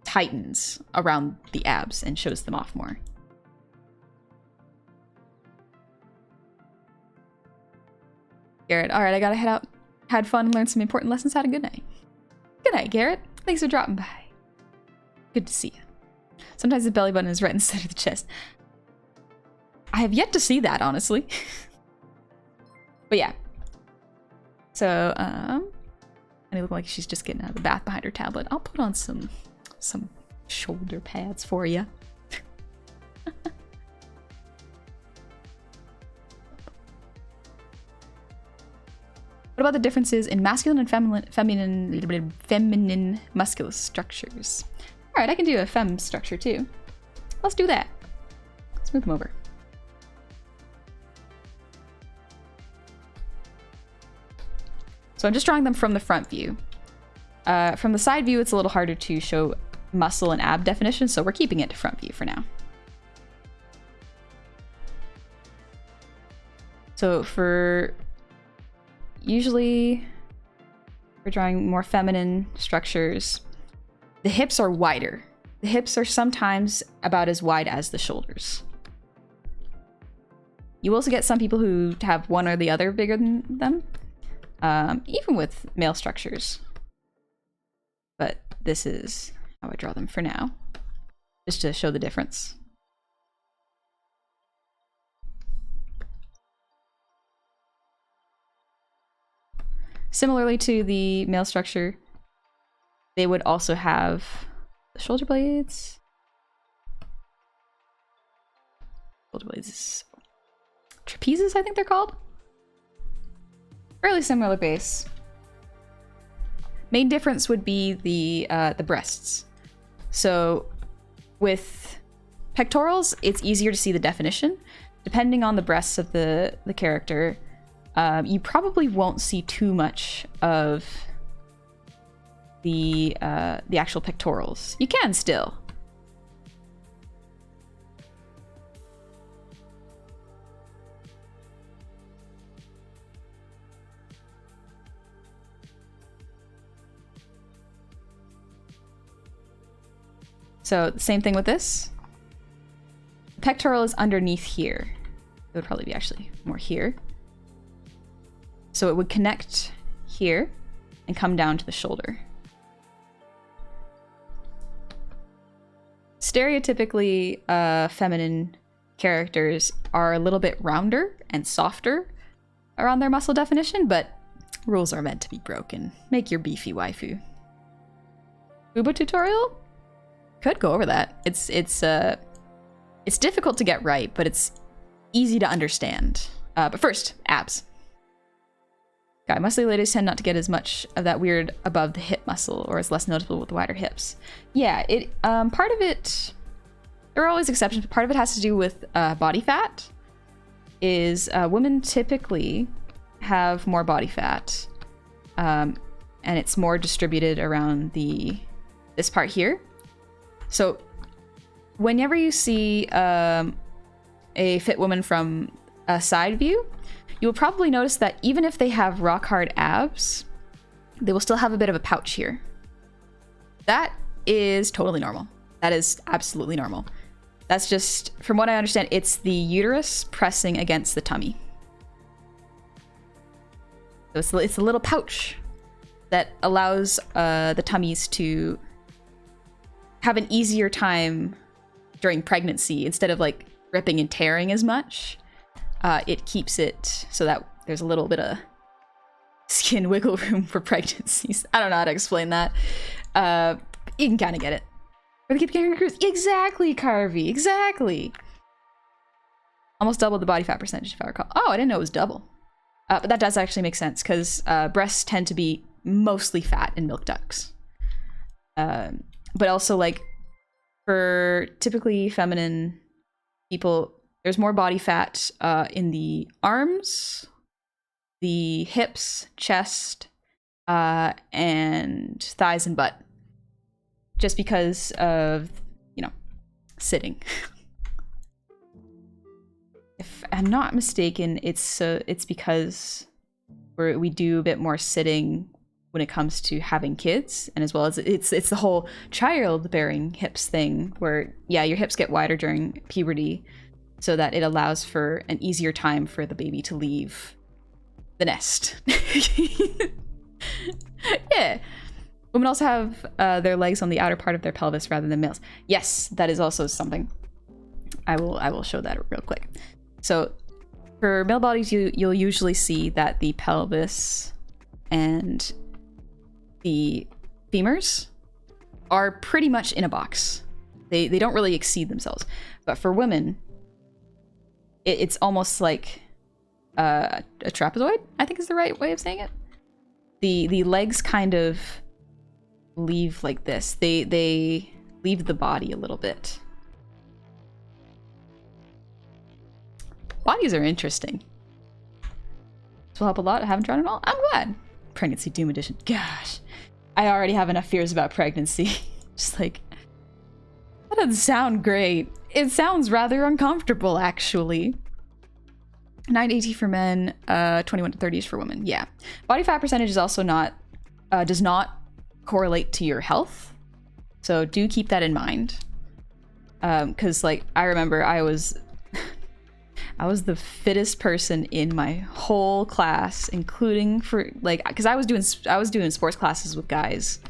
tightens around the abs and shows them off more. Garrett, all right, I gotta head out. Had fun, learned some important lessons. Had a good night. Good night, Garrett. Thanks for dropping by. Good to see you. Sometimes the belly button is right instead of the chest. I have yet to see that, honestly. But yeah. So, and it looked like she's just getting out of the bath behind her tablet. I'll put on some shoulder pads for you. What about the differences in masculine and feminine muscular structures? All right, I can do a fem structure too. Let's do that. Let's move them over. So I'm just drawing them from the front view. From the side view, it's a little harder to show muscle and ab definition, so we're keeping it to front view for now. So for usually we're drawing more feminine structures. The hips are wider. The hips are sometimes about as wide as the shoulders. You also get some people who have one or the other bigger than them, even with male structures. But this is how I draw them for now, just to show the difference. Similarly to the male structure, they would also have the shoulder blades. Shoulder blades. Trapezes, I think they're called. Fairly similar base. Main difference would be the breasts. So with pectorals, it's easier to see the definition. Depending on the breasts of the character, you probably won't see too much of the actual pectorals. You can still. So same thing with this. The pectoral is underneath here. It would probably be actually more here. So it would connect here and come down to the shoulder. Stereotypically, feminine characters are a little bit rounder and softer around their muscle definition, but rules are meant to be broken. Make your beefy waifu. Ubo tutorial? Could go over that. It's difficult to get right, but it's easy to understand. But first, abs. God, muscly ladies tend not to get as much of that weird above the hip muscle, or is less noticeable with wider hips. Yeah, it part of it, there are always exceptions, but part of it has to do with body fat. Is women typically have more body fat, and it's more distributed around this part here. So whenever you see a fit woman from a side view, you will probably notice that even if they have rock hard abs, they will still have a bit of a pouch here. That is totally normal. That is absolutely normal. That's just, from what I understand, it's the uterus pressing against the tummy. So it's a little pouch that allows the tummies to have an easier time during pregnancy. Instead of like ripping and tearing as much, it keeps it so that there's a little bit of skin wiggle room for pregnancies. I don't know how to explain that. You can kind of get it. Or they keep getting recruits. Exactly, Carvey. Exactly. Almost double the body fat percentage, if I recall. Oh, I didn't know it was double. But that does actually make sense, because breasts tend to be mostly fat in milk ducts. But also, like, for typically feminine people, there's more body fat in the arms, the hips, chest, and thighs and butt. Just because of, you know, sitting. If I'm not mistaken, it's because we do a bit more sitting when it comes to having kids, and as well as it's the whole childbearing hips thing, where yeah, your hips get wider during puberty, so that it allows for an easier time for the baby to leave the nest. Yeah. Women also have their legs on the outer part of their pelvis rather than males. Yes, that is also something. I will show that real quick. So for male bodies, you'll usually see that the pelvis and the femurs are pretty much in a box. They don't really exceed themselves. But for women, it's almost like a trapezoid, I think is the right way of saying it. The legs kind of leave like this. They leave the body a little bit. Bodies are interesting. This will help a lot. I haven't tried it all. I'm glad. Pregnancy Doom Edition. Gosh. I already have enough fears about pregnancy. Just like, that doesn't sound great. It sounds rather uncomfortable, actually. 9 to 18 for men, 21 to 30s for women. Yeah. Body fat percentage is also not, does not correlate to your health. So do keep that in mind. Because like, I remember I was the fittest person in my whole class, including for like, because I was doing sports classes with guys,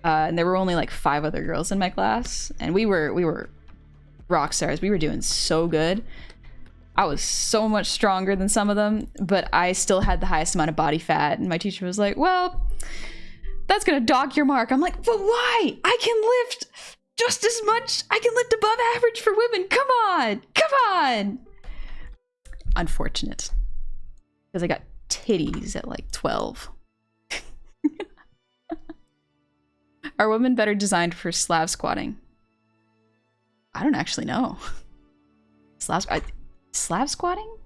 and there were only like 5 other girls in my class, and we were rock stars. We were doing so good. I was so much stronger than some of them, but I still had the highest amount of body fat, and my teacher was like, well, that's gonna dock your mark. I'm like, but why? I can lift just as much. I can lift above average for women. Come on, come on. Unfortunate, because I got titties at like 12. Are women better designed for slab squatting? I don't actually know. Slab squatting?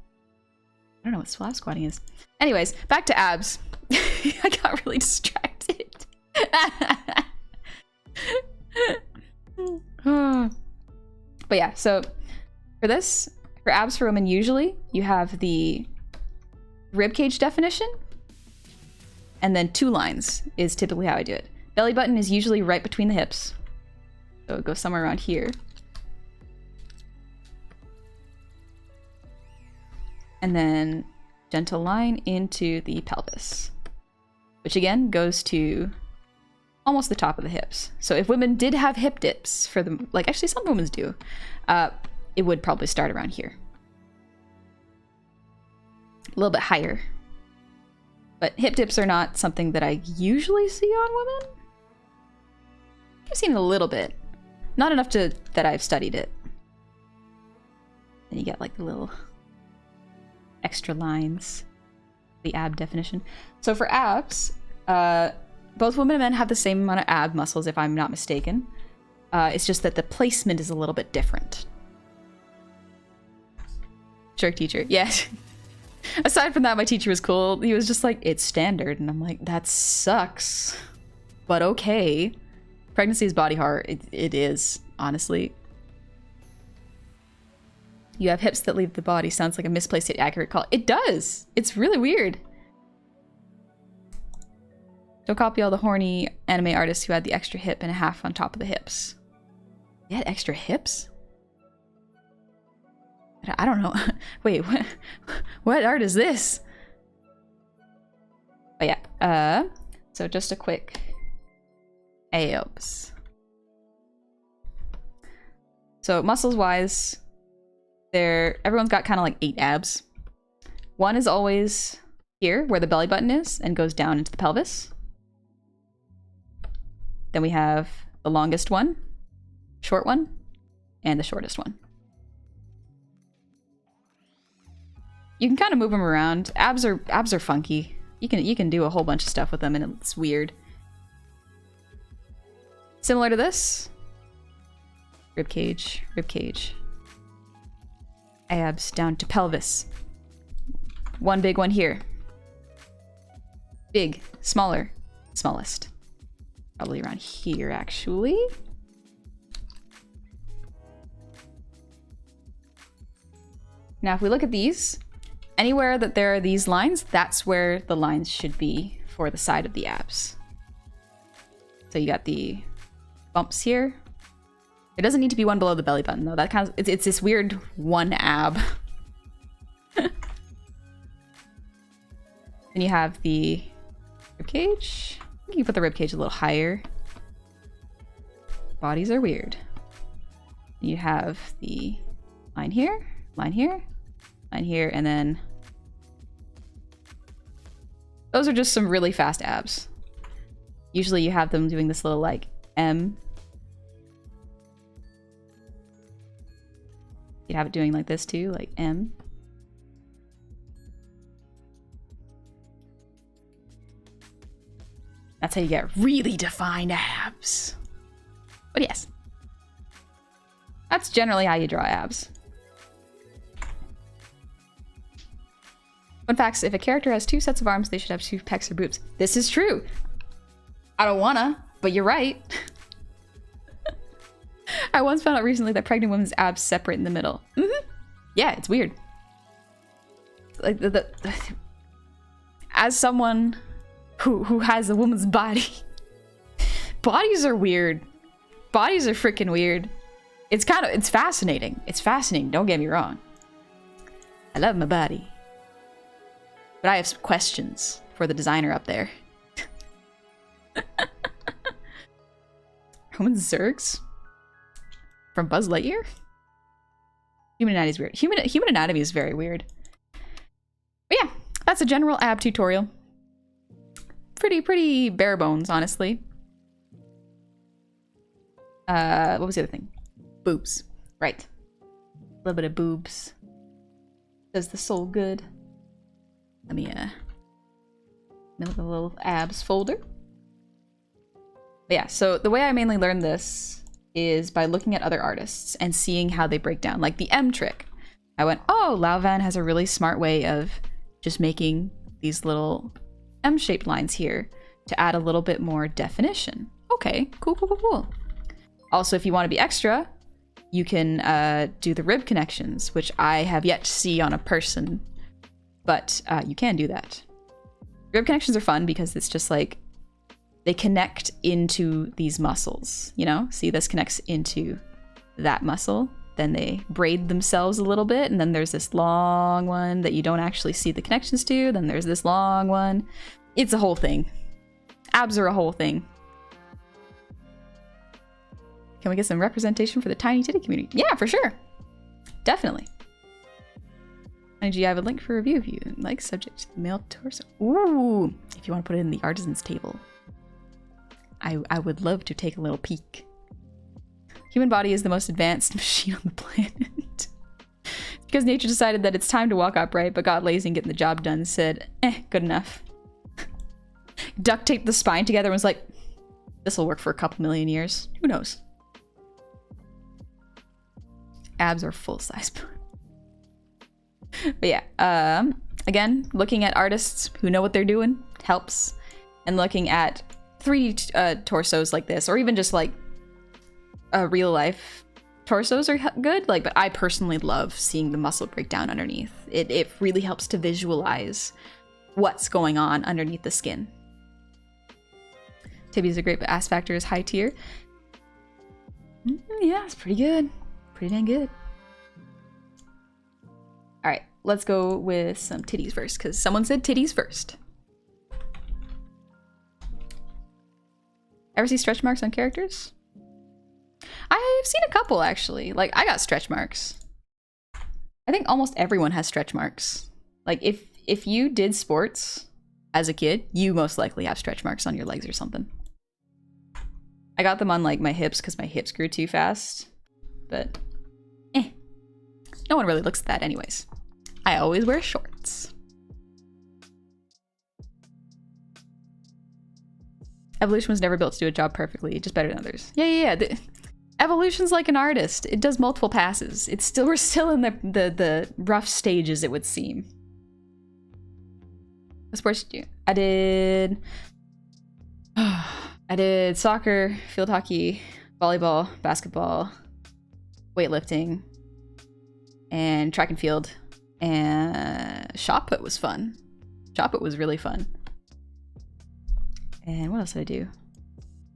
I don't know what slab squatting is. Anyways, back to abs. I got really distracted. But yeah, so for this, for abs for women, usually you have the rib cage definition, and then 2 lines is typically how I do it. Belly button is usually right between the hips, so it goes somewhere around here. And then gentle line into the pelvis, which again goes to almost the top of the hips. So if women did have hip dips for them, like actually some women do, it would probably start around here. A little bit higher. But hip dips are not something that I usually see on women. I've seen it a little bit. Not enough that I've studied it. Then you get like the little extra lines, the ab definition. So for abs, both women and men have the same amount of ab muscles, if I'm not mistaken. It's just that the placement is a little bit different. Jerk teacher, yeah. Aside from that, my teacher was cool. He was just like, it's standard. And I'm like, that sucks. But okay. Pregnancy is body horror. It is. honestly. You have hips that leave the body. Sounds like a misplaced yet accurate call. It does! It's really weird. Don't copy all the horny anime artists who had the extra hip and a half on top of the hips. They had extra hips? I don't know. Wait, what art is this? Oh yeah, so just a quick abs. So muscles wise, everyone's got kind of like 8 abs. One is always here where the belly button is and goes down into the pelvis. Then we have the longest one, short one, and the shortest one. You can kind of move them around. Abs are funky. You can do a whole bunch of stuff with them and it's weird. Similar to this. Rib cage, rib cage. Abs down to pelvis. One big one here. Big, smaller, smallest. Probably around here, actually. Now, if we look at these, anywhere that there are these lines, that's where the lines should be for the side of the abs. So you got the bumps here. It doesn't need to be one below the belly button, though. That kind of it's this weird one ab. Then you have the rib cage. You can put the rib cage a little higher. Bodies are weird. You have the line here, line here, line here, and then those are just some really fast abs. Usually you have them doing this little like M. You'd have it doing like this too, like M. That's how you get really defined abs. But yes, that's generally how you draw abs. Fun facts, if a character has 2 sets of arms, they should have 2 pecs or boobs. This is true. I don't wanna, but you're right. I once found out recently that pregnant women's abs separate in the middle. Yeah, it's weird. Like as someone who has a woman's body, bodies are weird. Bodies are freaking weird. It's fascinating. It's fascinating, don't get me wrong. I love my body. But I have some questions for the designer up there. Roman Zergs? From Buzz Lightyear? Human anatomy is weird. Human anatomy is very weird. But yeah, that's a general ab tutorial. Pretty bare bones, honestly. What was the other thing? Boobs. Right. A little bit of boobs. Does the soul good? Let me make a little abs folder. But yeah, so the way I mainly learned this is by looking at other artists and seeing how they break down. Like the M trick. I went, oh, Lauvan has a really smart way of just making these little M-shaped lines here to add a little bit more definition. Okay, cool. Also, if you want to be extra, you can do the rib connections, which I have yet to see on a person, but you can do that. Rib connections are fun because it's just like they connect into these muscles, you know? See, this connects into that muscle. Then they braid themselves a little bit, and then there's this long one that you don't actually see the connections to. Then there's this long one. It's a whole thing. Abs are a whole thing. Can we get some representation for the tiny titty community? Yeah, for sure. Definitely. I have a link for review if you like subject to the male torso. Ooh, if you want to put it in the artisan's table. I would love to take a little peek. Human body is the most advanced machine on the planet. Because nature decided that it's time to walk upright, but got lazy and getting the job done, said, good enough. Duct taped the spine together and was like, this'll work for a couple million years. Who knows? Abs are full size. But yeah, again, looking at artists who know what they're doing helps. And looking at 3D torsos like this, or even just like real life torsos are good, like, but I personally love seeing the muscle break down underneath. It really helps to visualize what's going on underneath the skin. Tibby's a great, but ass factor is high tier. Yeah, it's pretty good. Pretty dang good. All right, let's go with some titties first, because someone said titties first. Ever see stretch marks on characters? I've seen a couple, actually. Like, I got stretch marks. I think almost everyone has stretch marks. Like, if you did sports as a kid, you most likely have stretch marks on your legs or something. I got them on, like, my hips because my hips grew too fast. But, no one really looks at that anyways. I always wear shorts. Evolution was never built to do a job perfectly, just better than others. Yeah. Evolution's like an artist. It does multiple passes. We're still in the rough stages, it would seem. What sports did you do? I did soccer, field hockey, volleyball, basketball, weightlifting, and track and field. And shot put was fun. Shot put was really fun. And what else did I do?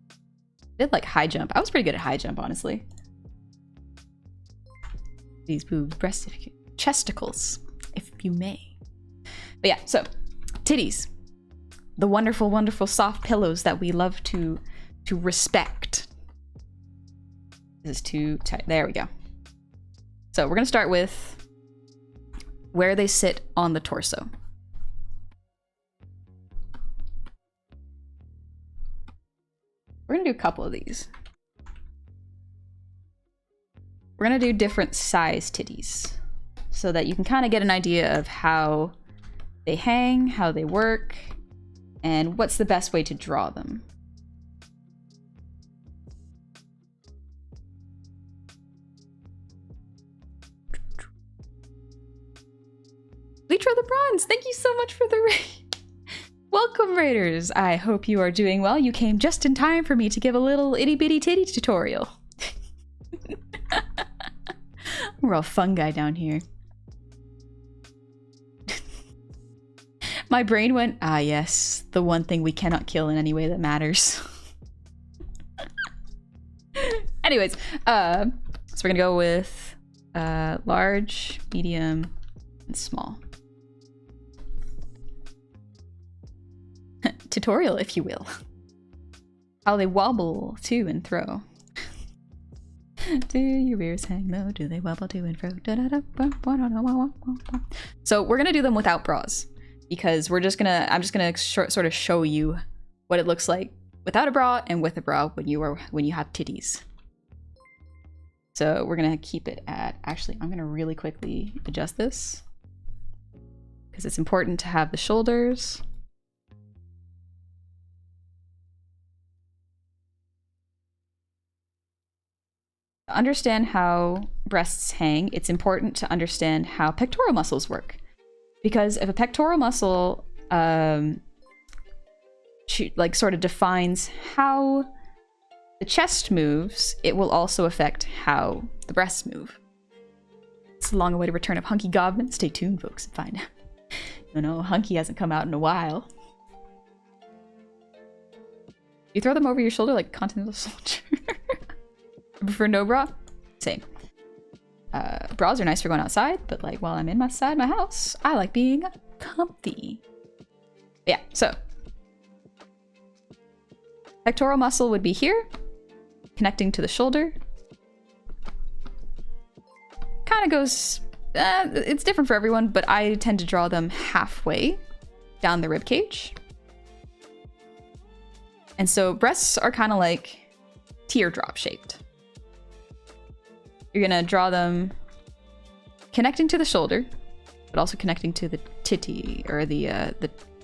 I did like high jump. I was pretty good at high jump, honestly. These boobs, breasts, chesticles, if you may. But yeah, so titties. The wonderful, wonderful soft pillows that we love to respect. This is too tight. There we go. So we're gonna start with where they sit on the torso. We're gonna do a couple of these. We're gonna do different size titties so that you can kind of get an idea of how they hang, how they work, and what's the best way to draw them. Leetro the Bronze, thank you so much for the raid. Welcome, Raiders. I hope you are doing well. You came just in time for me to give a little itty bitty titty tutorial. We're all fungi down here. My brain went, ah yes, the one thing we cannot kill in any way that matters. Anyways, so we're gonna go with large, medium, and small. Tutorial, if you will. How they wobble to and fro. Do your ears hang low? Do they wobble to and fro? So we're gonna do them without bras because I'm just gonna sort of show you what it looks like without a bra and with a bra when you have titties. So we're gonna keep it at, actually, I'm gonna really quickly adjust this because it's important to have the shoulders. To understand how breasts hang, it's important to understand how pectoral muscles work. Because if a pectoral muscle sort of defines how the chest moves, it will also affect how the breasts move. It's a long awaited return of Hunky Goblin. Stay tuned, folks, and find out. You know, Hunky hasn't come out in a while. You throw them over your shoulder like Continental Soldier. Prefer no bra? Same. Bras are nice for going outside, but like while I'm inside my house, I like being comfy. Yeah, so pectoral muscle would be here, connecting to the shoulder. Kind of goes, it's different for everyone, but I tend to draw them halfway down the rib cage. And so breasts are kind of like teardrop shaped. You're gonna draw them connecting to the shoulder, but also connecting to the titty, or the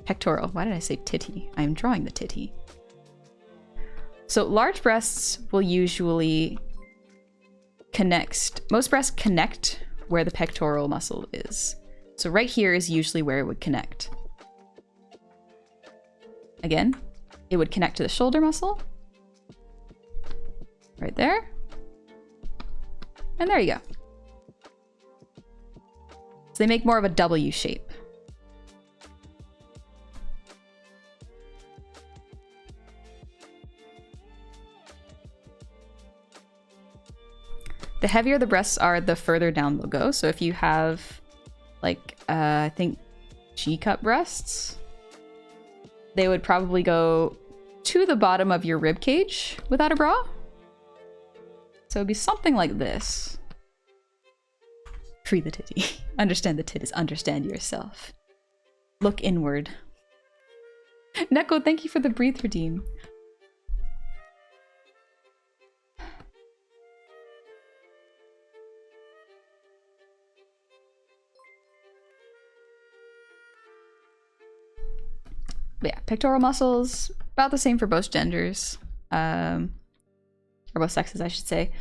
pectoral. Why did I say titty? I am drawing the titty. So large breasts will usually connect, most breasts connect where the pectoral muscle is. So right here is usually where it would connect. Again, it would connect to the shoulder muscle. Right there. And there you go. So they make more of a W shape. The heavier the breasts are, the further down they'll go. So if you have, like, I think G-cup breasts, they would probably go to the bottom of your rib cage without a bra. So it'd be something like this. Free the titty. Understand the titties. Understand yourself. Look inward. Neko, thank you for the breathe redeem. But yeah, pectoral muscles, about the same for both genders. Or both sexes, I should say.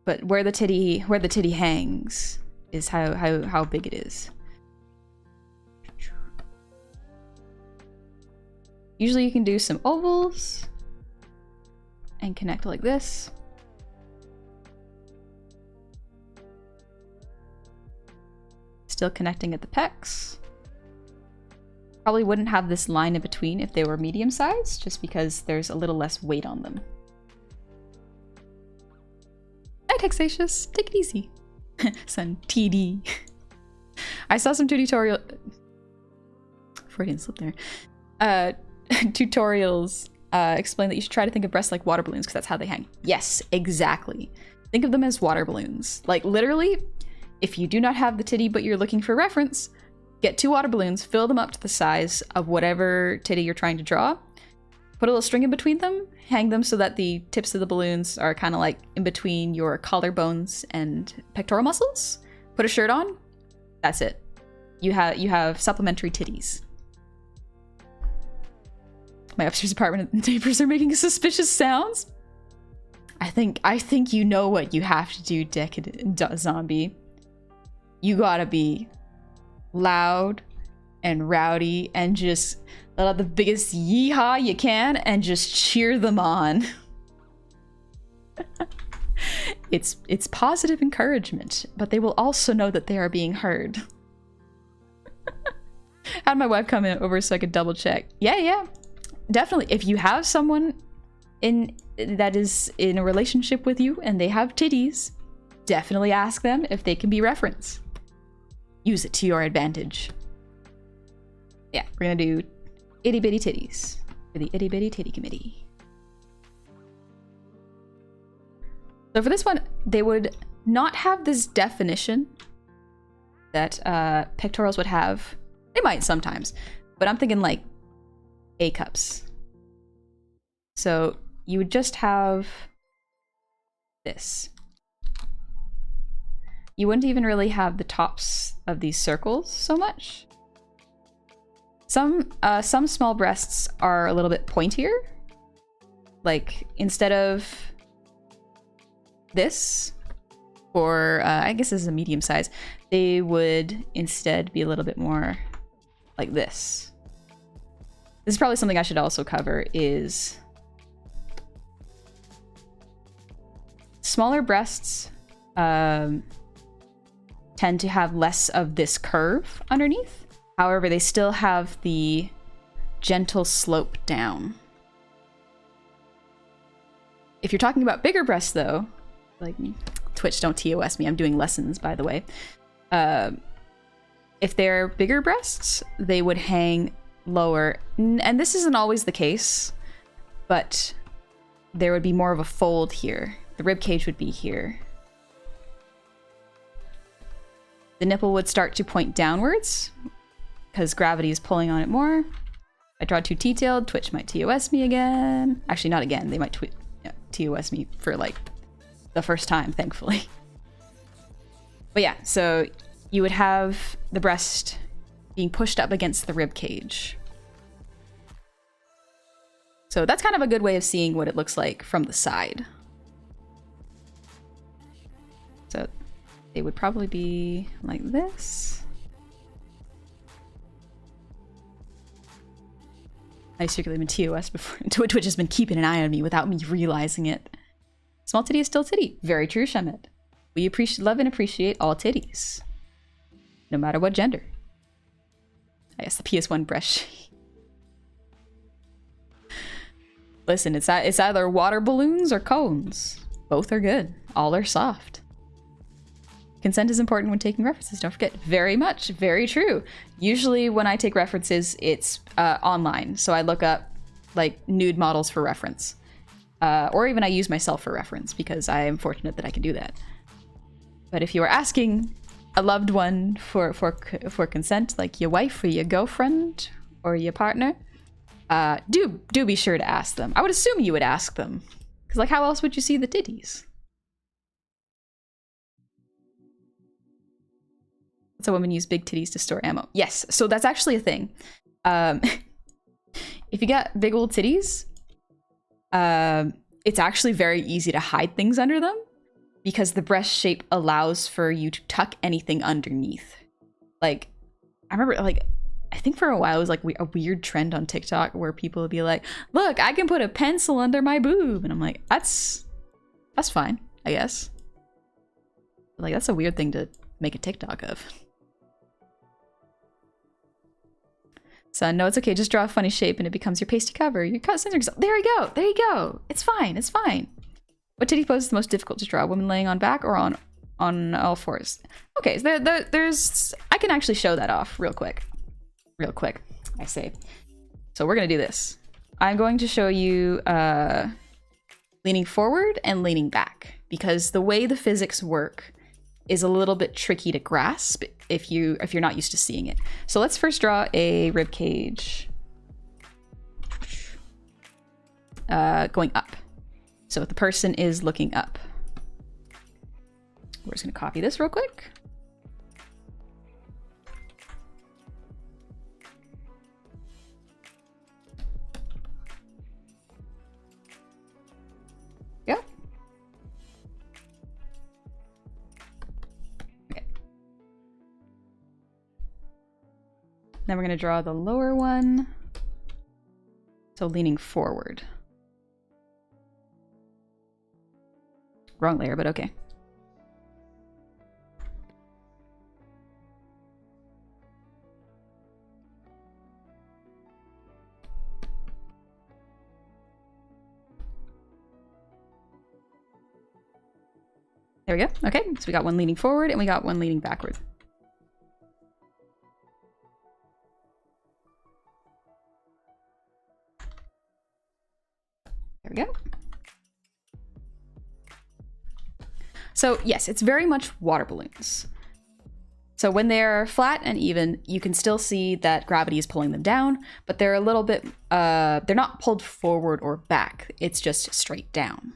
But where the titty hangs is how big it is. Usually you can do some ovals and connect like this. Still connecting at the pecs. Probably wouldn't have this line in between if they were medium sized, just because there's a little less weight on them. Hi Texatious, take it easy. Son, TD. I saw some tutorial... Freudian slip there. Tutorials explain that you should try to think of breasts like water balloons, because that's how they hang. Yes, exactly. Think of them as water balloons. Like literally, if you do not have the titty but you're looking for reference, get 2 water balloons, fill them up to the size of whatever titty you're trying to draw, put a little string in between them, hang them so that the tips of the balloons are kind of like in between your collarbones and pectoral muscles. Put a shirt on. That's it. You have supplementary titties. My upstairs apartment neighbors are making suspicious sounds. I think you know what you have to do, Decadent Zombie. You gotta be loud and rowdy and just let out the biggest yeehaw you can and just cheer them on. It's positive encouragement, but they will also know that they are being heard. Had my wife come in over so I could double check. Yeah, definitely. If you have someone that is in a relationship with you and they have titties, definitely ask them if they can be referenced. Use it to your advantage. Yeah, we're gonna do itty bitty titties for the itty bitty titty committee. So for this one, they would not have this definition that pectorals would have. They might sometimes, but I'm thinking like A cups. So you would just have this. You wouldn't even really have the tops of these circles so much. Some small breasts are a little bit pointier. Like instead of this, or I guess this is a medium size, they would instead be a little bit more like this. This is probably something I should also cover, is smaller breasts tend to have less of this curve underneath. However, they still have the gentle slope down. If you're talking about bigger breasts though, like Twitch, don't TOS me, I'm doing lessons by the way. If they're bigger breasts, they would hang lower. And this isn't always the case, but there would be more of a fold here. The rib cage would be here. The nipple would start to point downwards because gravity is pulling on it more. I draw too detailed, Twitch might TOS me again. Actually, not again. They might TOS me for like the first time, thankfully. But yeah, so you would have the breast being pushed up against the rib cage. So that's kind of a good way of seeing what it looks like from the side. So they would probably be like this. I circulated in TOS before. Twitch has been keeping an eye on me without me realizing it. Small titty is still titty. Very true, Shemet. We love and appreciate all titties, no matter what gender. I guess the PS1 brush. Listen, it's either water balloons or cones. Both are good. All are soft. Consent is important when taking references, don't forget. Very much. Very true. Usually when I take references, it's online. So I look up like nude models for reference. Or even I use myself for reference because I am fortunate that I can do that. But if you are asking a loved one for consent, like your wife or your girlfriend or your partner, do be sure to ask them. I would assume you would ask them. Because like how else would you see the titties? So women use big titties to store ammo. Yes, so that's actually a thing. If you got big old titties, it's actually very easy to hide things under them because the breast shape allows for you to tuck anything underneath. Like, I remember, like, I think for a while it was like a weird trend on TikTok where people would be like, look, I can put a pencil under my boob. And I'm like, that's fine, I guess. Like, that's a weird thing to make a TikTok of. So no, it's okay. Just draw a funny shape and it becomes your pasty cover. Your center. There you go. There you go. It's fine. It's fine. What titty pose is the most difficult to draw? Women laying on back or on all fours? Okay, so there's... I can actually show that off real quick. Real quick, I say. So we're going to do this. I'm going to show you leaning forward and leaning back because the way the physics work is a little bit tricky to grasp if you're not used to seeing it. So let's first draw a rib cage going up. So the person is looking up. We're just gonna copy this real quick. Yeah. Then we're going to draw the lower one. So leaning forward. Wrong layer, but okay. There we go. Okay, so we got one leaning forward and we got one leaning backward. There we go. So yes, it's very much water balloons. So when they're flat and even, you can still see that gravity is pulling them down, but they're a little bit, they're not pulled forward or back. It's just straight down.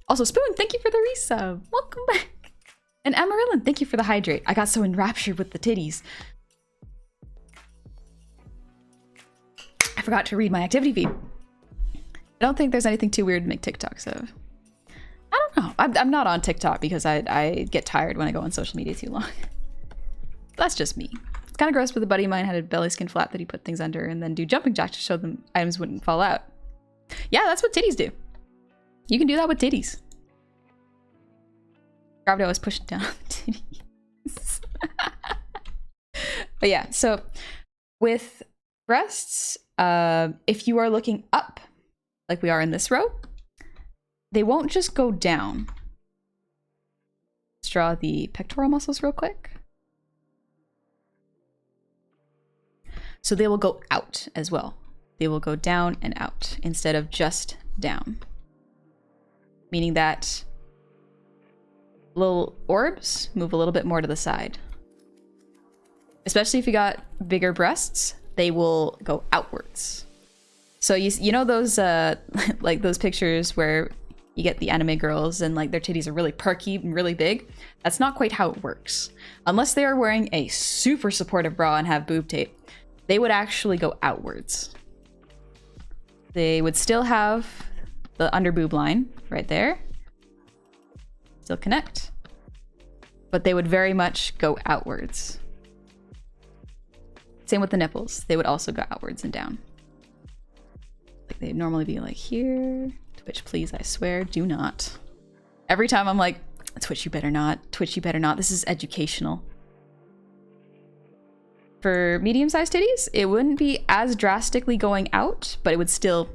Also, Spoon, thank you for the resub. Welcome back. And Amarilyn, thank you for the hydrate. I got so enraptured with the titties. I forgot to read my activity feed. I don't think there's anything too weird to make TikToks of. I don't know. I'm not on TikTok because I get tired when I go on social media too long. That's just me. It's kind of gross, but a buddy of mine had a belly skin flap that he put things under and then do jumping jacks to show them items wouldn't fall out. Yeah, that's what titties do. You can do that with titties. Gravity always pushing down titties. But yeah, so with breasts, if you are looking up, like we are in this row, they won't just go down. Let's draw the pectoral muscles real quick. So they will go out as well. They will go down and out instead of just down. Meaning that little orbs move a little bit more to the side. Especially if you got bigger breasts, they will go outwards. So you know those like those pictures where you get the anime girls and like their titties are really perky and really big? That's not quite how it works. Unless they are wearing a super supportive bra and have boob tape, they would actually go outwards. They would still have the under boob line right there. Still connect. But they would very much go outwards. Same with the nipples. They would also go outwards and down. Like they'd normally be like here, Twitch, please, I swear, do not. Every time I'm like, Twitch, you better not. Twitch, you better not. This is educational. For medium-sized titties, it wouldn't be as drastically going out, but it would still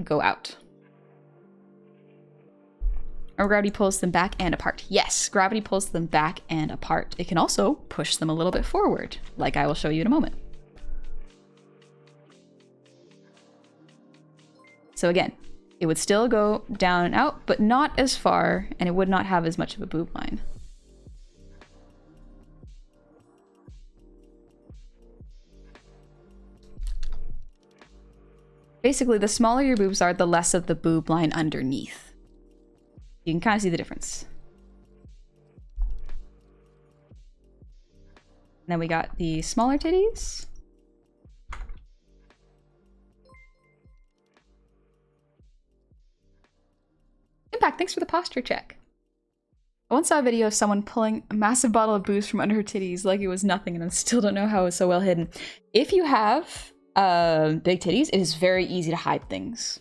go out. Or gravity pulls them back and apart. Yes, gravity pulls them back and apart. It can also push them a little bit forward, like I will show you in a moment. So again, it would still go down and out, but not as far, and it would not have as much of a boob line. Basically, the smaller your boobs are, the less of the boob line underneath. You can kind of see the difference. And then we got the smaller titties. Impact, thanks for the posture check. I once saw a video of someone pulling a massive bottle of booze from under her titties like it was nothing, and I still don't know how it was so well hidden. If you have big titties, it is very easy to hide things.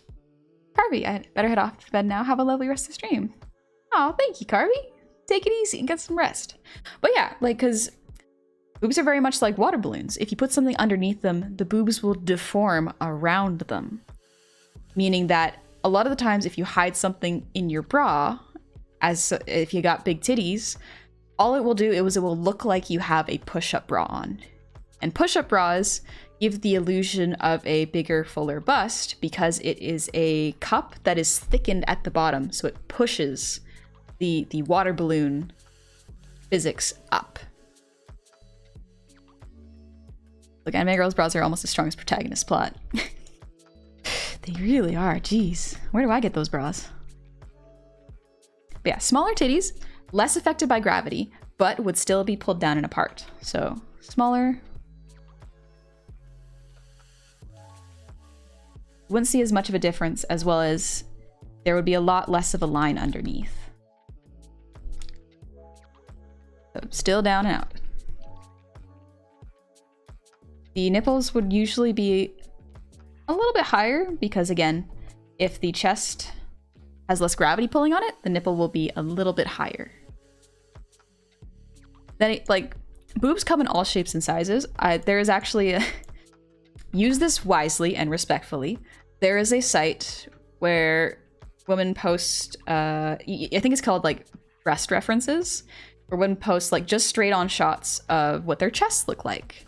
Carvey, I better head off to bed now. Have a lovely rest of the stream. Oh, thank you, Carvey. Take it easy and get some rest. But yeah, like, because boobs are very much like water balloons. If you put something underneath them, the boobs will deform around them. Meaning that a lot of the times if you hide something in your bra, as if you got big titties, all it will do is it will look like you have a push-up bra on. And push-up bras give the illusion of a bigger, fuller bust because it is a cup that is thickened at the bottom, so it pushes the water balloon physics up. Look, anime girls' bras are almost as strong as protagonist plot. They really are, jeez. Where do I get those bras? But yeah, smaller titties, less affected by gravity, but would still be pulled down and apart. So, smaller. Wouldn't see as much of a difference, as well as there would be a lot less of a line underneath. So still down and out. The nipples would usually be a little bit higher because, again, if the chest has less gravity pulling on it, the nipple will be a little bit higher. Then, like, boobs come in all shapes and sizes. There is actually a... Use this wisely and respectfully. There is a site where women post, I think it's called like breast references, where women post like just straight on shots of what their chests look like.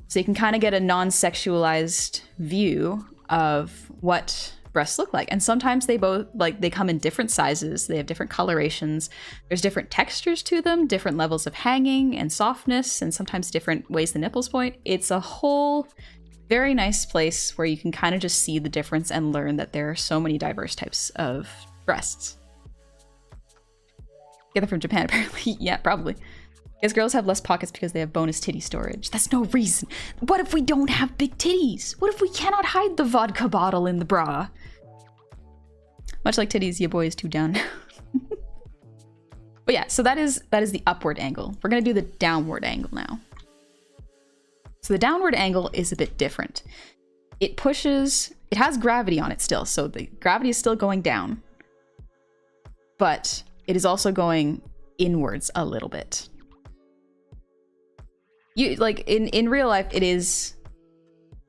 So you can kind of get a non-sexualized view of what breasts look like. And sometimes they both, like, they come in different sizes, they have different colorations, there's different textures to them, different levels of hanging and softness, and sometimes different ways the nipples point. It's a whole very nice place where you can kind of just see the difference and learn that there are so many diverse types of breasts. Get them from Japan, apparently. Yeah, probably. Because girls have less pockets because they have bonus titty storage. That's no reason. What if we don't have big titties? What if we cannot hide the vodka bottle in the bra? Much like titties, your boy is too down. But yeah, so that is the upward angle. We're gonna do the downward angle now. So the downward angle is a bit different. It has gravity on it still, so the gravity is still going down, but it is also going inwards a little bit. In real life, it is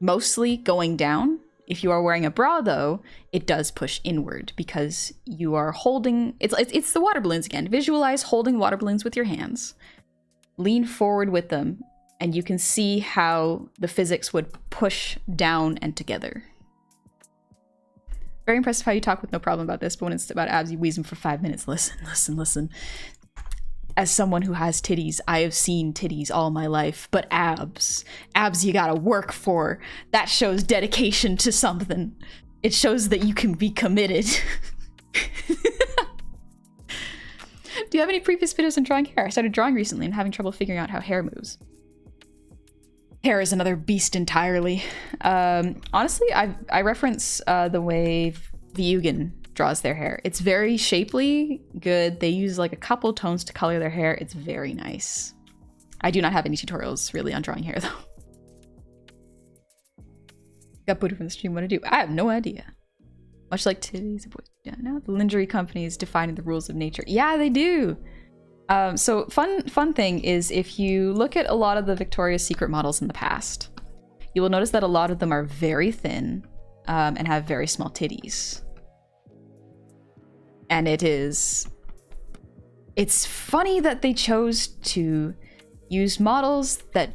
mostly going down. If you are wearing a bra, though, it does push inward because you are holding, it's the water balloons again. Visualize holding water balloons with your hands. Lean forward with them, and you can see how the physics would push down and together. Very impressive how you talk with no problem about this, but when it's about abs, you wheeze them for 5 minutes. Listen. As someone who has titties, I have seen titties all my life, but abs you gotta work for. That shows dedication to something. It shows that you can be committed. Do you have any previous videos on drawing hair? I started drawing recently and having trouble figuring out how hair moves. Hair is another beast entirely. Honestly, I reference the way vtuber draws their hair. It's very shapely, good. They use like a couple tones to color their hair. It's very nice. I do not have any tutorials really on drawing hair though. Got booted from the stream, what to do? I have no idea. Much like titties, boys Yeah, now the lingerie company is defining the rules of nature. Yeah, they do. So fun thing is, if you look at a lot of the Victoria's Secret models in the past, you will notice that a lot of them are very thin and have very small titties. And it's funny that they chose to use models that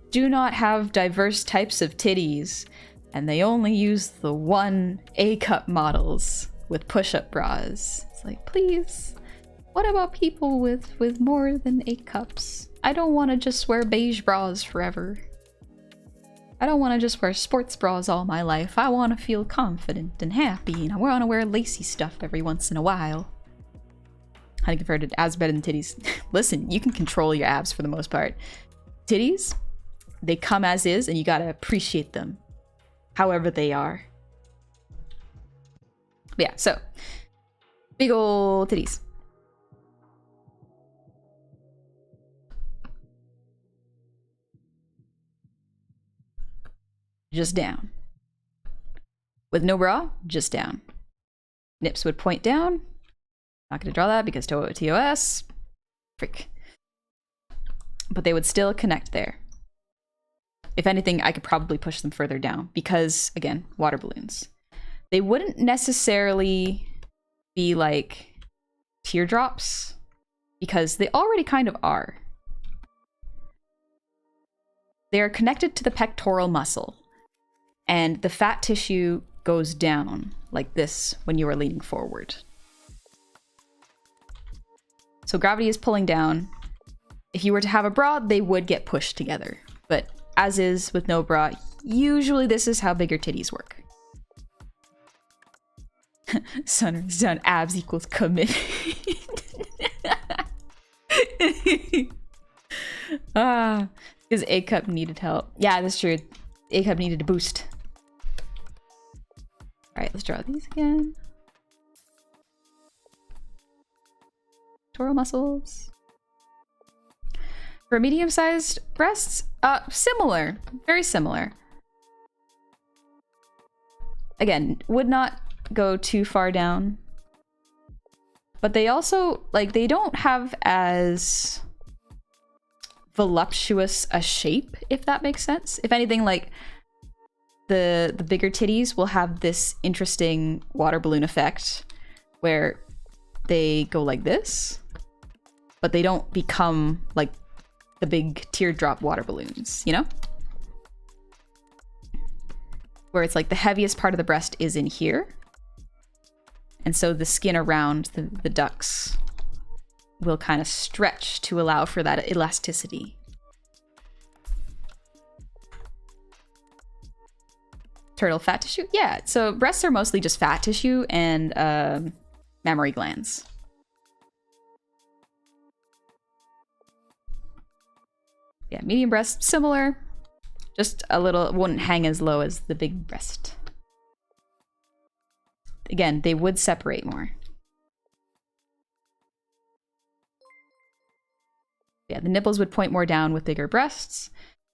do not have diverse types of titties, and they only use the one A-cup models with push-up bras. It's like, please, what about people with more than 8 cups? I don't want to just wear beige bras forever. I don't want to just wear sports bras all my life. I want to feel confident and happy, and I want to wear lacy stuff every once in a while. How do you compare to abs better than titties? Listen, you can control your abs for the most part. Titties, they come as is, and you gotta appreciate them however they are. But yeah, so big ol' titties. Just down. With no bra, just down. Nips would point down. Not gonna draw that because TOS. Freak. But they would still connect there. If anything, I could probably push them further down because, again, water balloons. They wouldn't necessarily be like teardrops because they already kind of are. They are connected to the pectoral muscle, and the fat tissue goes down like this when you are leaning forward. So gravity is pulling down. If you were to have a bra, they would get pushed together. But as is with no bra, usually this is how bigger titties work. Sun is down, abs equals commitment. Because A-cup needed help. Yeah, that's true. A-cup needed a boost. Alright, let's draw these again. Pectoral muscles. For medium-sized breasts, similar. Very similar. Again, would not go too far down. But they also, like, they don't have as voluptuous a shape, if that makes sense. If anything, like, the bigger titties will have this interesting water balloon effect where they go like this, but they don't become like the big teardrop water balloons, you know? Where it's like the heaviest part of the breast is in here. And so the skin around the ducts will kind of stretch to allow for that elasticity. Turtle fat tissue? Yeah, so breasts are mostly just fat tissue and mammary glands. Yeah, medium breast, similar. Just a little, wouldn't hang as low as the big breast. Again, they would separate more. Yeah, the nipples would point more down with bigger breasts.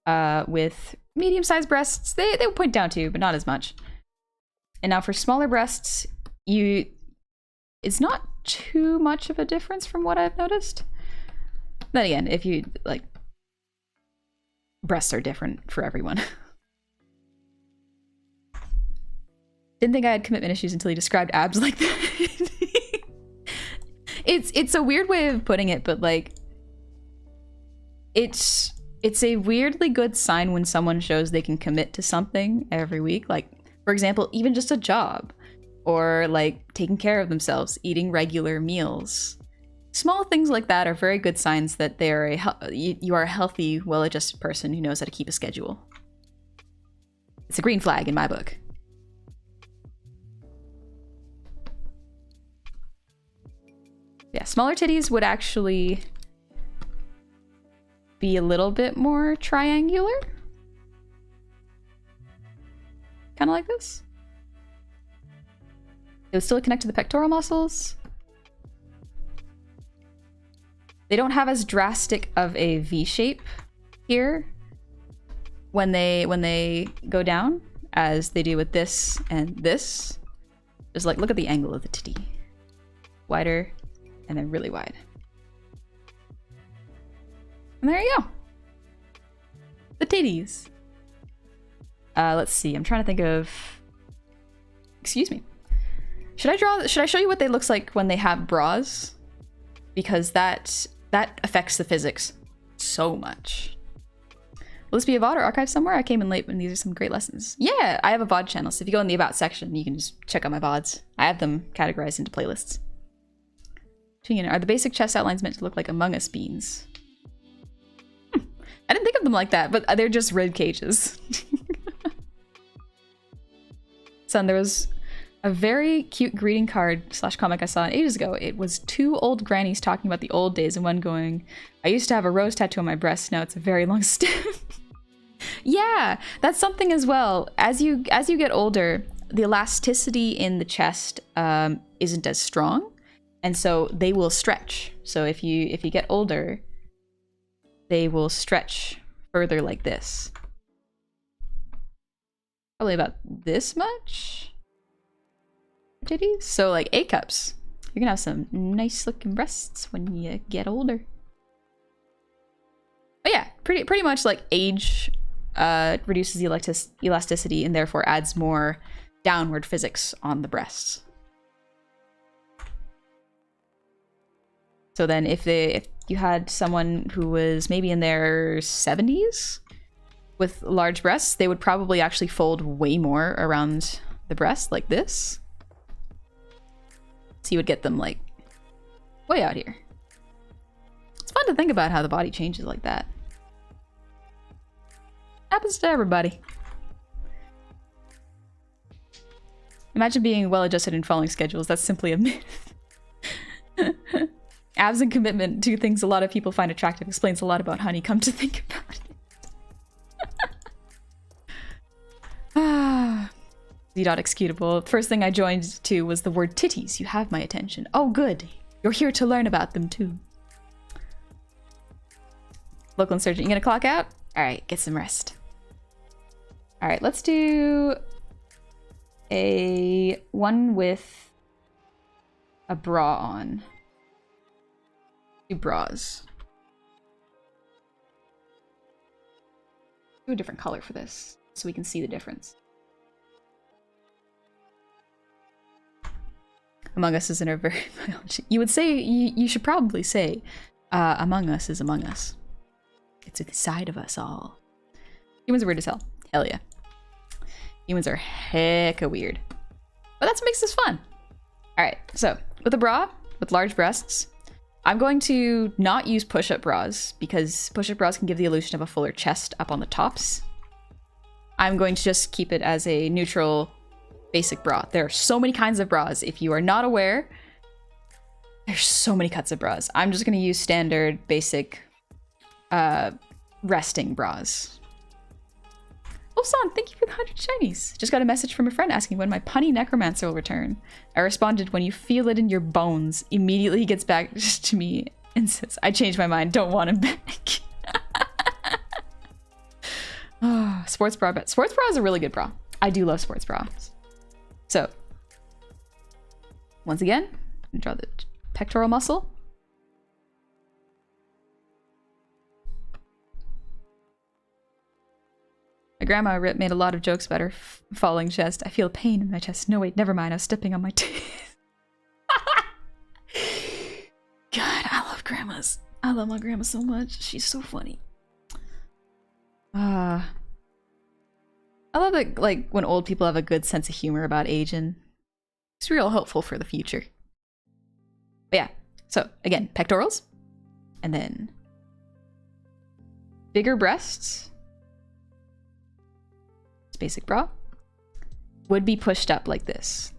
With medium-sized breasts, they would point down too, but not as much. And now for smaller breasts, it's not too much of a difference from what I've noticed. Then again, if you, like, breasts are different for everyone. Didn't think I had commitment issues until you described abs like that. It's a weird way of putting it, but like, it's a weirdly good sign when someone shows they can commit to something every week. Like, for example, even just a job, or like taking care of themselves, eating regular meals. Small things like that are very good signs that you are a healthy, well-adjusted person who knows how to keep a schedule. It's a green flag in my book. Yeah, smaller titties would actually be a little bit more triangular. Kind of like this. It would still connect to the pectoral muscles. They don't have as drastic of a V shape here when they go down as they do with this and this. Just like, look at the angle of the titty. Wider, and then really wide. And there you go. The titties. Let's see, I'm trying to think of... Excuse me. Should I show you what they looks like when they have bras? Because that affects the physics so much. Will this be a VOD or archived somewhere? I came in late, and these are some great lessons. Yeah, I have a VOD channel, so if you go in the About section, you can just check out my VODs. I have them categorized into playlists. Are the basic chest outlines meant to look like Among Us beans? I didn't think of them like that, but they're just rib cages. Son, there was a very cute greeting card / comic I saw ages ago. It was 2 old grannies talking about the old days and one going, I used to have a rose tattoo on my breast, now it's a very long stem. Yeah, that's something as well. As you get older, the elasticity in the chest isn't as strong, and so they will stretch. So if you get older, they will stretch further like this. Probably about this much. Titties. So like A cups. You're gonna have some nice looking breasts when you get older. But yeah, pretty much like age reduces the elasticity and therefore adds more downward physics on the breasts. So then if you had someone who was maybe in their 70s with large breasts, they would probably actually fold way more around the breast like this. So you would get them like way out here. It's fun to think about how the body changes like that. Happens to everybody. Imagine being well-adjusted and following schedules. That's simply a myth. Abs and commitment, 2 things a lot of people find attractive, explains a lot about honey, come to think about it. Z.executable. First thing I joined to was the word titties. You have my attention. Oh, good. You're here to learn about them too. Local insurgent, you gonna clock out? All right, get some rest. All right, let's do a one with a bra on. 2 bras. Do a different color for this so we can see the difference. Among Us is in our very biology. You would say, you should probably say, Among Us is among us. It's inside of us all. Humans are weird as hell. Hell yeah. Humans are hecka weird. But that's what makes this fun. Alright, so with a bra, with large breasts, I'm going to not use push-up bras because push-up bras can give the illusion of a fuller chest up on the tops. I'm going to just keep it as a neutral basic bra. There are so many kinds of bras. If you are not aware, there's so many cuts of bras. I'm just going to use standard basic resting bras. Oh, San, thank you for the 100 shinies. Just got a message from a friend asking when my punny necromancer will return. I responded, when you feel it in your bones. Immediately he gets back to me and says, I changed my mind, don't want him back. Oh, sports bra. Sports bra is a really good bra. I do love sports bras. So, once again, draw the pectoral muscle. My grandma made a lot of jokes about her falling chest. I feel pain in my chest. No, wait, never mind. I was stepping on my teeth. God, I love grandmas. I love my grandma so much. She's so funny. I love that, like, when old people have a good sense of humor about aging. It's real hopeful for the future. But yeah, so again, pectorals. And then bigger breasts. Basic bra would be pushed up like this.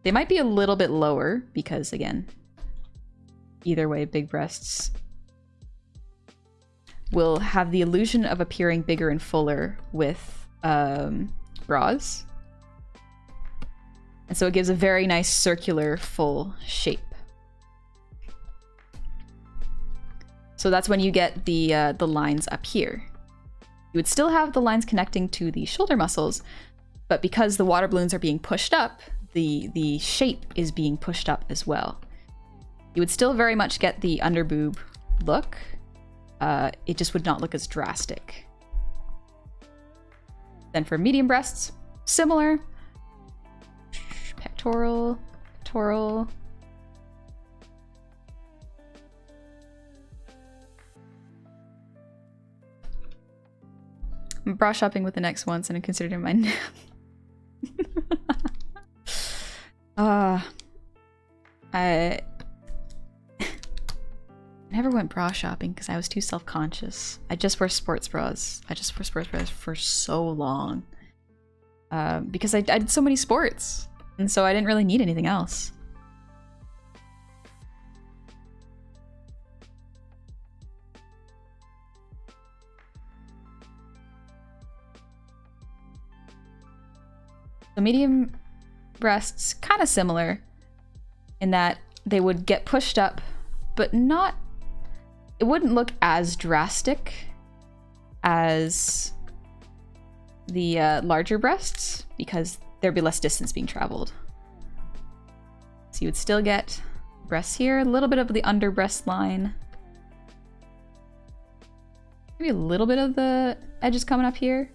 They might be a little bit lower because, again, either way, big breasts will have the illusion of appearing bigger and fuller with bras. And so it gives a very nice circular full shape. So that's when you get the lines up here. You would still have the lines connecting to the shoulder muscles, but because the water balloons are being pushed up, the shape is being pushed up as well. You would still very much get the underboob look. It just would not look as drastic. Then for medium breasts, similar. Pectoral, pectoral. I'm bra shopping with the next once and I'm considering my nap. I never went bra shopping because I was too self-conscious. I just wear sports bras. I just wore sports bras for so long. Because I did so many sports. And so I didn't really need anything else. The medium breasts, kind of similar in that they would get pushed up, but not, it wouldn't look as drastic as the larger breasts because there'd be less distance being traveled. So you would still get breasts here, a little bit of the under breast line. Maybe a little bit of the edges coming up here.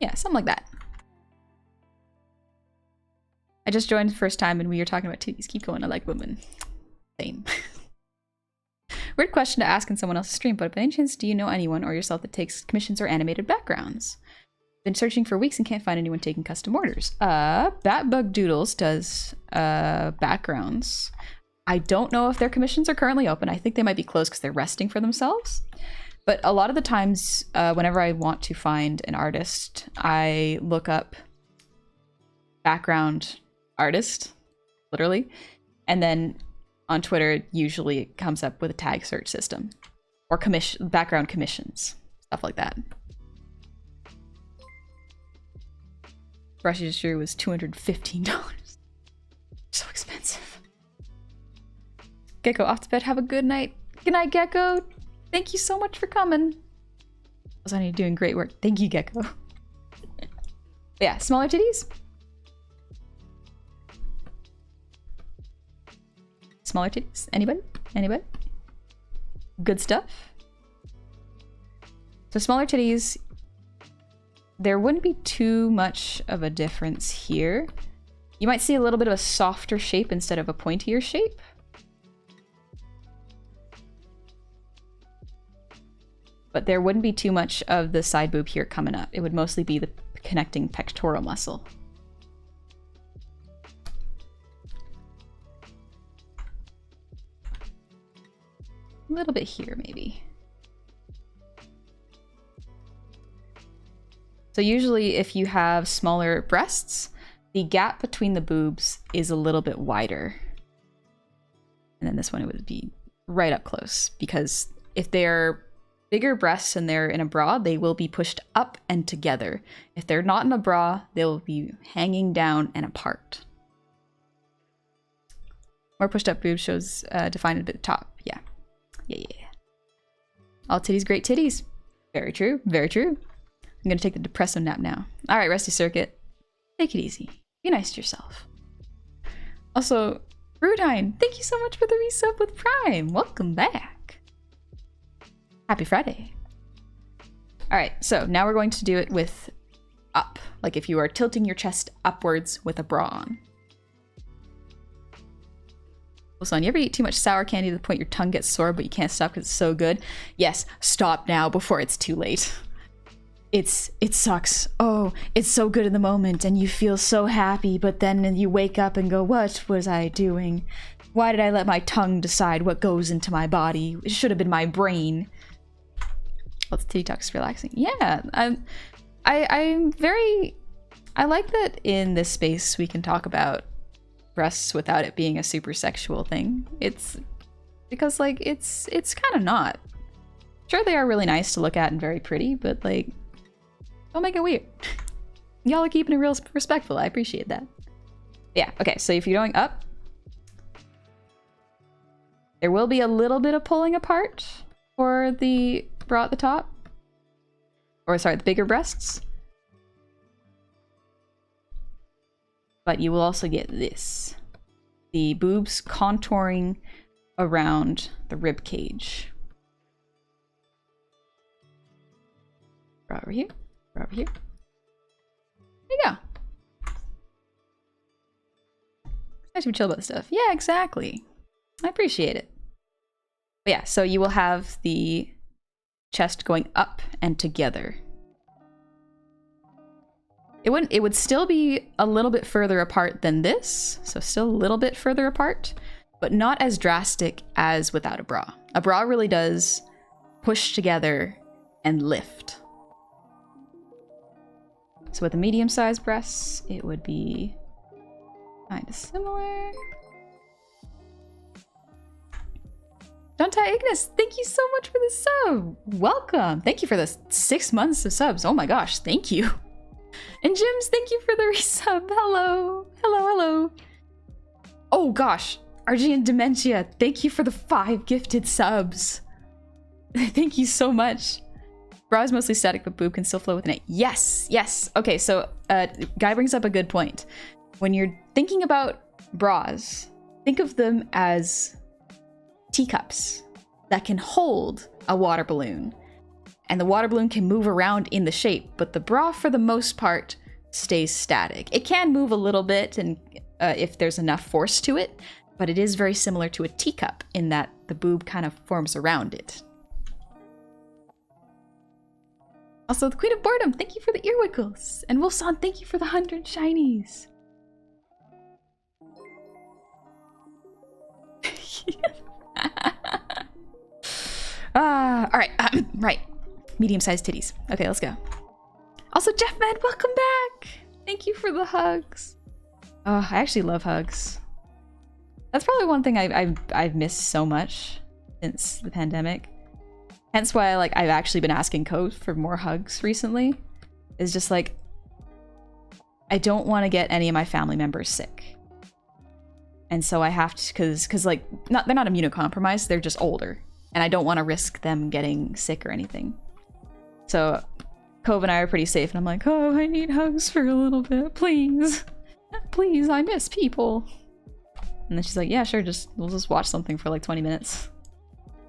Yeah, something like that. I just joined the first time and we were talking about titties. Keep going, I like women. Same. Weird question to ask in someone else's stream, but by any chance do you know anyone or yourself that takes commissions or animated backgrounds? Been searching for weeks and can't find anyone taking custom orders. Batbug Doodles does backgrounds. I don't know if their commissions are currently open. I think they might be closed because they're resting for themselves. But a lot of the times, whenever I want to find an artist, I look up background artist, literally, and then on Twitter, usually it comes up with a tag search system or background commissions, stuff like that. Brush issue was $215. So expensive. Gecko off to bed. Have a good night. Good night, Gecko. Thank you so much for coming. Lasagna, you're doing great work. Thank you, Gecko. Yeah, smaller titties. Smaller titties. Anybody? Anybody? Good stuff. So smaller titties, there wouldn't be too much of a difference here. You might see a little bit of a softer shape instead of a pointier shape. But there wouldn't be too much of the side boob here coming up. It would mostly be the connecting pectoral muscle. A little bit here, maybe. So usually if you have smaller breasts, the gap between the boobs is a little bit wider. And then this one, it would be right up close because if they're bigger breasts and they're in a bra, they will be pushed up and together. If they're not in a bra, they'll be hanging down and apart. More pushed up boobs shows defined at the top. Yeah. Yeah. All titties, great titties. Very true. Very true. I'm gonna take the depresso nap now. All right, Rusty Circuit. Take it easy. Be nice to yourself. Also, Rudine, thank you so much for the resub with Prime. Welcome back. Happy Friday. All right, so now we're going to do it with up, like if you are tilting your chest upwards with a bra on. Son, you ever eat too much sour candy to the point your tongue gets sore but you can't stop because it's so good? Yes, stop now before it's too late. It sucks. Oh, it's so good in the moment and you feel so happy, but then you wake up and go, what was I doing? Why did I let my tongue decide what goes into my body? It should have been my brain. Let's titty talk is relaxing. Yeah, I'm very, I like that in this space we can talk about breasts without it being a super sexual thing. It's because like it's kind of not. Sure, they are really nice to look at and very pretty, but like, don't make it weird. Y'all are keeping it real respectful. I appreciate that. Yeah. Okay. So if you're going up, there will be a little bit of pulling apart for the bra at the top, or sorry, the bigger breasts. but you will also get this. The boobs contouring around the rib cage. Bra over here, bra over here. There you go. Nice to be chill about this stuff. Yeah, exactly. I appreciate it. But yeah, so you will have the chest going up and together. It would still be a little bit further apart than this, so still a little bit further apart, but not as drastic as without a bra. A bra really does push together and lift. So with the medium-sized breasts, it would be kind of similar. Dante Ignis, thank you so much for the sub. Welcome. Thank you for the 6 months of subs. Oh my gosh, thank you. And Jims, thank you for the resub. Hello. Hello, hello. Oh gosh, RG and Dementia, thank you for the 5 gifted subs. Thank you so much. Bra is mostly static, but boob can still flow with an A. Yes, yes. Okay, so Guy brings up a good point. When you're thinking about bras, think of them as teacups that can hold a water balloon. And the water balloon can move around in the shape, but the bra, for the most part, stays static. It can move a little bit, and if there's enough force to it, but it is very similar to a teacup in that the boob kind of forms around it. Also, the Queen of Boredom, thank you for the earwiggles. And Wolfson, thank you for the 100 shinies. All right, right. Medium-sized titties. Okay, let's go. Also, Jeff Med, welcome back. Thank you for the hugs. Oh, I actually love hugs. That's probably one thing I've missed so much since the pandemic. Hence why I've actually been asking Code for more hugs recently. Is just like, I don't want to get any of my family members sick. And so I have to, because they're not immunocompromised, they're just older. And I don't want to risk them getting sick or anything. So Cove and I are pretty safe, and I'm like, oh, I need hugs for a little bit, please. Please, I miss people. And then she's like, yeah, sure, we'll just watch something for like 20 minutes.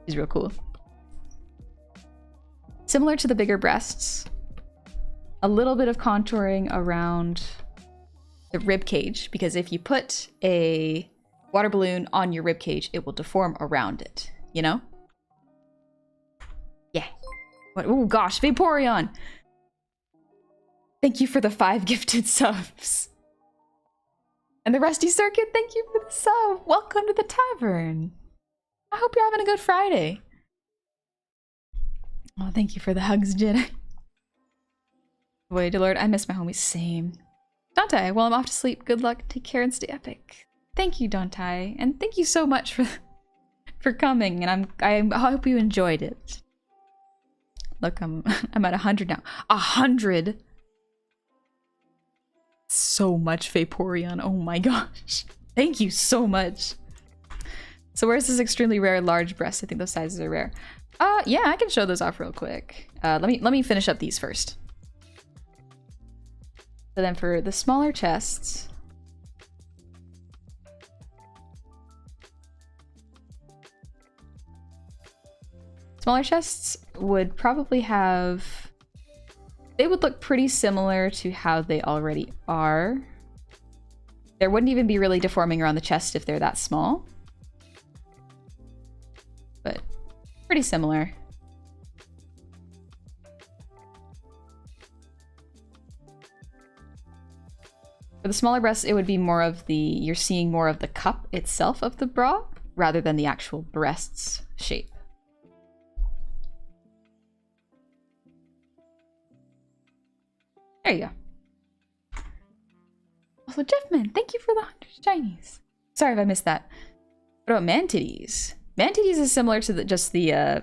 She's real cool. Similar to the bigger breasts, a little bit of contouring around the rib cage, because if you put a water balloon on your rib cage, it will deform around it, you know? Yeah. Oh gosh, Vaporeon! Thank you for the 5 gifted subs. And the Rusty Circuit, thank you for the sub. Welcome to the tavern. I hope you're having a good Friday. Oh, thank you for the hugs, Jedi. Boy, dear Lord, I miss my homies. Same. Dante, well, I'm off to sleep. Good luck, take care, and stay epic. Thank you, Dante, and thank you so much for coming. And I hope you enjoyed it. Look, I'm at 100 now. 100. So much Vaporeon. Oh my gosh. Thank you so much. So where's this extremely rare large breast? I think those sizes are rare. Yeah, I can show those off real quick. Let me finish up these first. So then for the smaller chests, smaller chests would probably have, they would look pretty similar to how they already are. There wouldn't even be really deforming around the chest if they're that small. But pretty similar. For the smaller breasts, it would be more of the, you're seeing more of the cup itself of the bra rather than the actual breasts shape. There you go. Also, Jeffman, thank you for the 100 shinies. Sorry if I missed that. What about man titties? Man titties is similar to just the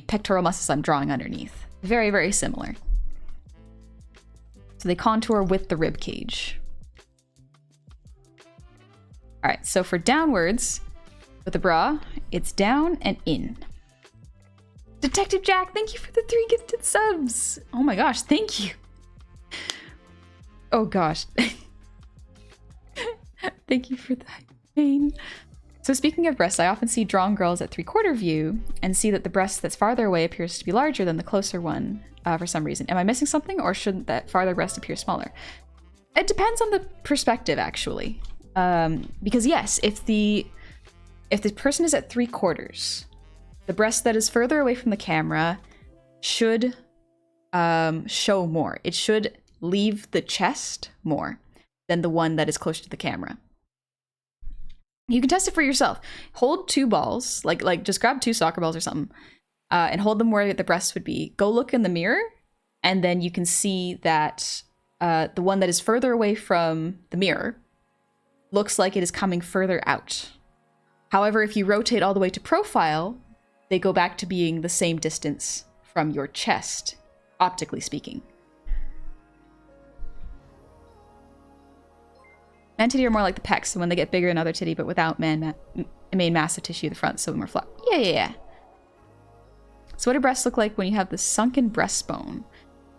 pectoral muscles I'm drawing underneath. Very, very similar. So they contour with the rib cage. All right, so for downwards with the bra, it's down and in. Detective Jack, thank you for the 3 gifted subs. Oh my gosh, thank you. Oh gosh. Thank you for that, pain. So speaking of breasts, I often see drawn girls at 3/4 view and see that the breast that's farther away appears to be larger than the closer one for some reason. Am I missing something, or shouldn't that farther breast appear smaller? It depends on the perspective, actually. Because yes, if the person is at 3/4, the breast that is further away from the camera should show more. It should leave the chest more than the one that is closer to the camera. You can test it for yourself. Hold 2 balls, like just grab 2 soccer balls or something, and hold them where the breast would be. Go look in the mirror, and then you can see that the one that is further away from the mirror looks like it is coming further out. However, if you rotate all the way to profile, they go back to being the same distance from your chest, optically speaking. Man titty are more like the pecs, so when they get bigger, another titty, but without main mass of tissue at the front, so more flat. Yeah. So what do breasts look like when you have the sunken breastbone?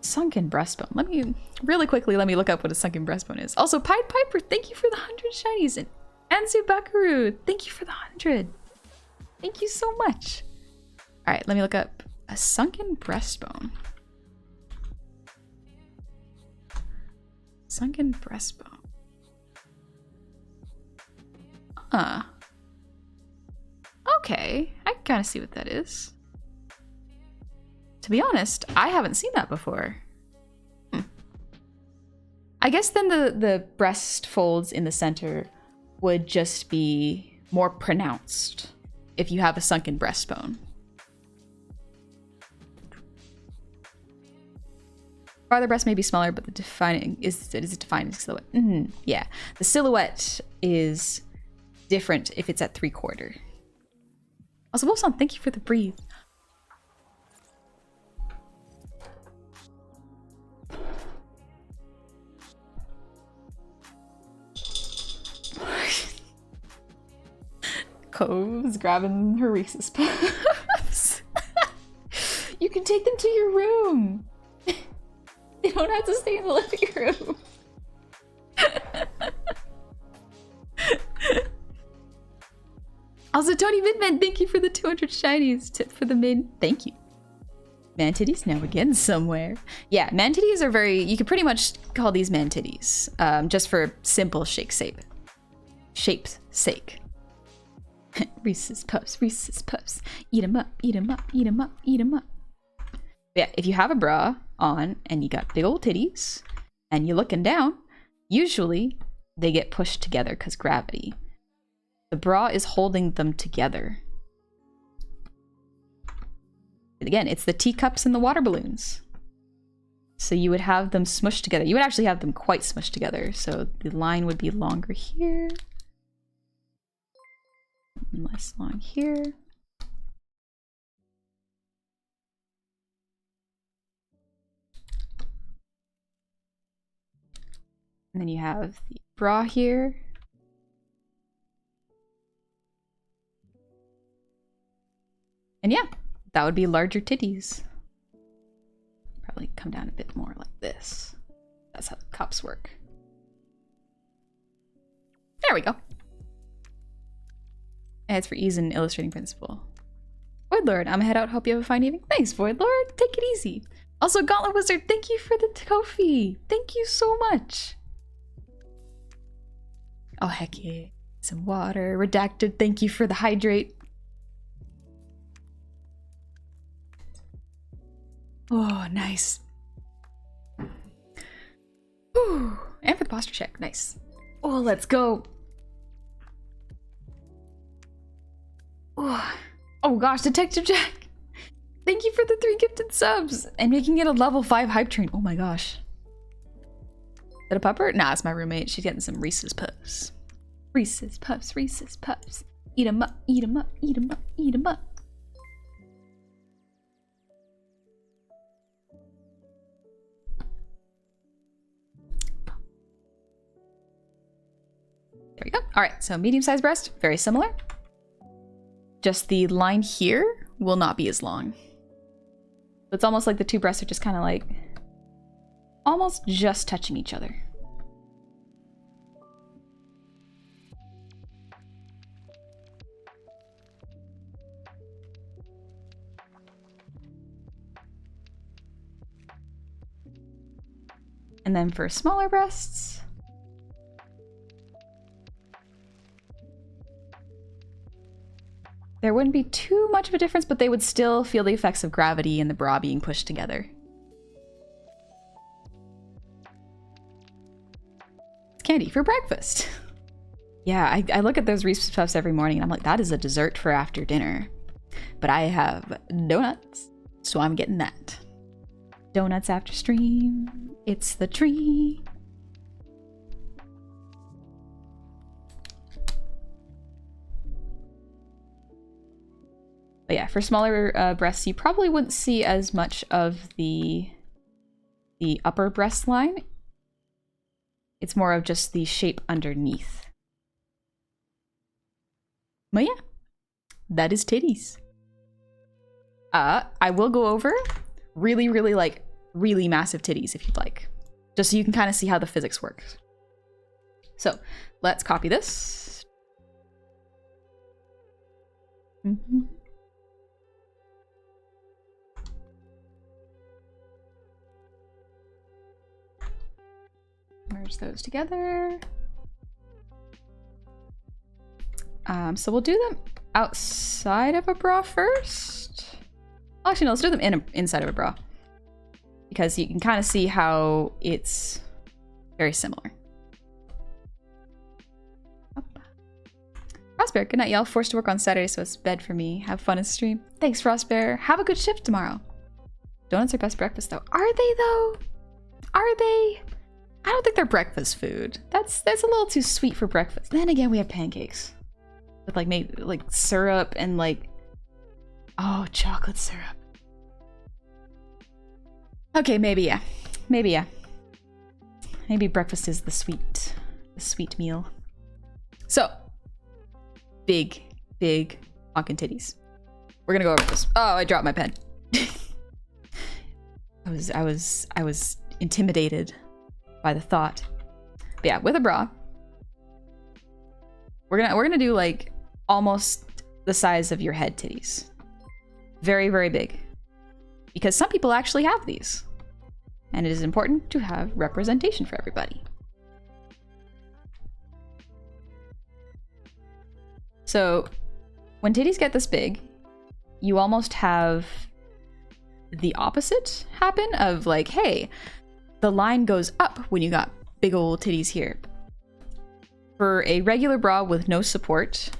Sunken breastbone. Let me look up what a sunken breastbone is. Also, Pied Piper, thank you for the 100 shinies, and Anzu Bakaru, thank you for the 100. Thank you so much. All right, let me look up a sunken breastbone. Sunken breastbone. Okay, I kind of see what that is. To be honest, I haven't seen that before. I guess then the breast folds in the center would just be more pronounced if you have a sunken breastbone. Farther breast may be smaller, but the defining is a defining silhouette. Yeah, the silhouette is different if it's at 3/4. Also, Wolfson, thank you for the breathe. Cove's grabbing her Reese's Puffs. You can take them to your room. They don't have to stay in the living room. Also, Tony Midman, thank you for the 200 shinies. Tip for the main. Thank you. Man titties, now we're getting somewhere. Yeah, man titties are you could pretty much call these man titties, just for simple shape's sake. Reese's Puffs, Reese's Puffs. Eat 'em up, eat 'em up, eat 'em up, eat 'em up. Yeah, if you have a bra on and you got big old titties and you're looking down, usually they get pushed together because gravity. The bra is holding them together. And again, it's the teacups and the water balloons. So you would have them smushed together. You would actually have them quite smushed together. So the line would be longer here. And less long here. And then you have the bra here. And yeah, that would be larger titties. Probably come down a bit more like this. That's how the cups work. There we go. And it's for ease in illustrating principle. Void Lord, I'm gonna head out. Hope you have a fine evening. Thanks, Void Lord. Take it easy. Also, Gauntlet Wizard, thank you for the Kofi. Thank you so much. Oh, heck yeah. Some water. Redacted, thank you for the hydrate. Oh, nice. Whew. And for the posture check. Nice. Oh, let's go. Oh gosh, Detective Jack. Thank you for the 3 gifted subs and making it a level 5 hype train. Oh my gosh. Is that a pupper? Nah, it's my roommate. She's getting some Reese's Puffs. Reese's Puffs, Reese's Puffs. Eat 'em up, eat 'em up, eat 'em up, eat 'em up. There we go. All right, so medium-sized breast, very similar. Just the line here will not be as long. It's almost like the 2 breasts are just kind of like almost just touching each other. And then for smaller breasts, there wouldn't be too much of a difference, but they would still feel the effects of gravity and the bra being pushed together. It's candy for breakfast. Yeah, I look at those Reese's Puffs every morning and I'm like, that is a dessert for after dinner. But I have donuts, so I'm getting that. Donuts after stream, it's the tree. But yeah, for smaller breasts, you probably wouldn't see as much of the upper breast line. It's more of just the shape underneath. But yeah, that is titties. I will go over really massive titties if you'd like, just so you can kind of see how the physics works. So let's copy this. Merge those together. So we'll do them outside of a bra first. Actually, no, let's do them inside of a bra, because you can kind of see how it's very similar. Frostbear, good night, y'all. Forced to work on Saturday, so it's bed for me. Have fun in stream. Thanks, Frostbear. Have a good shift tomorrow. Donuts are best breakfast, though. Are they, though? Are they? I don't think they're breakfast food. That's a little too sweet for breakfast. Then again, we have pancakes with like maybe like syrup and like, oh, chocolate syrup. Okay, maybe yeah. Maybe yeah. Maybe breakfast is the sweet meal. So, big honkin' titties. We're gonna go over this. Oh, I dropped my pen. I was intimidated by the thought. But yeah, with a bra, we're gonna do like almost the size of your head titties. Very, very big. Because some people actually have these. And it is important to have representation for everybody. So when titties get this big, you almost have the opposite happen of like, hey, the line goes up when you got big old titties here. For a regular bra with no support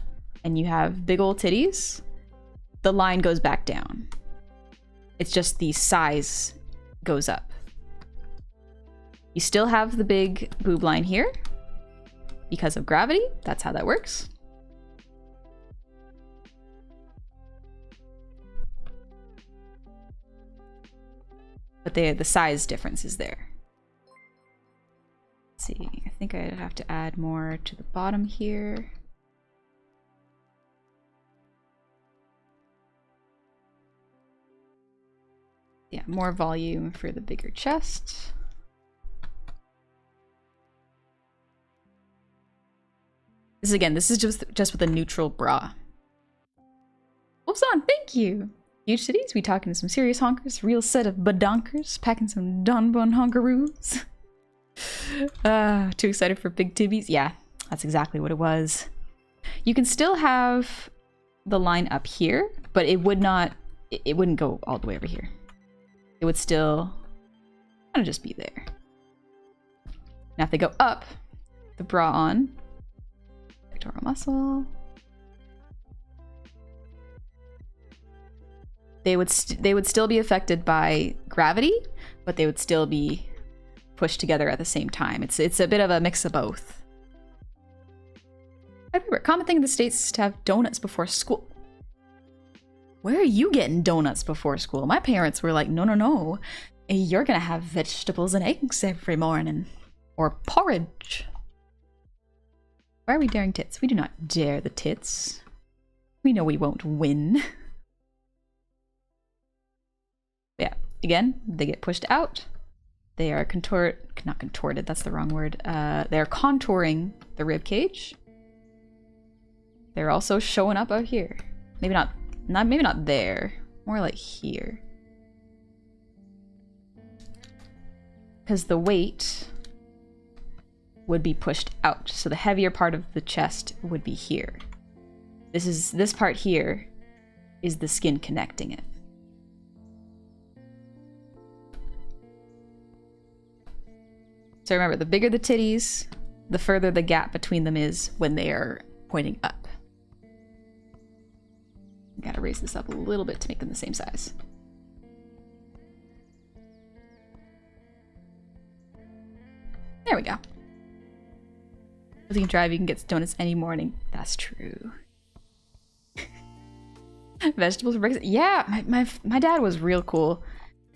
and you have big old titties, the line goes back down. It's just the size goes up. You still have the big boob line here because of gravity. That's how that works. But the size difference is there. Let's see, I think I have to add more to the bottom here. Yeah, more volume for the bigger chest. This is just with a neutral bra. Whoops on, thank you. Huge titties, we talking some serious honkers, real set of badonkers, packing some Don Bon honkaroos. Too excited for big tibbies? Yeah, that's exactly what it was. You can still have the line up here, but it wouldn't go all the way over here. It would still kind of just be there. Now if they go up, the bra on, pectoral muscle, they would still be affected by gravity, but they would still be pushed together at the same time. It's a bit of a mix of both. I remember a common thing in the States is to have donuts before school. Where are you getting donuts before school? My parents were like, no. You're gonna have vegetables and eggs every morning. Or porridge. Why are we daring tits? We do not dare the tits. We know we won't win. Yeah, again, they get pushed out. They are not contorted, that's the wrong word. They're contouring the rib cage. They're also showing up out here. Maybe not there. More like here. because the weight would be pushed out. So the heavier part of the chest would be here. This part here is the skin connecting it. So remember, the bigger the titties, the further the gap between them is when they are pointing up. Gotta raise this up a little bit to make them the same size. There we go. If you can drive, you can get donuts any morning. That's true. Vegetables for breakfast? Yeah, my dad was real cool.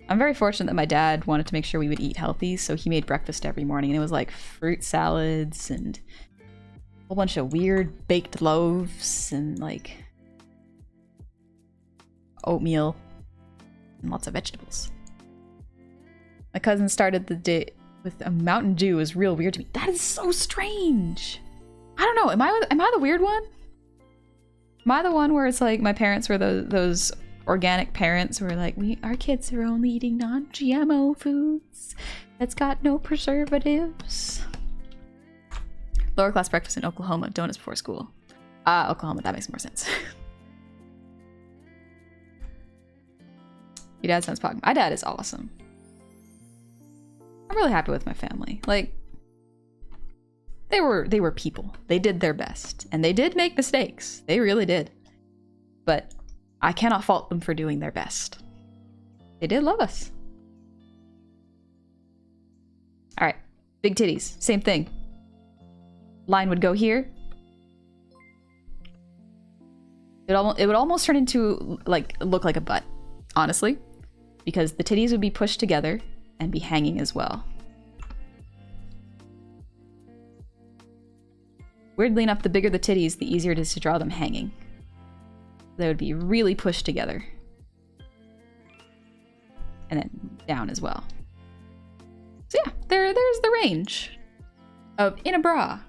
I'm very fortunate that my dad wanted to make sure we would eat healthy, so he made breakfast every morning, and it was like fruit salads and a whole bunch of weird baked loaves and like oatmeal and lots of vegetables. My cousin started the day with a Mountain Dew. It was real weird to me. That is so strange. I don't know. Am I the weird one? Am I the one where it's like my parents were those organic parents who were like, our kids are only eating non-GMO foods that's got no preservatives? Lower class breakfast in Oklahoma, donuts before school. Oklahoma, that makes more sense. Your dad sounds pog. My dad is awesome. I'm really happy with my family. Like, they were people. They did their best. And they did make mistakes. They really did. But I cannot fault them for doing their best. They did love us. Alright. Big titties. Same thing. Line would go here. It would almost turn into, like, look like a butt. Honestly. Because the titties would be pushed together and be hanging as well. Weirdly enough, the bigger the titties, the easier it is to draw them hanging. They would be really pushed together. And then down as well. So yeah, there's the range of in a bra.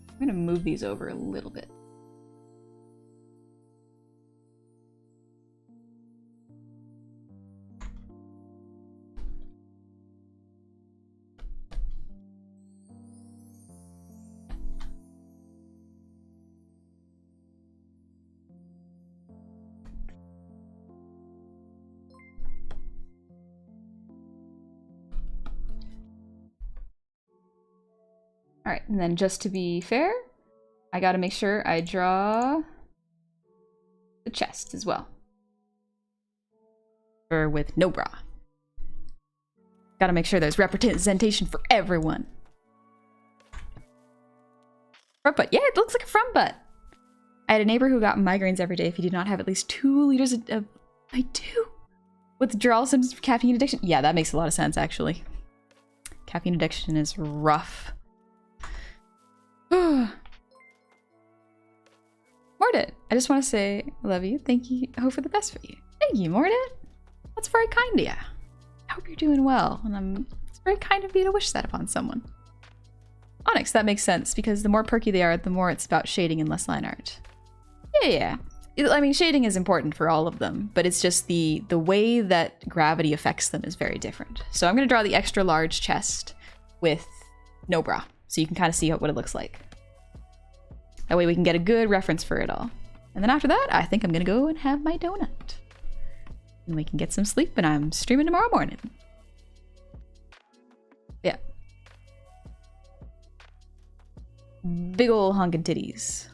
I'm gonna move these over a little bit. All right, and then just to be fair, I gotta make sure I draw the chest as well. Or with no bra. Gotta make sure there's representation for everyone. Front butt. Yeah, it looks like a front butt. I had a neighbor who got migraines every day if he did not have at least 2 liters of... I do. Withdrawal symptoms of caffeine addiction. Yeah, that makes a lot of sense, actually. Caffeine addiction is rough. Mordit, I just want to say I love you. Thank you. I hope for the best for you. Thank you, Mordit. That's very kind of you. I hope you're doing well, and it's very kind of you to wish that upon someone. Onyx, that makes sense, because the more perky they are, the more it's about shading and less line art. Yeah. I mean, shading is important for all of them, but it's just the way that gravity affects them is very different. So I'm going to draw the extra large chest with no bra, so you can kind of see what it looks like. That way we can get a good reference for it all. And then after that, I think I'm going to go and have my donut. And we can get some sleep, and I'm streaming tomorrow morning. Yeah. Big ol' honkin' titties.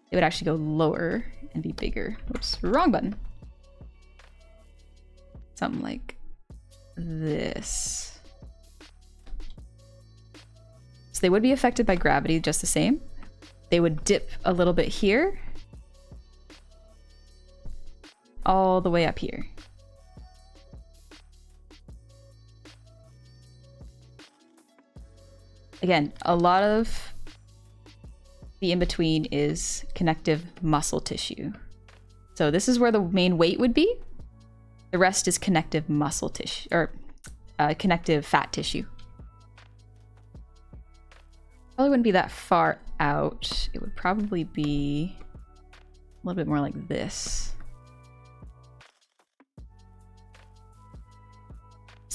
They would actually go lower and be bigger. Whoops, wrong button. Something like this. So they would be affected by gravity just the same. They would dip a little bit here. All the way up here. Again, a lot of the in-between is connective muscle tissue. So this is where the main weight would be. The rest is connective muscle tissue, or connective fat tissue. Probably wouldn't be that far out. It would probably be a little bit more like this.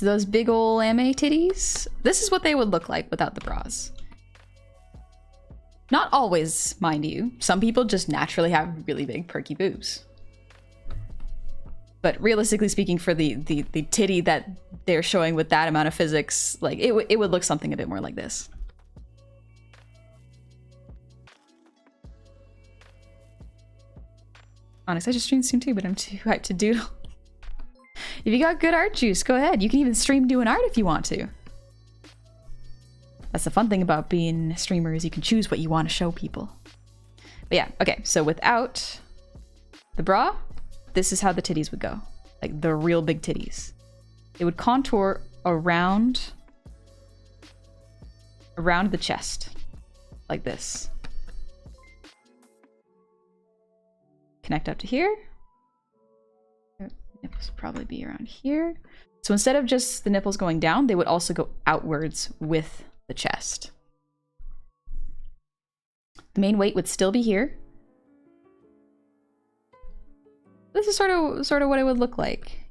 So those big ol' anime titties, this is what they would look like without the bras. Not always, mind you. Some people just naturally have really big perky boobs. But realistically speaking, for the titty that they're showing with that amount of physics, like it would look something a bit more like this. Honestly, I just stream soon too, but I'm too hyped to doodle. If you got good art juice, go ahead. You can even stream doing art if you want to. That's the fun thing about being a streamer, is you can choose what you want to show people. But yeah, okay, so without the bra, this is how the titties would go. Like the real big titties. They would contour around the chest. Like this. Connect up to here. Nipples would probably be around here. So instead of just the nipples going down, they would also go outwards with the chest. The main weight would still be here. This is sort of what it would look like.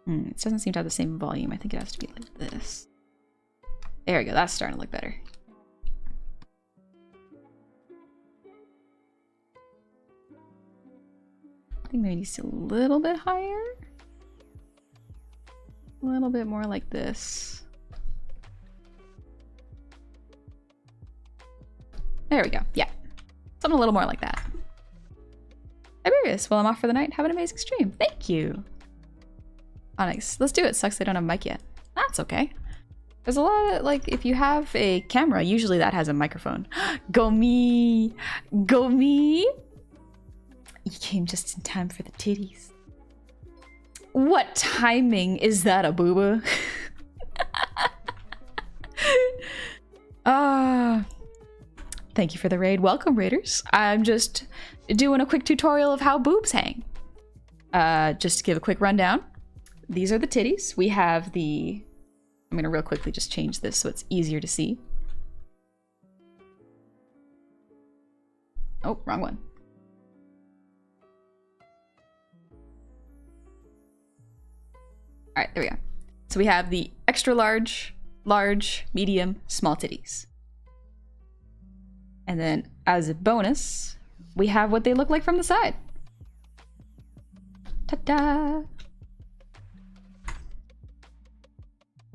It doesn't seem to have the same volume. I think it has to be like this. There we go. That's starting to look better. I think maybe it's a little bit higher. A little bit more like this. There we go. Yeah. Something a little more like that. Tiberius, well, I'm off for the night. Have an amazing stream. Thank you. Onyx, let's do it. Sucks they don't have a mic yet. That's okay. There's a lot of, like, if you have a camera, usually that has a microphone. Go me! Go me! You came just in time for the titties. What timing is that, a booba? Thank you for the raid. Welcome, raiders. I'm just doing a quick tutorial of how boobs hang. Just to give a quick rundown. These are the titties. We have the... I'm gonna real quickly just change this so it's easier to see. Oh, wrong one. All right, there we go. So we have the extra large, large, medium, small titties. And then as a bonus, we have what they look like from the side. Ta-da!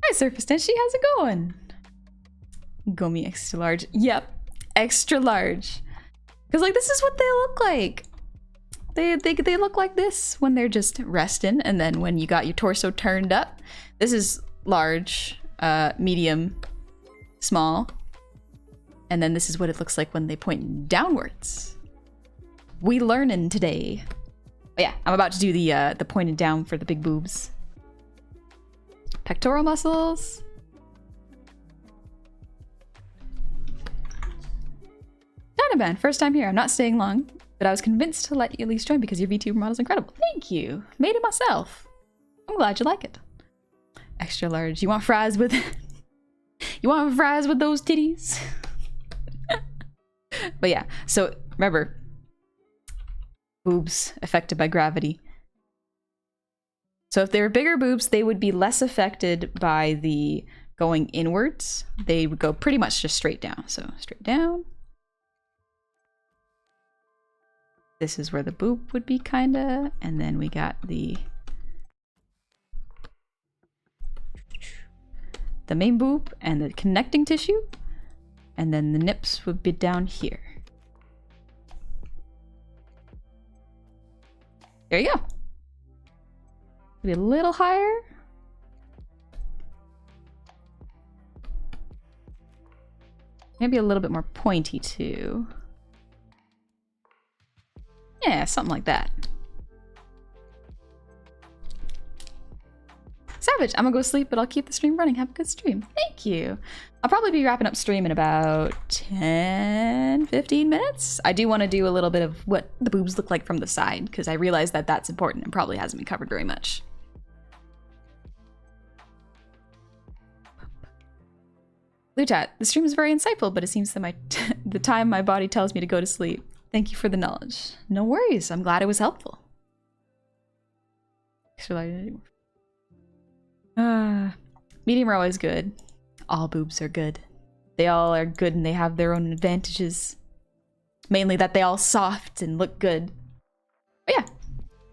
Hi, Surface Tenshi, how's it going? Gomi extra large. Yep, extra large. Because like this is what they look like. They look like this when they're just resting, and then when you got your torso turned up, this is large, medium, small, and then this is what it looks like when they point downwards. We learning today. But yeah, I'm about to do the pointed down for the big boobs. Pectoral muscles. Dynaban, first time here. I'm not staying long, but I was convinced to let you at least join because your VTuber model is incredible. Thank you. Made it myself. I'm glad you like it. Extra large. You want fries with... You want fries with those titties? But yeah, so remember, boobs affected by gravity. So if they were bigger boobs, they would be less affected by the going inwards. They would go pretty much just straight down. So straight down. This is where the boob would be, kinda. And then we got the main boob and the connecting tissue. And then the nips would be down here. There you go. Maybe a little higher. Maybe a little bit more pointy too. Yeah, something like that. Savage, I'm gonna go sleep, but I'll keep the stream running. Have a good stream. Thank you. I'll probably be wrapping up stream in about 10-15 minutes. I do want to do a little bit of what the boobs look like from the side, because I realize that that's important and probably hasn't been covered very much. Lutat, the stream is very insightful, but it seems that the time my body tells me to go to sleep. Thank you for the knowledge. No worries, I'm glad it was helpful. Medium are always good. All boobs are good. They all are good and they have their own advantages. Mainly that they all soft and look good. But yeah.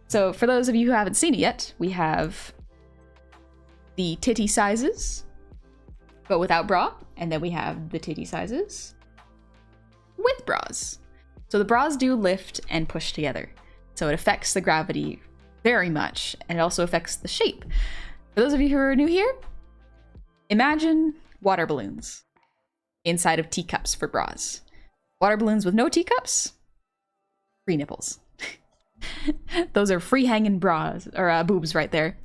So for those of you who haven't seen it yet, we have the titty sizes, but without bra. And then we have the titty sizes with bras. So the bras do lift and push together. So it affects the gravity very much. And it also affects the shape. For those of you who are new here, imagine water balloons inside of teacups for bras. Water balloons with no teacups, free nipples. Those are free hanging bras or boobs right there.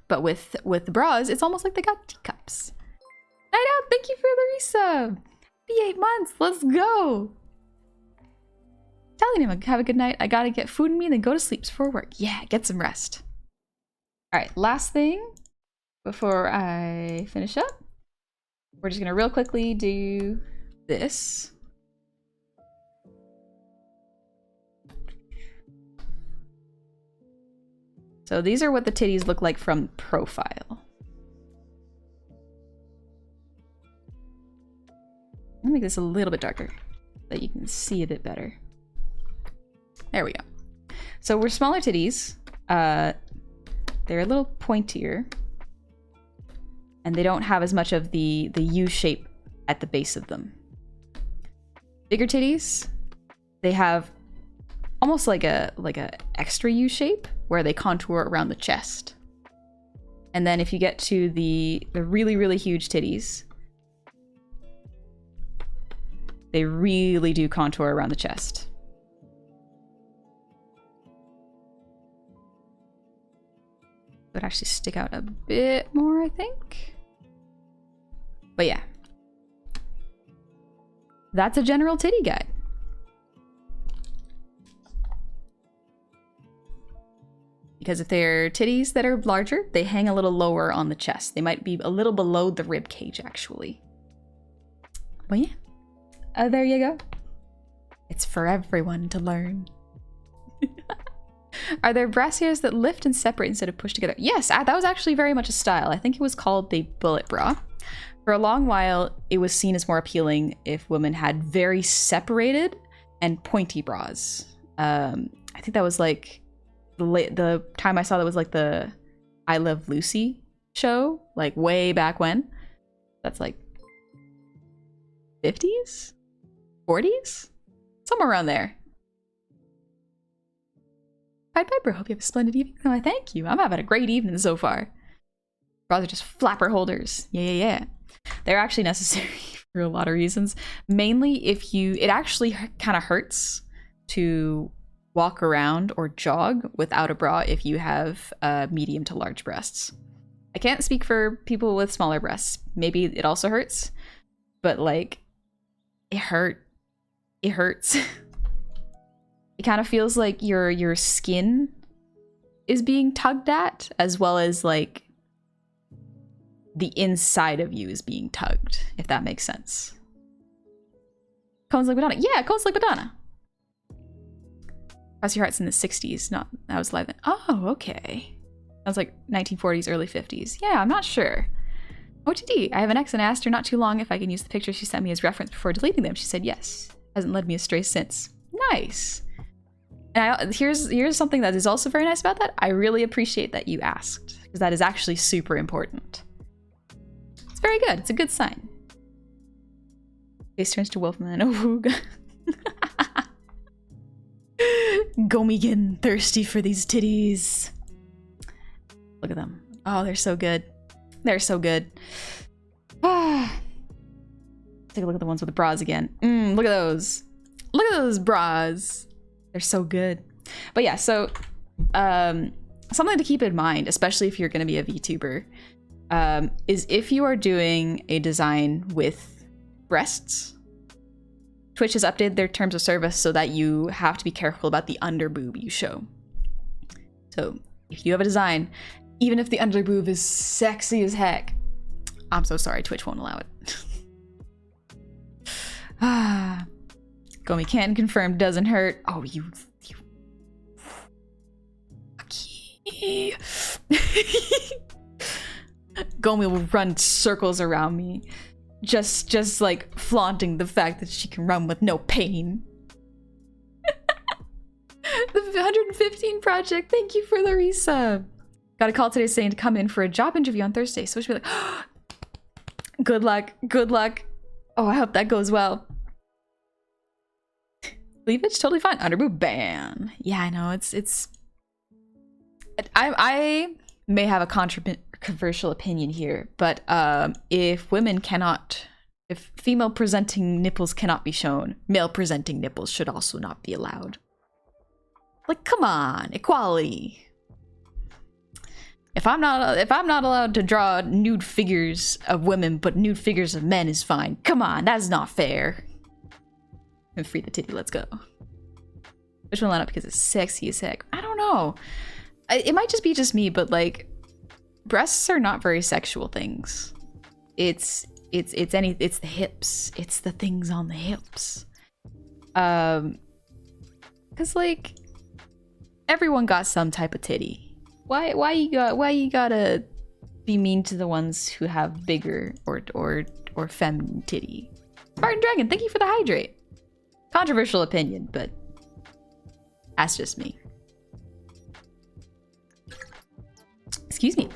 But with the bras, it's almost like they got teacups. Night out, thank you for the resub. 8 months, let's go. Telling him, have a good night. I gotta get food in me and then go to sleep before work. Yeah, get some rest. All right, last thing before I finish up. We're just gonna real quickly do this. So these are what the titties look like from profile. Let me make this a little bit darker so that you can see a bit better. There we go. So we're smaller titties. They're a little pointier. And they don't have as much of the U shape at the base of them. Bigger titties, they have almost like a extra U shape where they contour around the chest. And then if you get to the really, really huge titties, they really do contour around the chest. It would actually stick out a bit more, I think. But yeah. That's a general titty guide. Because if they're titties that are larger, they hang a little lower on the chest. They might be a little below the rib cage, actually. But yeah. There you go. It's for everyone to learn. Are there brassieres that lift and separate instead of push together? Yes, that was actually very much a style. I think it was called the bullet bra. For a long while, it was seen as more appealing if women had very separated and pointy bras. I think that was like the time I saw that was like the I Love Lucy show, like way back when. That's like 50s? 40s? Somewhere around there. Pied Piper, hope you have a splendid evening. Oh, thank you. I'm having a great evening so far. Bras are just flapper holders. Yeah. They're actually necessary for a lot of reasons. Mainly if it actually kind of hurts to walk around or jog without a bra if you have medium to large breasts. I can't speak for people with smaller breasts. Maybe it also hurts, but like, it hurts. It kind of feels like your skin is being tugged at, as well as like the inside of you is being tugged, if that makes sense. Cones like Madonna. Yeah, cones like Madonna. Cross Your Heart's in the 60s. Not, that was live then. Oh, okay. That was like 1940s, early 50s. Yeah, I'm not sure. OTD. I have an ex and I asked her not too long if I can use the pictures she sent me as reference before deleting them. She said yes. Hasn't led me astray since. Nice. And here's something that is also very nice about that. I really appreciate that you asked, because that is actually super important. It's very good. It's a good sign. Face turns to Wolfman. Oh, Gomigan, thirsty for these titties. Look at them. Oh, they're so good. They're so good. Take a look at the ones with the bras again. Look at those. Look at those bras. They're so good. But yeah, so something to keep in mind, especially if you're going to be a VTuber, is if you are doing a design with breasts, Twitch has updated their terms of service so that you have to be careful about the under boob you show. So if you have a design, even if the under boob is sexy as heck, I'm so sorry, Twitch won't allow it. Gomi can confirm doesn't hurt. Oh, you. Okay. Gomi will run circles around me, just like flaunting the fact that she can run with no pain. The 115 project, thank you for the resub. Got a call today saying to come in for a job interview on Thursday, so we should be like, oh, good luck, good luck. Oh, I hope that goes well. Cleavage, totally fine. Underboob ban. Yeah, I know, it's I may have a controversial opinion here, but if female presenting nipples cannot be shown, male presenting nipples should also not be allowed. Like, come on, equality. If I'm not allowed to draw nude figures of women, but nude figures of men is fine. Come on, that's not fair. And free the titty, let's go. Which one line up because it's sexy as heck? I don't know. It might just be just me, but like, breasts are not very sexual things. It's the hips. It's the things on the hips. Cause like, everyone got some type of titty. Why you gotta be mean to the ones who have bigger or feminine titty? Spartan Dragon, thank you for the hydrate. Controversial opinion, but that's just me. Excuse me.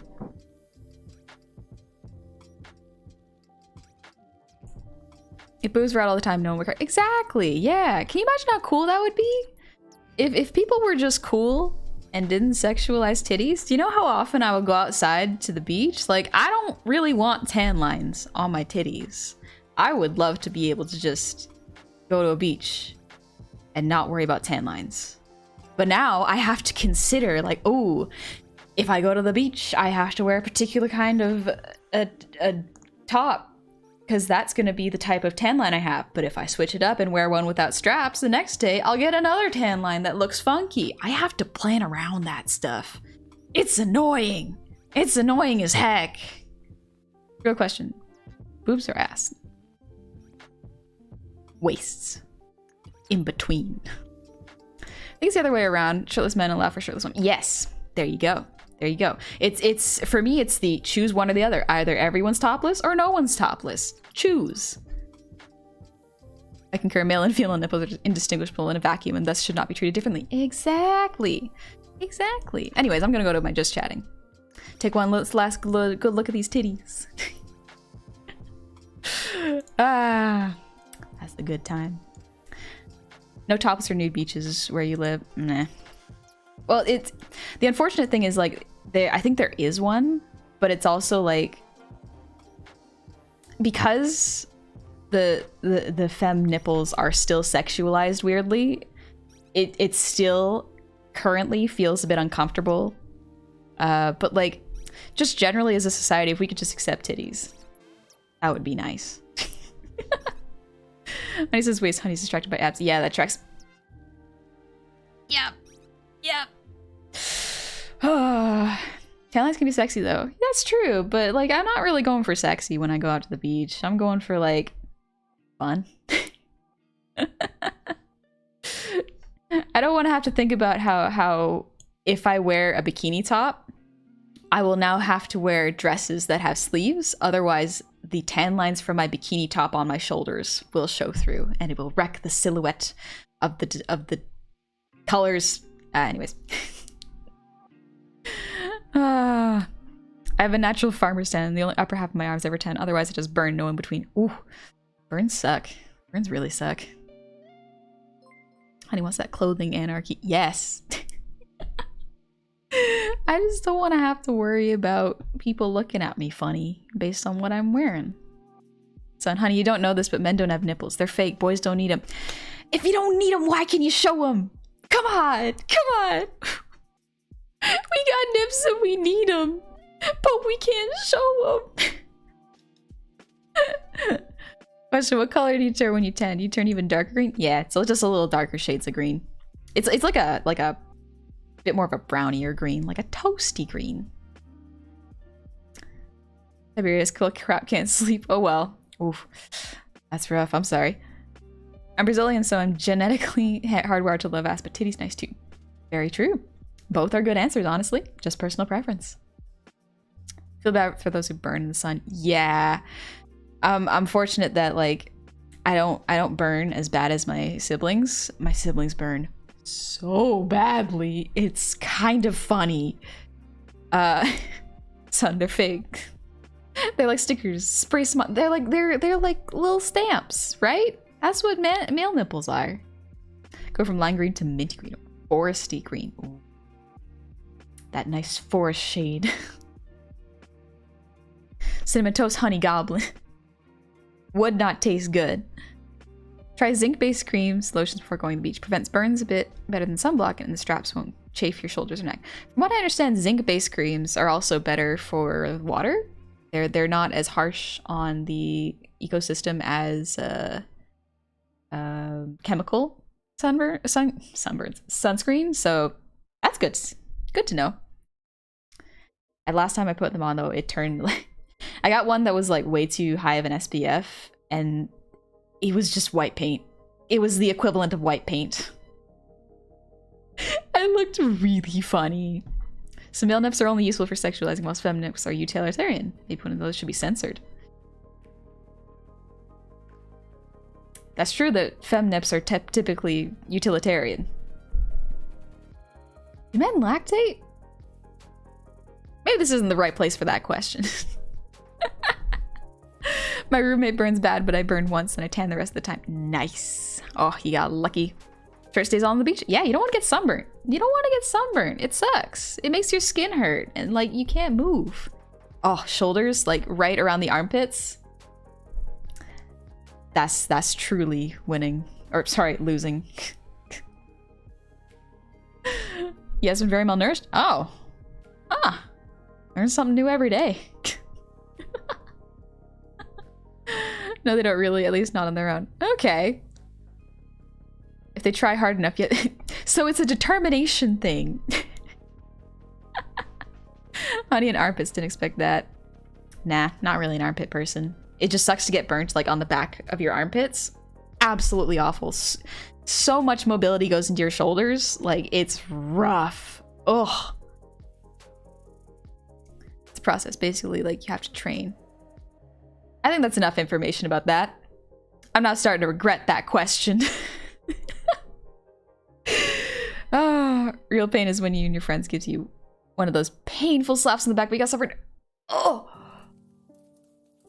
If boobs were out all the time, no one would cry. Exactly, yeah. Can you imagine how cool that would be? If people were just cool and didn't sexualize titties, do you know how often I would go outside to the beach? Like, I don't really want tan lines on my titties. I would love to be able to just go to a beach and not worry about tan lines. But now I have to consider, like, oh, if I go to the beach, I have to wear a particular kind of a top, because that's going to be the type of tan line I have. But if I switch it up and wear one without straps, the next day I'll get another tan line that looks funky. I have to plan around that stuff. It's annoying. It's annoying as heck. Real question. Boobs or ass? Waists. In between. I think it's the other way around. Shirtless men allow for shirtless women. Yes. There you go. There you go. It's for me, it's the choose one or the other. Either everyone's topless or no one's topless. Choose. I concur, male and female nipples are indistinguishable in a vacuum and thus should not be treated differently. Exactly. Exactly. Anyways, I'm gonna go to my just chatting. Take one last good look at these titties. Ah, that's a good time. No topless or nude beaches where you live. Nah. Well, it's the unfortunate thing is like I think there is one, but it's also like because the femme nipples are still sexualized weirdly, it still currently feels a bit uncomfortable. But like just generally as a society, if we could just accept titties, that would be nice. Honey says waist, Honey's distracted by abs. Yeah, that tracks. Yep. Yep. Tan lines can be sexy though. That's true, but like I'm not really going for sexy when I go out to the beach. I'm going for like fun. I don't want to have to think about how if I wear a bikini top, I will now have to wear dresses that have sleeves. Otherwise, the tan lines from my bikini top on my shoulders will show through, and it will wreck the silhouette of the colors. Anyways. I have a natural farmer's tan, and the only upper half of my arms ever tan. Otherwise, I just burn, no in between. Ooh, burns suck. Burns really suck. Honey wants that clothing anarchy. Yes. I just don't want to have to worry about people looking at me funny based on what I'm wearing. Son, honey, you don't know this, but men don't have nipples. They're fake. Boys don't need them. If you don't need them, why can you show them? Come on. Come on. We got nips and we need them, but we can't show them. Question, what color do you turn when you tan? Do you turn even darker green? Yeah, it's just a little darker shades of green. It's like a bit more of a brownier green, like a toasty green. Tiberius, cool crap, can't sleep. Oh well. Oof. That's rough, I'm sorry. I'm Brazilian, so I'm genetically hardwired to love ass, but titties nice too. Very true. Both are good answers, honestly. Just personal preference. Feel bad for those who burn in the sun. Yeah. I'm fortunate that like I don't burn as bad as my siblings. My siblings burn so badly. It's kind of funny. Son, they're fake. They're like stickers, spray smut. They're like little stamps, right? That's what male nipples are. Go from lime green to minty green, foresty green. Ooh. That nice forest shade. Cinnamon toast honey goblin. Would not taste good. Try zinc-based creams, lotions before going to the beach. Prevents burns a bit better than sunblock, and the straps won't chafe your shoulders or neck. From what I understand, zinc-based creams are also better for water. They're not as harsh on the ecosystem as chemical sunscreen. So that's good. Good to know. And last time I put them on though, it turned like I got one that was like way too high of an SPF, and it was just white paint. It was the equivalent of white paint. I looked really funny. So male nips are only useful for sexualizing, whilst fem nips are utilitarian. Maybe one of those should be censored. That's true that fem nips are typically utilitarian. Do men lactate? Maybe this isn't the right place for that question. My roommate burns bad, but I burn once and I tan the rest of the time. Nice. Oh, you got lucky. Shirt stays on the beach. Yeah, you don't want to get sunburned. You don't want to get sunburned. It sucks. It makes your skin hurt and like you can't move. Oh, shoulders like right around the armpits. That's truly winning. Or sorry, losing. You guys been very malnourished? Oh. Ah. Learn something new every day. No, they don't really, at least not on their own. Okay. If they try hard enough yet. So it's a determination thing. Honey and armpits, didn't expect that. Nah, not really an armpit person. It just sucks to get burnt like on the back of your armpits. Absolutely awful. So much mobility goes into your shoulders. Like it's rough. Ugh. It's a process. Basically, like you have to train. I think that's enough information about that. I'm not starting to regret that question. Real pain is when you and your friends gives you one of those painful slaps in the back, but you got suffered. Oh,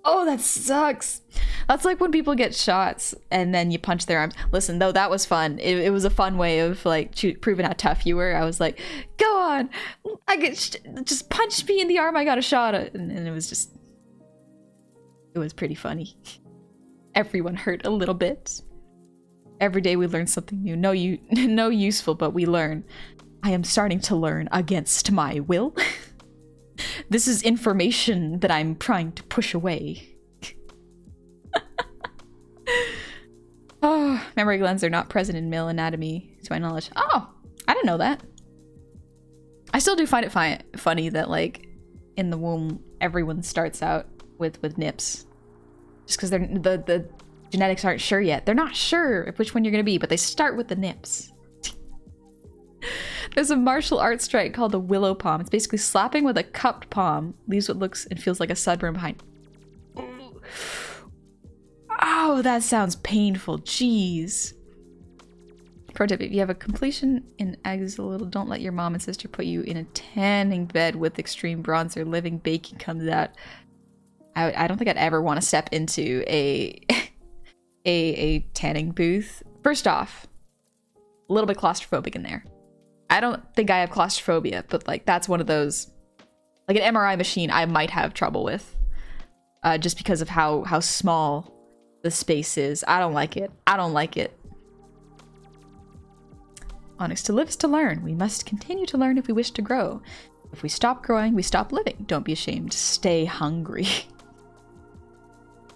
that sucks. That's like when people get shots and then you punch their arms. Listen, though, that was fun. It was a fun way of like proving how tough you were. I was like, go on, I get just punch me in the arm. I got a shot, and it was just. It was pretty funny. Everyone hurt a little bit. Every day we learn something new. No useful, but we learn. I am starting to learn against my will. This is information that I'm trying to push away. Oh, memory glands are not present in male anatomy, to my knowledge. Oh, I didn't know that. I still do find it funny that like in the womb, everyone starts out with nips. Just because the genetics aren't sure yet. They're not sure of which one you're going to be, but they start with the nips. There's a martial arts strike called the willow palm. It's basically slapping with a cupped palm. Leaves what looks and feels like a sunburn behind. Oh, that sounds painful. Jeez. Pro tip, if you have a completion in eggs a little, don't let your mom and sister put you in a tanning bed with extreme bronzer. Living baking comes out. I don't think I'd ever want to step into a tanning booth. First off, a little bit claustrophobic in there. I don't think I have claustrophobia, but like that's one of those, like an MRI machine I might have trouble with, just because of how small the space is. I don't like it. I don't like it. Onyx, to live is to learn. We must continue to learn if we wish to grow. If we stop growing, we stop living. Don't be ashamed. Stay hungry.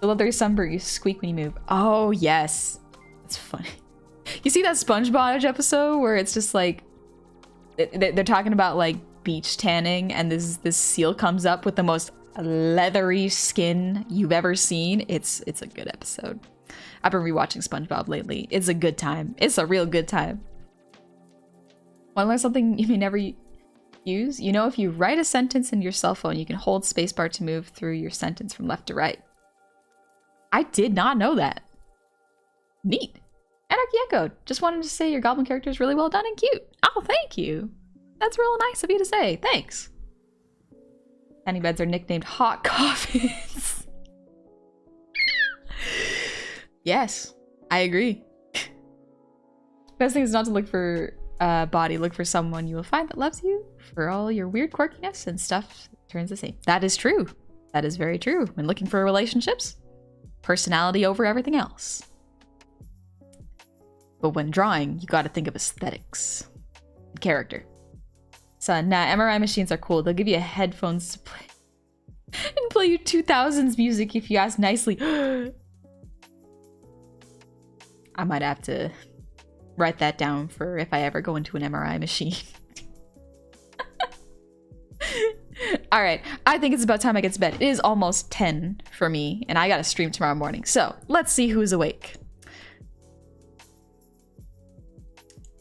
The leather sunburn, you squeak when you move. Oh, yes. That's funny. You see that SpongeBob episode where it's just like, they're talking about like beach tanning and this seal comes up with the most leathery skin you've ever seen. It's a good episode. I've been rewatching SpongeBob lately. It's a good time. It's a real good time. Want to learn something you may never use? You know, if you write a sentence in your cell phone, you can hold spacebar to move through your sentence from left to right. I did not know that. Neat. Anarchy Echo, just wanted to say your goblin character is really well done and cute. Oh, thank you. That's real nice of you to say. Thanks. Tiny beds are nicknamed hot coffins. Yes, I agree. Best thing is not to look for body, look for someone you will find that loves you for all your weird quirkiness and stuff turns the same. That is true. That is very true. When looking for relationships, personality over everything else. But when drawing, you gotta think of aesthetics. Character. Son, nah, MRI machines are cool. They'll give you headphones to play and play you 2000s music if you ask nicely. I might have to write that down for if I ever go into an MRI machine. All right, I think it's about time I get to bed. It is almost 10 for me, and I gotta stream tomorrow morning. So let's see who's awake.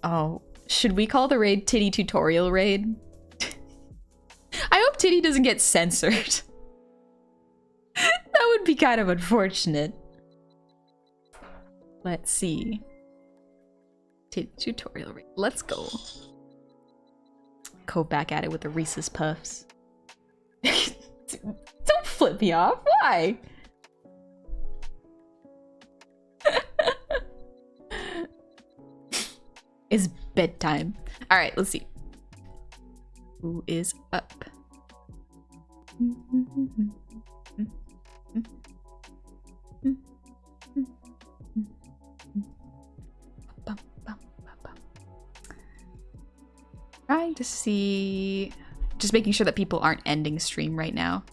Oh, should we call the raid Titty Tutorial Raid? I hope Titty doesn't get censored. That would be kind of unfortunate. Let's see. Titty Tutorial Raid. Let's go. Go back at it with the Reese's Puffs. Don't flip me off. Why? It's bedtime. All right, let's see. Who is up? Trying to see, just making sure that people aren't ending stream right now.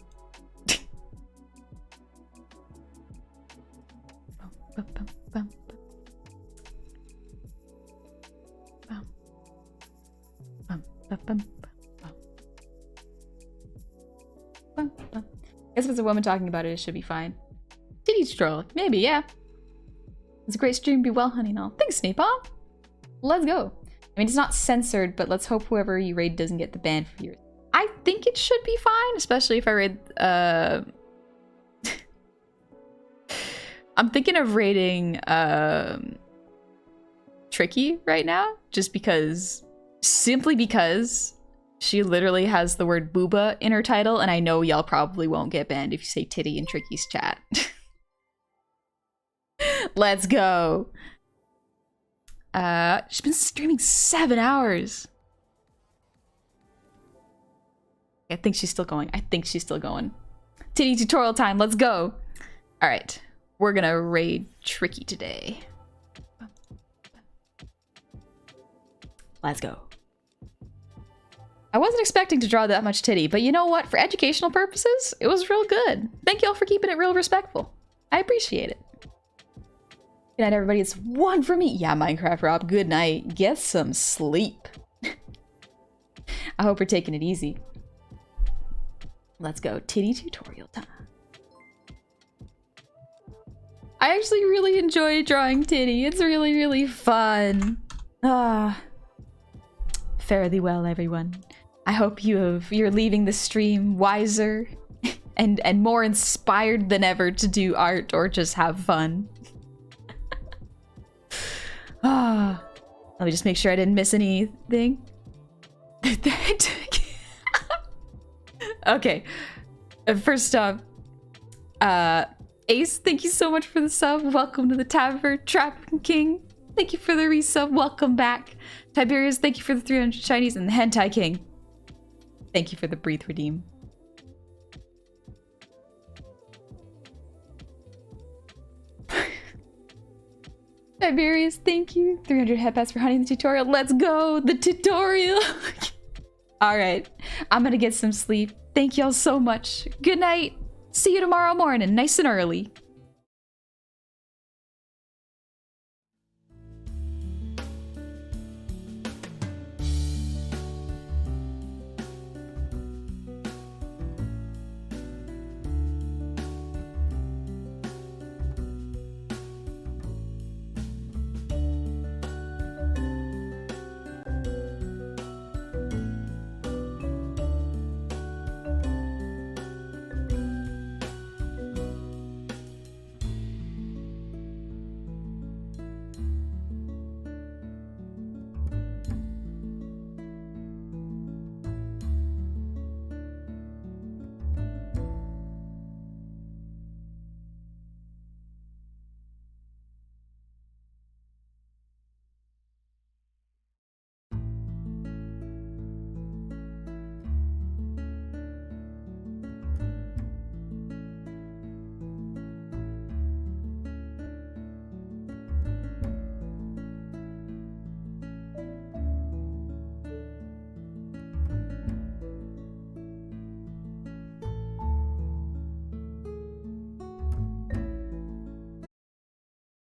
Guess if it's a woman talking about it, it should be fine. Titty stroll, maybe, yeah. It's a great stream, be well, honey, and all. Thanks, Napalm. Let's go. I mean, it's not censored, but let's hope whoever you raid doesn't get the ban for yours. I think it should be fine, especially if I raid, I'm thinking of raiding, Tricky right now, just because, simply because she literally has the word booba in her title, and I know y'all probably won't get banned if you say titty in Tricky's chat. Let's go. She's been streaming 7 hours. I think she's still going. I think she's still going. Titty tutorial time. Let's go. All right. We're gonna raid Tricky today. Let's go. I wasn't expecting to draw that much titty, but you know what? For educational purposes, it was real good. Thank y'all for keeping it real respectful. I appreciate it. Good night, everybody. It's 1 for me. Yeah, Minecraft Rob. Good night. Get some sleep. I hope you're taking it easy. Let's go. Titty tutorial time. I actually really enjoy drawing titty. It's really, really fun. Ah. Fare thee well, everyone. I hope you're leaving the stream wiser and more inspired than ever to do art or just have fun. Ah, let me just make sure I didn't miss anything. Okay, first off, Ace, thank you so much for the sub. Welcome to the Tavern. Trapping King, thank you for the resub. Welcome back. Tiberius, thank you for the 300 Chinese. And the Hentai King, thank you for the Breathe Redeem. Tiberius, thank you. 300 headpass for hunting the tutorial. Let's go. The tutorial. All right. I'm going to get some sleep. Thank y'all so much. Good night. See you tomorrow morning, nice and early.